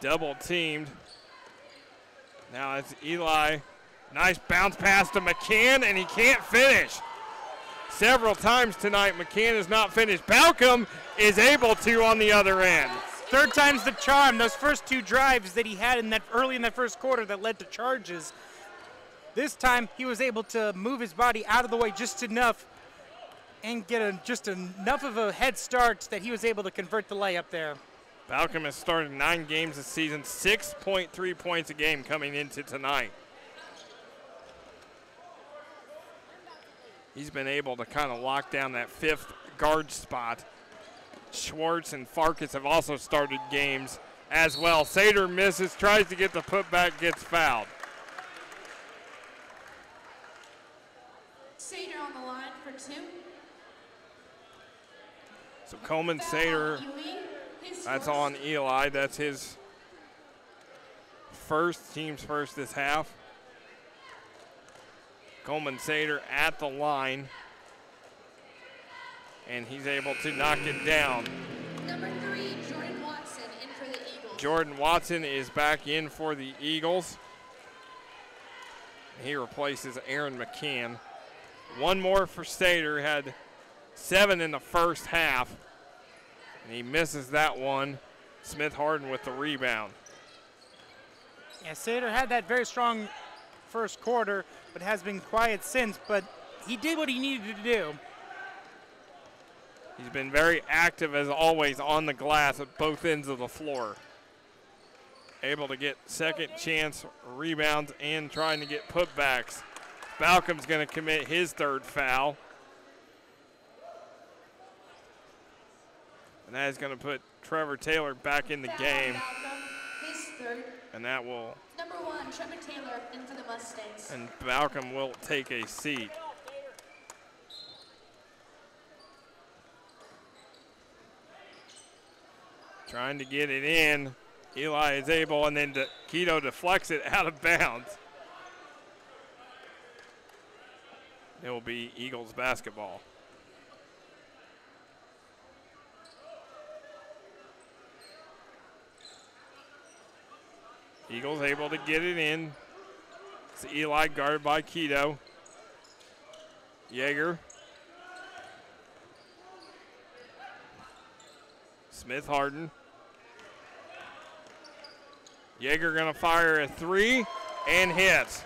Double teamed. Now it's Eli. Nice bounce pass to McCann, and he can't finish. Several times tonight, McCann has not finished. Balcom is able to on the other end. Third time's the charm. Those first 2 drives that he had in that early in that first quarter that led to charges. This time he was able to move his body out of the way just enough and get just enough of a head start that he was able to convert the layup there. Balcom has started 9 games this season, 6.3 points a game coming into tonight. He's been able to kind of lock down that 5th guard spot. Schwartz and Farkas have also started games as well. Sater misses, tries to get the putback, gets fouled. Sater on the line for 2. So Coleman Sater, that's on Eli. That's his team's first this half. Coleman Sater at the line, and he's able to knock it down. Number 3, Jordan Watson in for the Eagles. Jordan Watson is back in for the Eagles. He replaces Aaron McCann. One more for Sater, had 7 in the first half, and he misses that one. Smith Harden with the rebound. Yeah, Sater had that very strong first quarter, but has been quiet since, but he did what he needed to do. He's been very active as always on the glass at both ends of the floor. Able to get second chance rebounds and trying to get putbacks. Balcom's going to commit his 3rd foul. And that is going to put Trevor Taylor back in the game. His 3rd. And that will. Number 1, Trevor Taylor in for the Mustangs. And Balcom will take a seat. Trying to get it in. Eli is able, and then Keto deflects it out of bounds. It will be Eagles basketball. Eagles able to get it in. It's Eli guarded by Keto. Yeager. Smith Harden. Yeager gonna fire a 3 and hits.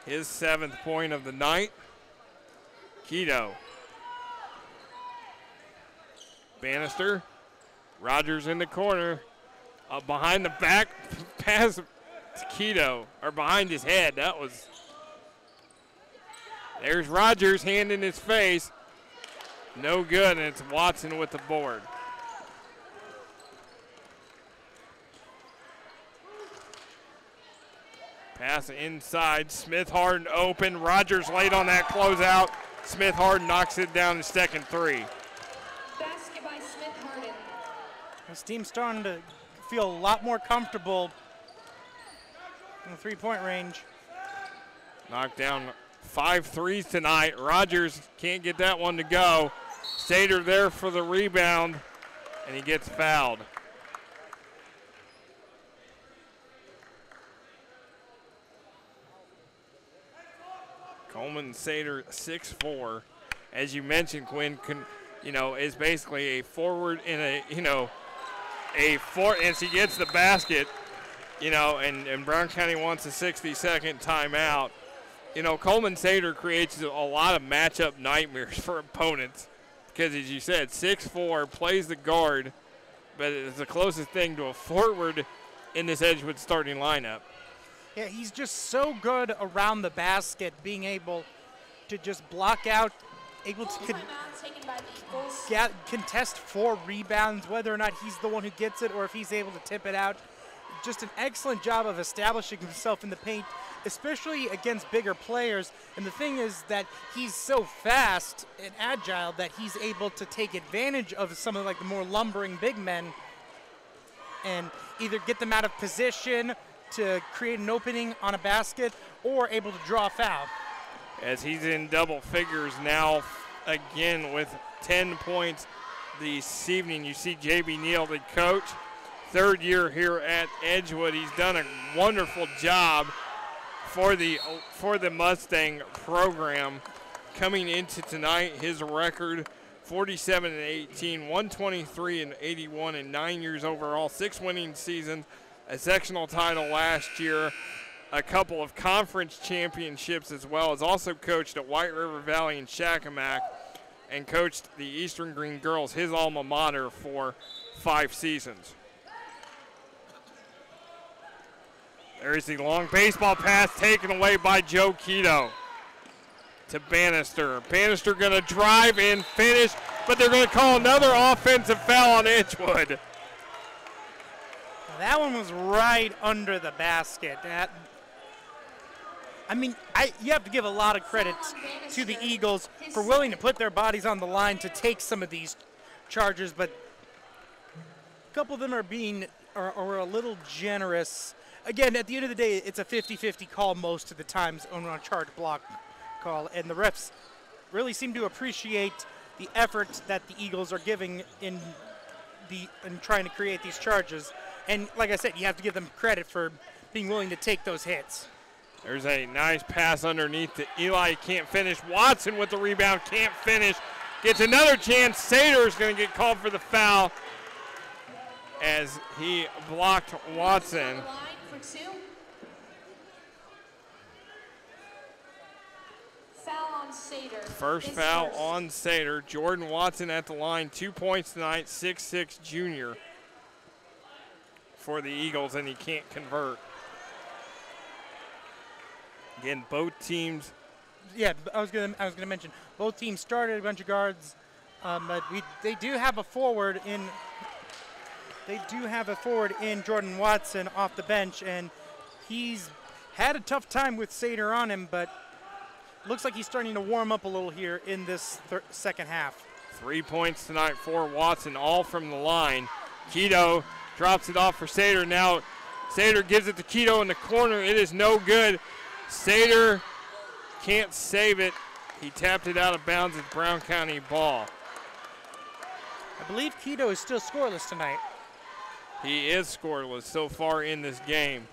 his 7th point of the night. Keto. Bannister. Rogers in the corner. Behind the back pass to Keto, or behind his head. There's Rogers, hand in his face. No good, and it's Watson with the board. Pass inside, Smith Harden open. Rogers late on that closeout. Smith Harden knocks it down to second 3. Basket by Smith Harden. This team's starting to feel a lot more comfortable in the 3-point range. Knocked down 5 threes tonight. Rogers can't get that one to go. Sater there for the rebound, and he gets fouled. Coleman Sater, 6'4", as you mentioned, Quinn, is basically a forward in as he gets the basket, and Brown County wants a 60-second timeout. Coleman Sater creates a lot of matchup nightmares for opponents because, as you said, 6'4", plays the guard, but it's the closest thing to a forward in this Edgewood starting lineup. Yeah, he's just so good around the basket, being able to just block out, able to contest 4 rebounds, whether or not he's the one who gets it or if he's able to tip it out. Just an excellent job of establishing himself in the paint, especially against bigger players. And the thing is that he's so fast and agile that he's able to take advantage of some of the more lumbering big men and either get them out of position to create an opening on a basket or able to draw a foul. As he's in double figures now again with 10 points this evening. You see J.B. Neal, the coach, 3rd year here at Edgewood. He's done a wonderful job for the Mustang program. Coming into tonight, his record 47-18, 123-81 in 9 years overall, 6 winning seasons, a sectional title last year, a couple of conference championships as well. Has also coached at White River Valley and Shakamak and coached the Eastern Green Girls, his alma mater, for 5 seasons. There's the long baseball pass taken away by Joe Keto to Bannister. Bannister going to drive and finish, but they're going to call another offensive foul on Edgewood. That one was right under the basket. You have to give a lot of credit to the Eagles for willing to put their bodies on the line to take some of these charges, but a couple of them are a little generous. Again, at the end of the day, it's a 50-50 call most of the times on a charge block call, and the refs really seem to appreciate the effort that the Eagles are giving in trying to create these charges. And like I said, you have to give them credit for being willing to take those hits. There's a nice pass underneath to Eli. Can't finish. Watson with the rebound. Can't finish. Gets another chance. Sater's going to get called for the foul as he blocked Watson. Foul on Sater. First foul on Sater. Jordan Watson at the line. 2 points tonight. 6'6" junior for the Eagles, and he can't convert. Again, both teams. Yeah, I was gonna mention both teams started a bunch of guards, but they do have a forward in. They do have a forward in Jordan Watson off the bench, and he's had a tough time with Sater on him, but looks like he's starting to warm up a little here in this second half. 3 points tonight for Watson, all from the line. Keto drops it off for Sater. Now Sater gives it to Keto in the corner. It is no good. Sater can't save it. He tapped it out of bounds. It's Brown County ball. I believe Keto is still scoreless tonight. He is scoreless so far in this game.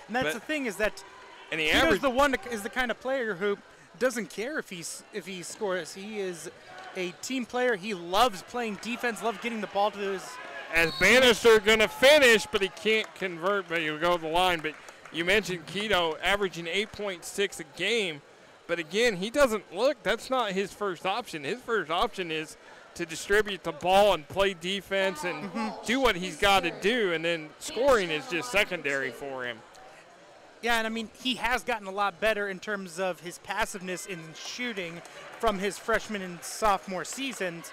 And that's the thing, is that and the Keto's is the kind of player who doesn't care if he scores. He is a team player. He loves playing defense, loves getting the ball to his. As Bannister going to finish, but he can't convert, but he'll go to the line. But You mentioned Keto averaging 8.6 a game, but again, he doesn't look. That's not his first option. His first option is to distribute the ball and play defense and do what he's got to do, and then scoring is just secondary for him. Yeah, and I mean, he has gotten a lot better in terms of his passiveness in shooting from his freshman and sophomore seasons,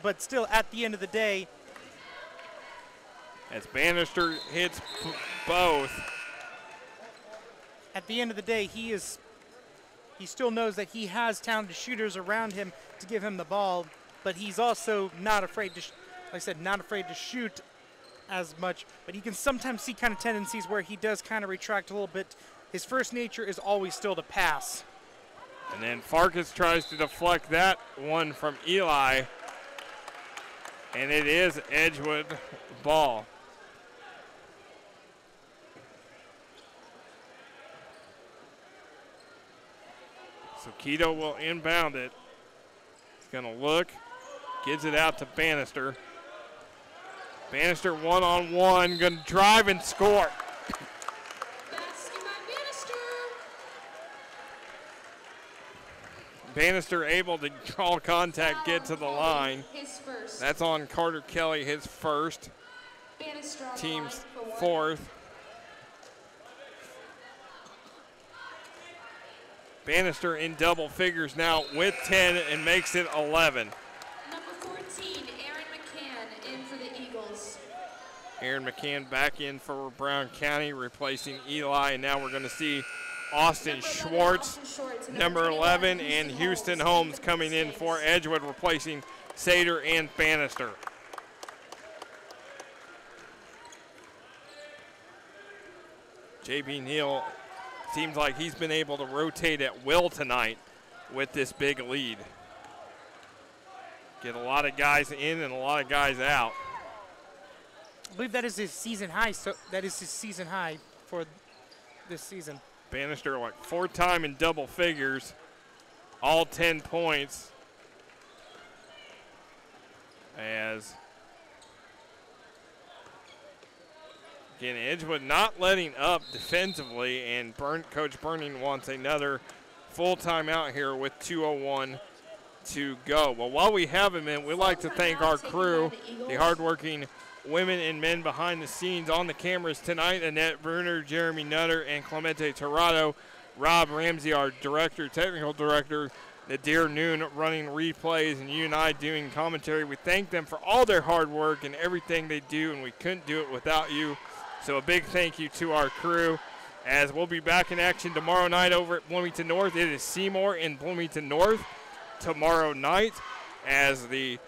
but still, at the end of the day, as Bannister hits both. At the end of the day, he still knows that he has talented shooters around him to give him the ball, but he's also not afraid to, like I said, not afraid to shoot as much. But you can sometimes see kind of tendencies where he does kind of retract a little bit. His first nature is always still to pass. And then Farkas tries to deflect that one from Eli, and it is Edgewood ball. So Keto will inbound it. He's going to look, gives it out to Bannister. Bannister one-on-one, going to drive and score. Bannister able to draw contact, get to the line. That's on Carter Kelly, his first. Team's fourth. Bannister in double figures now with 10 and makes it 11. Number 14, Aaron McCann in for the Eagles. Aaron McCann back in for Brown County, replacing Eli, and now we're going to see Austin Schwartz, number 11, and Houston Holmes coming in for Edgewood, replacing Sater and Bannister. J.B. Neal seems like he's been able to rotate at will tonight with this big lead. Get a lot of guys in and a lot of guys out. I believe that is his season high. So that is his season high for this season. Bannister like fourth time in double figures, all 10 points. As again, Edgewood not letting up defensively, and Coach Burning wants another full timeout here with 2:01 to go. Well, while we have him in, we'd like to thank our crew, the hardworking women and men behind the scenes on the cameras tonight: Annette Bruner, Jeremy Nutter, and Clemente Torrado. Rob Ramsey, our director, technical director, Nadir Noon running replays, and you and I doing commentary. We thank them for all their hard work and everything they do, and we couldn't do it without you. So a big thank you to our crew, as we'll be back in action tomorrow night over at Bloomington North. It is Seymour in Bloomington North tomorrow night, as the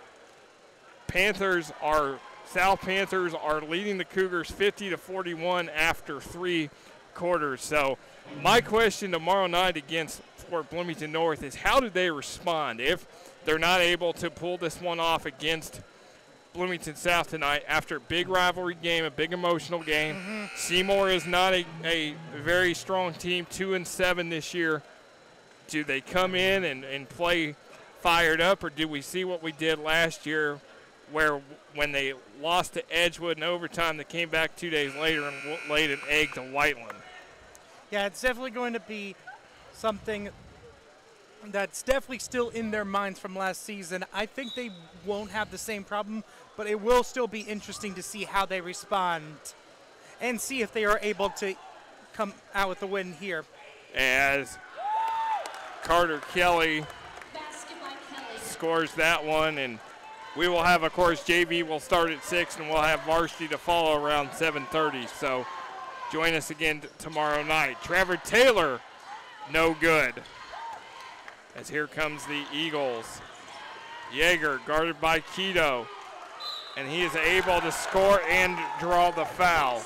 South Panthers are leading the Cougars 50-41 after 3 quarters. So my question tomorrow night against Fort Bloomington North is, how do they respond if they're not able to pull this one off against Bloomington South tonight after a big rivalry game, a big emotional game? Seymour is not a very strong team, 2-7 this year. Do they come in and play fired up, or do we see what we did last year, where when they lost to Edgewood in overtime, they came back 2 days later and laid an egg to Whiteland? Yeah, it's definitely going to be something that's definitely still in their minds from last season. I think they won't have the same problem, but it will still be interesting to see how they respond and see if they are able to come out with a win here. As Carter Kelly scores that one, and we will have, of course, JV will start at 6, and we'll have varsity to follow around 7:30. So join us again tomorrow night. Trevor Taylor, no good. As here comes the Eagles. Yeager guarded by Keto, and he is able to score and draw the foul.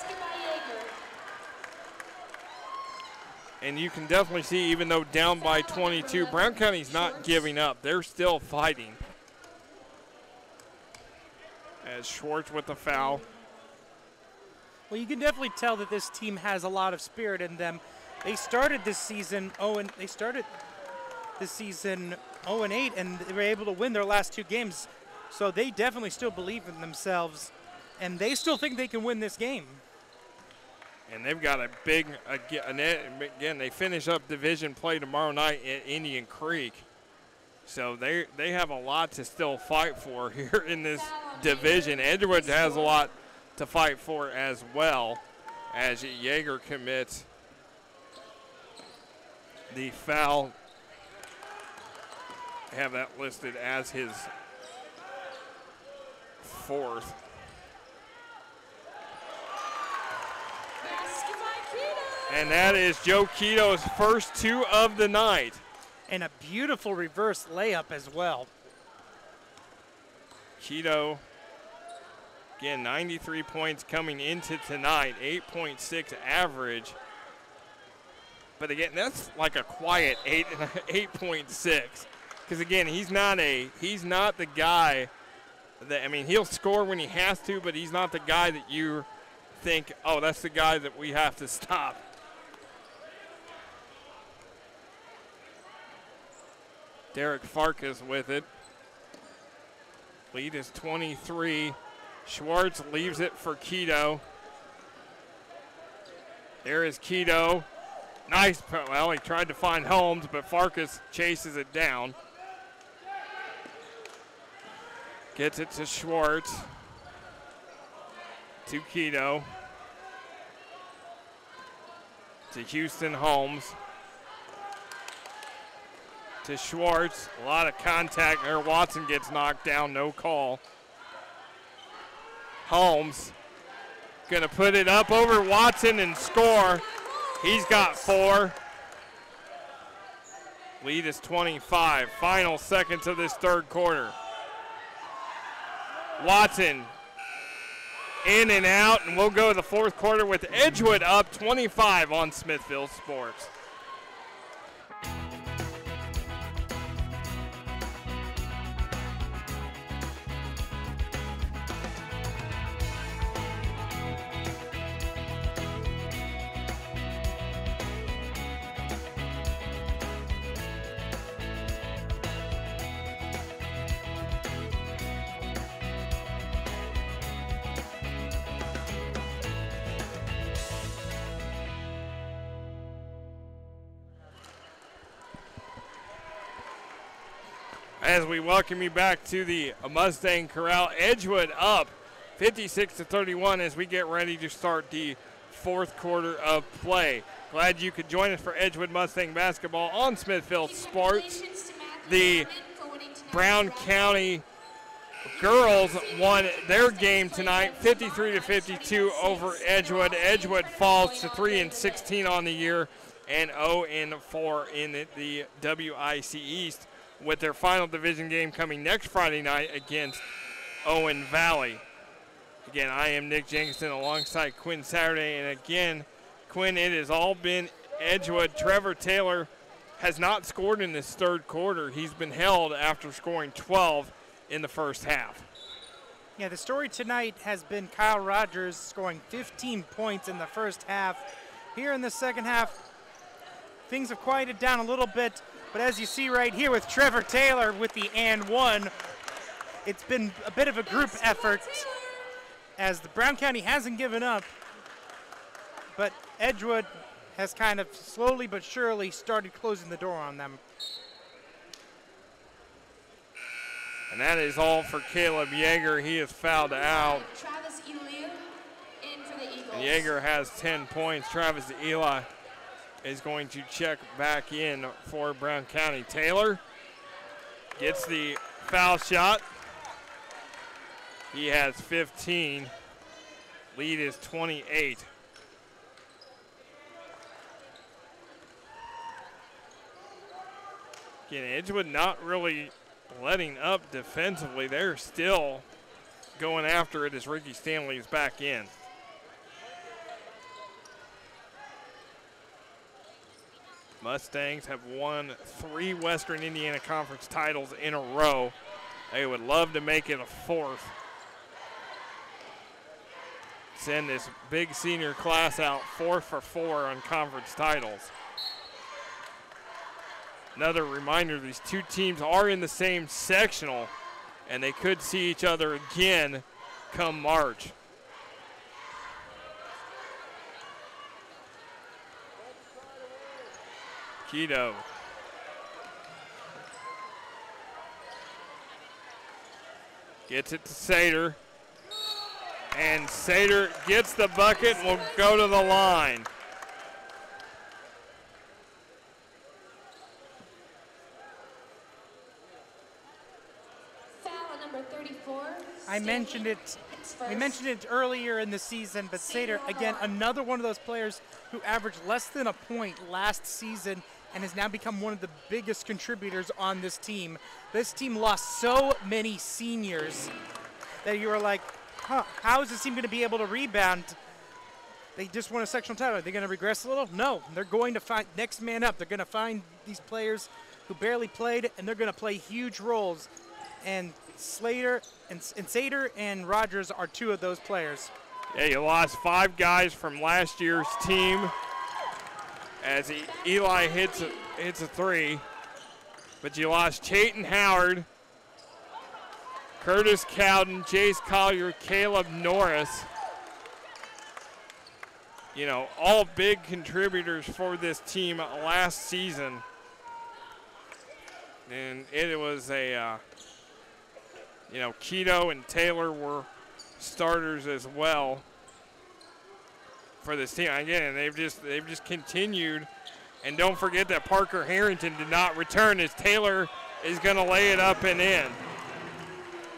And you can definitely see, even though down by 22, Brown County's not giving up. They're still fighting. As Schwartz with the foul. Well, you can definitely tell that this team has a lot of spirit in them. They started this season 0-8, and they were able to win their last 2 games. So they definitely still believe in themselves, and they still think they can win this game. And they've got a big, again, they finish up division play tomorrow night at Indian Creek. So they have a lot to still fight for here in this division. Edgewood has a lot to fight for as well, as Yeager commits the foul. I have that listed as his fourth. And that is Joe Quito's first 2 of the night. And a beautiful reverse layup as well. Quito, again, 93 points coming into tonight, 8.6 average. But again, that's like a quiet 8.6. Because again, he's not the guy that, I mean, he'll score when he has to, but he's not the guy that you think, oh, that's the guy that we have to stop. Derek Farkas with it. Lead is 23. Schwartz leaves it for Quito. There is Quito. Nice, well, he tried to find Holmes, but Farkas chases it down. Gets it to Schwartz. To Quito. To Houston Holmes. To Schwartz, a lot of contact there. Watson gets knocked down, no call. Holmes gonna put it up over Watson and score. He's got 4. Lead is 25. Final seconds of this third quarter. Watson in and out, and we'll go to the fourth quarter with Edgewood up 25 on Smithville Sports. As we welcome you back to the Mustang Corral, Edgewood up 56-31 as we get ready to start the fourth quarter of play. Glad you could join us for Edgewood Mustang basketball on Smithville Sports. The Brown County girls won their game tonight 53-52 over Edgewood. Edgewood falls to 3-16 on the year and 0-4 in the WIC East, with their final division game coming next Friday night against Owen Valley. Again, I am Nick Jenkinson alongside Quinn Saturday. And again, Quinn, it has all been Edgewood. Trevor Taylor has not scored in this third quarter. He's been held after scoring 12 in the first half. Yeah, the story tonight has been Kyle Rogers scoring 15 points in the first half. Here in the second half, things have quieted down a little bit. But as you see right here with Trevor Taylor with the and one, it's been a bit of a group effort as the Brown County hasn't given up, but Edgewood has kind of slowly but surely started closing the door on them. And that is all for Caleb Yeager. He is fouled out. Travis Eliu in for the Eagles. And Yeager has 10 points. Travis Eli is going to check back in for Brown County. Taylor gets the foul shot. He has 15. Lead is 28. Again, Edgewood not really letting up defensively. They're still going after it as Ricky Stanley is back in. Mustangs have won 3 Western Indiana Conference titles in a row. They would love to make it a 4th. Send this big senior class out 4 for 4 on conference titles. Another reminder, these two teams are in the same sectional, and they could see each other again come March. Keto. Gets it to Sater. And Sater gets the bucket and will go to the line. Foul number 34. I mentioned it. We mentioned it earlier in the season, but Sater, again, another one of those players who averaged less than a point last season and has now become one of the biggest contributors on this team. This team lost so many seniors that you were like, huh, how is this team going to be able to rebound? They just won a sectional title. Are they going to regress a little? No, they're going to find next man up. They're going to find these players who barely played, and they're going to play huge roles. And Slater and Sater and Rogers are two of those players. Yeah, you lost 5 guys from last year's team as Eli hits a 3. But you lost Chayton Howard, Curtis Cowden, Jace Collier, Caleb Norris. You know, all big contributors for this team last season. And it was a, you know, Keto and Taylor were starters as well for this team. Again, they've just continued. And don't forget that Parker Harrington did not return as Taylor is going to lay it up and in.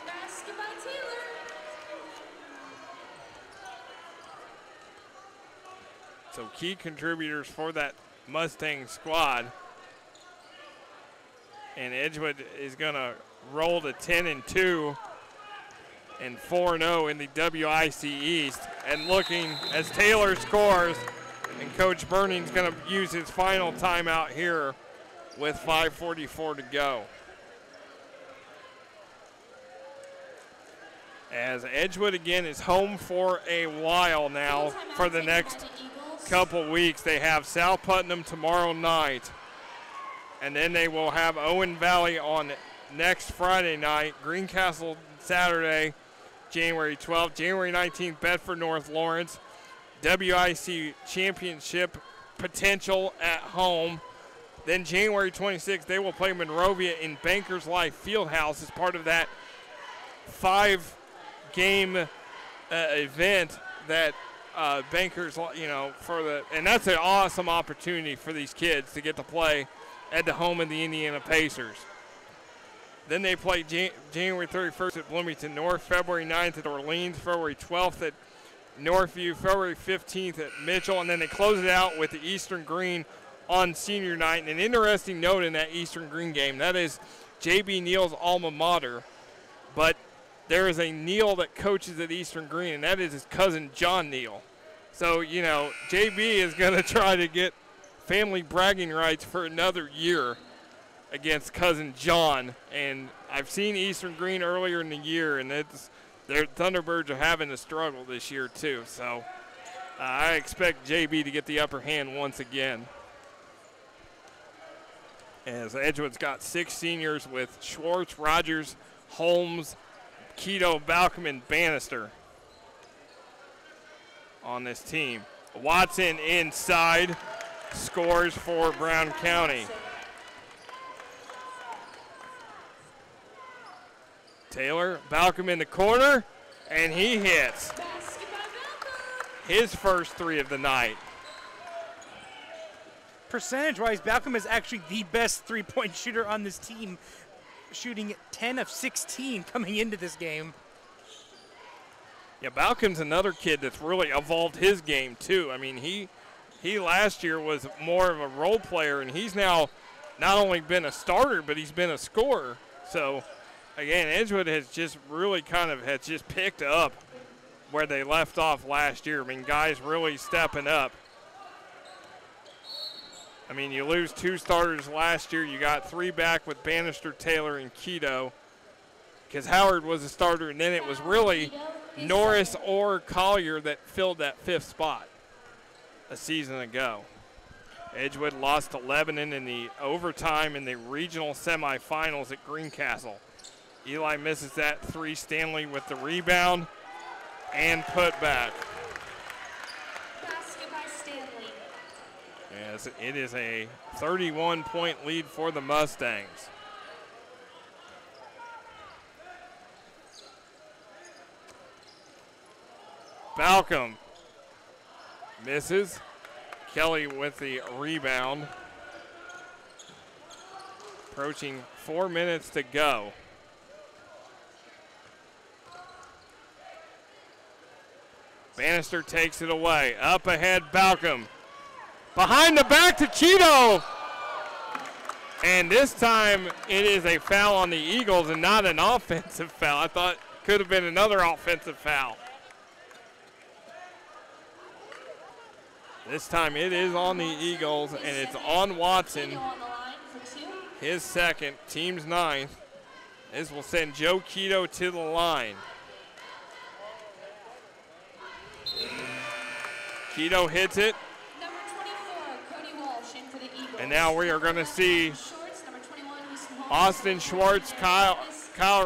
Basket by Taylor. So key contributors for that Mustang squad. And Edgewood is going to roll to 10-2 and 4-0 in the WIC East. And looking as Taylor scores, and Coach Burning's going to use his final timeout here with 5:44 to go. As Edgewood again is home for a while now for the next couple weeks. They have South Putnam tomorrow night. And then they will have Owen Valley on next Friday night, Greencastle Saturday, January 12th, January 19th, Bedford North Lawrence, WIC championship potential at home. Then January 26th, they will play Monrovia in Bankers Life Fieldhouse as part of that 5-game event that Bankers, you know, and that's an awesome opportunity for these kids to get to play at the home of the Indiana Pacers. Then they play January 31st at Bloomington North, February 9th at Orleans, February 12th at Northview, February 15th at Mitchell, and then they close it out with the Eastern Green on senior night. And an interesting note in that Eastern Green game, that is J.B. Neal's alma mater, but there is a Neal that coaches at Eastern Green, and that is his cousin John Neal. So, you know, J.B. is going to try to get family bragging rights for another year against cousin John. And I've seen Eastern Green earlier in the year, and their Thunderbirds are having a struggle this year too. So I expect JB to get the upper hand once again. As Edgewood's got 6 seniors with Schwartz, Rogers, Holmes, Keto, Balcom, and Bannister on this team. Watson inside, scores for Brown County. Taylor, Balcom in the corner, and he hits his first 3 of the night. Percentage-wise, Balcom is actually the best three-point shooter on this team, shooting 10 of 16 coming into this game. Yeah, Balcom's another kid that's really evolved his game too. I mean, he last year was more of a role player, and he's now not only been a starter, but he's been a scorer. So, again, Edgewood has just really has just picked up where they left off last year. I mean, guys really stepping up. I mean, you lose 2 starters last year. You got 3 back with Bannister, Taylor, and Keto, because Howard was a starter, and then it was really Norris or Collier that filled that 5th spot a season ago. Edgewood lost to Lebanon in the overtime in the regional semifinals at Greencastle. Eli misses that 3. Stanley with the rebound and put back. Basket by Stanley. as it is a 31-point lead for the Mustangs. Balcom misses. Kelly with the rebound. Approaching 4 minutes to go. Bannister takes it away. Up ahead, Balcom. Behind the back to Cheeto. And this time it is a foul on the Eagles and not an offensive foul. I thought it could have been another offensive foul. This time it is on the Eagles, and it's on Watson. His second, team's ninth. This will send Joe Quito to the line. Quito hits it. Number 24, Cody Walsh in for the Eagles. And now we are going to see Austin Schwartz, Kyle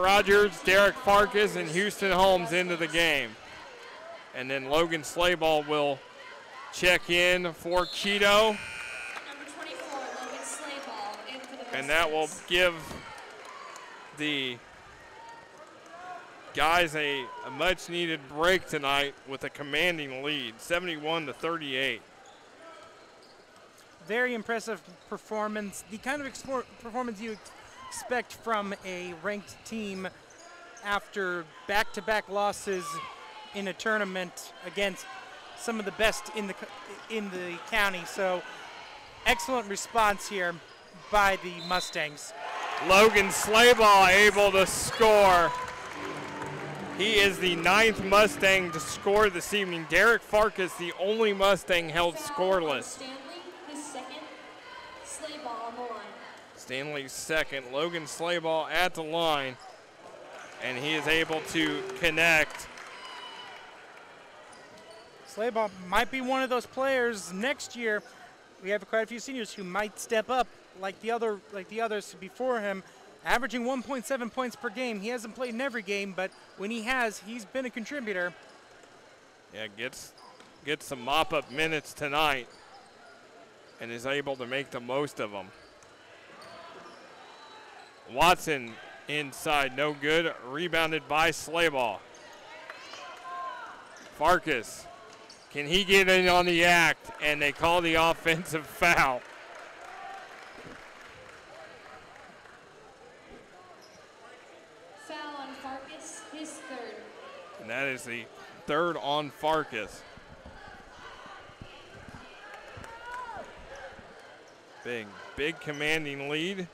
Rogers, Derek Farkas, and Houston Holmes into the game. And then Logan Slayball will check in for Quito. Number 24, Logan Slayball in for the And that will give the guys a much needed break tonight with a commanding lead, 71-38. Very impressive performance. The kind of performance you expect from a ranked team after back-to-back losses in a tournament against some of the best in the county. So excellent response here by the Mustangs. Logan Slayball able to score. He is the 9th Mustang to score this evening. Derek Farkas, the only Mustang held scoreless. Stanley, his second. Slayball on the line. Stanley's second. Logan Slayball at the line. And he is able to connect. Slayball might be one of those players next year. We have quite a few seniors who might step up like the others before him, averaging 1.7 points per game. He hasn't played in every game, but when he has, he's been a contributor. Yeah, gets some mop-up minutes tonight and is able to make the most of them. Watson inside, no good. Rebounded by Slayball. Farkas, can he get in on the act? And they call the offensive foul. Foul on Farkas, his third. And that is the third on Farkas. Big commanding lead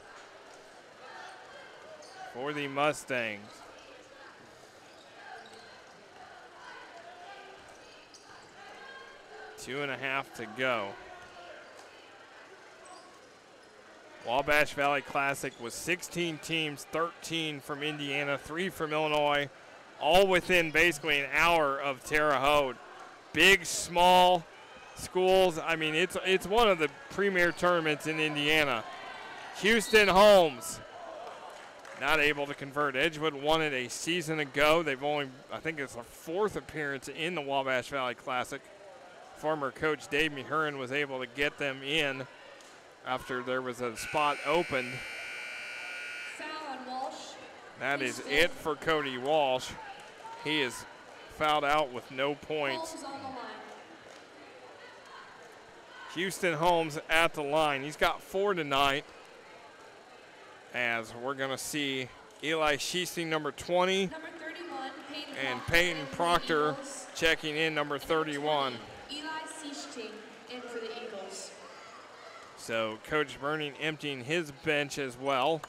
for the Mustangs. Two and a half to go. Wabash Valley Classic was 16 teams, 13 from Indiana, 3 from Illinois, all within basically an hour of Terre Haute. Big, small schools. I mean, it's one of the premier tournaments in Indiana. Houston Holmes not able to convert. Edgewood won it a season ago. They've only, I think it's their 4th appearance in the Wabash Valley Classic. Former coach Dave Mehurin was able to get them in after there was a spot opened. Foul on Walsh. That is it for Cody Walsh. He is fouled out with no points. Holmes on the line. Houston Holmes at the line. He's got 4 tonight. As we're going to see Eli Sheesting, number 20, Number 31, Peyton and Proctor Peyton in for the Proctor Eagles. checking in, number 31. Eli Seishting in for the Eagles. So Coach Burning emptying his bench as well,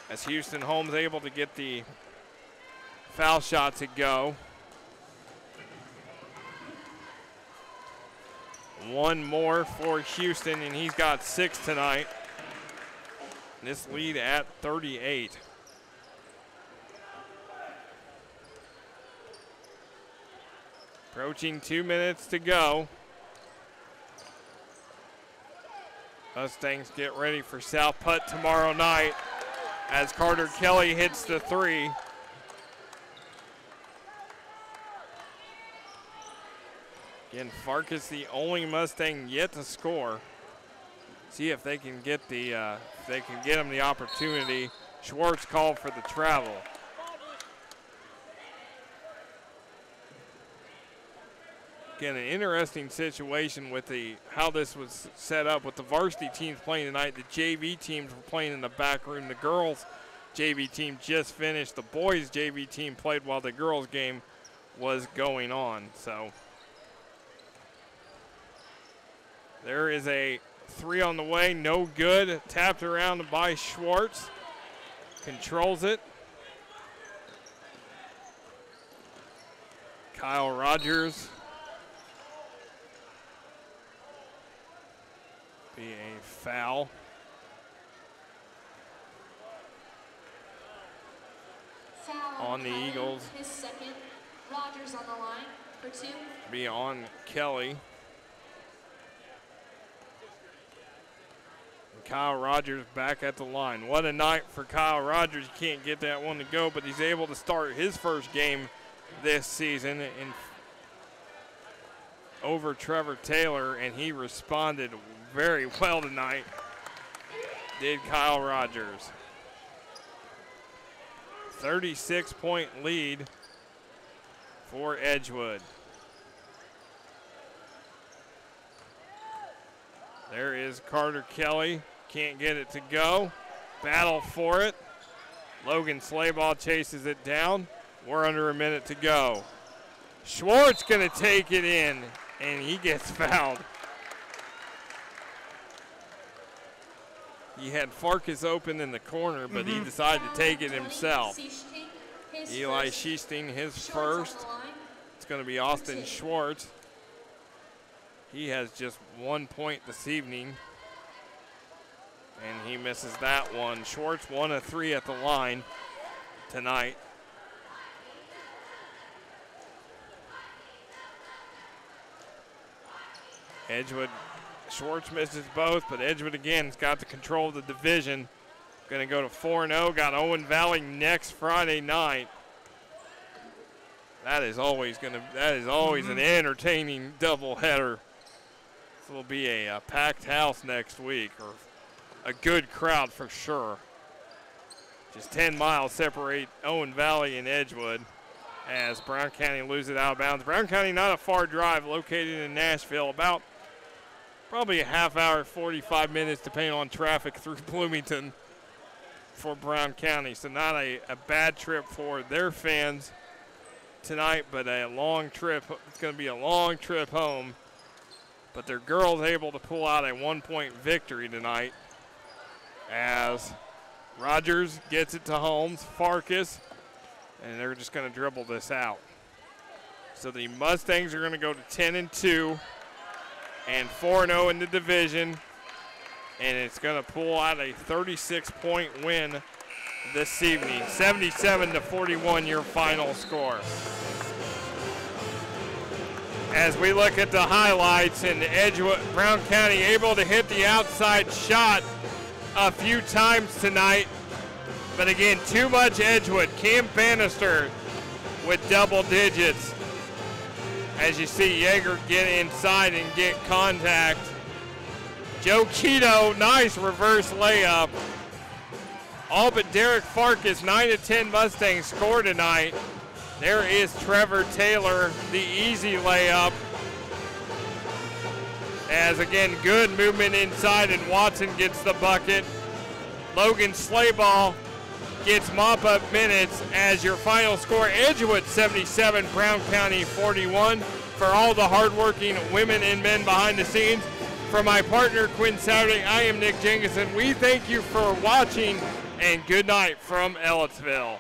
as Houston Holmes able to get the foul shot to go. One more for Houston, and he's got 6 tonight. This lead at 38. Approaching 2 minutes to go. Mustangs get ready for South Putt tomorrow night as Carter Kelly hits the 3. Again, Farkas the only Mustang yet to score. see if they can get him the opportunity. Schwartz called for the travel. Again, an interesting situation with how this was set up with the varsity teams playing tonight. The JV teams were playing in the back room. The girls' JV team just finished. The boys' JV team played while the girls' game was going on. So there is a 3 on the way, no good. Tapped around by Schwartz. Controls it. Kyle Rogers. Be a foul. Foul on the Eagles. His second. Rogers on the line for 2. Be on Kelly. Kyle Rogers back at the line. What a night for Kyle Rogers. You can't get that one to go, but he's able to start his first game this season over Trevor Taylor, and he responded very well tonight, did Kyle Rogers. 36-point lead for Edgewood. There is Carter Kelly. Can't get it to go. Battle for it. Logan Slayball chases it down. We're under a minute to go. Schwartz going to take it in, and he gets fouled. He had Farkas open in the corner, but he decided to take it himself. Eli Schiesting, his first. It's going to be Austin Schwartz. He has just 1 point this evening, and he misses that one. Schwartz 1 of 3 at the line tonight. Edgewood, Schwartz misses both, but Edgewood again has got the control of the division. Going to go to 4-0. Got Owen Valley next Friday night. That is always an entertaining doubleheader. This will be a packed house next week, or a good crowd for sure. Just 10 miles separate Owen Valley and Edgewood as Brown County loses out of bounds. Brown County, not a far drive, located in Nashville, about probably a half hour, 45 minutes, depending on traffic through Bloomington for Brown County. So not a bad trip for their fans tonight, but a long trip. It's going to be a long trip home. But their girls able to pull out a 1-point victory tonight as Rogers gets it to Holmes, Farkas, and they're just going to dribble this out. So the Mustangs are going to go to 10-2 and 4-0 in the division, and it's going to pull out a 36-point win this evening. 77-41 your final score. As we look at the highlights, and Edgewood, Brown County able to hit the outside shot a few times tonight, but again, too much Edgewood. Cam Bannister with double digits. As you see Yeager get inside and get contact. Joe Keto, nice reverse layup. All but Derek Farkas, 9 of 10 Mustangs score tonight. There is Trevor Taylor, the easy layup. As again, good movement inside, and Watson gets the bucket. Logan Slayball gets mop-up minutes as your final score. Edgewood 77, Brown County 41. For all the hardworking women and men behind the scenes, for my partner Quinn Saturday, I am Nick Jenkinson. We thank you for watching, and good night from Ellettsville.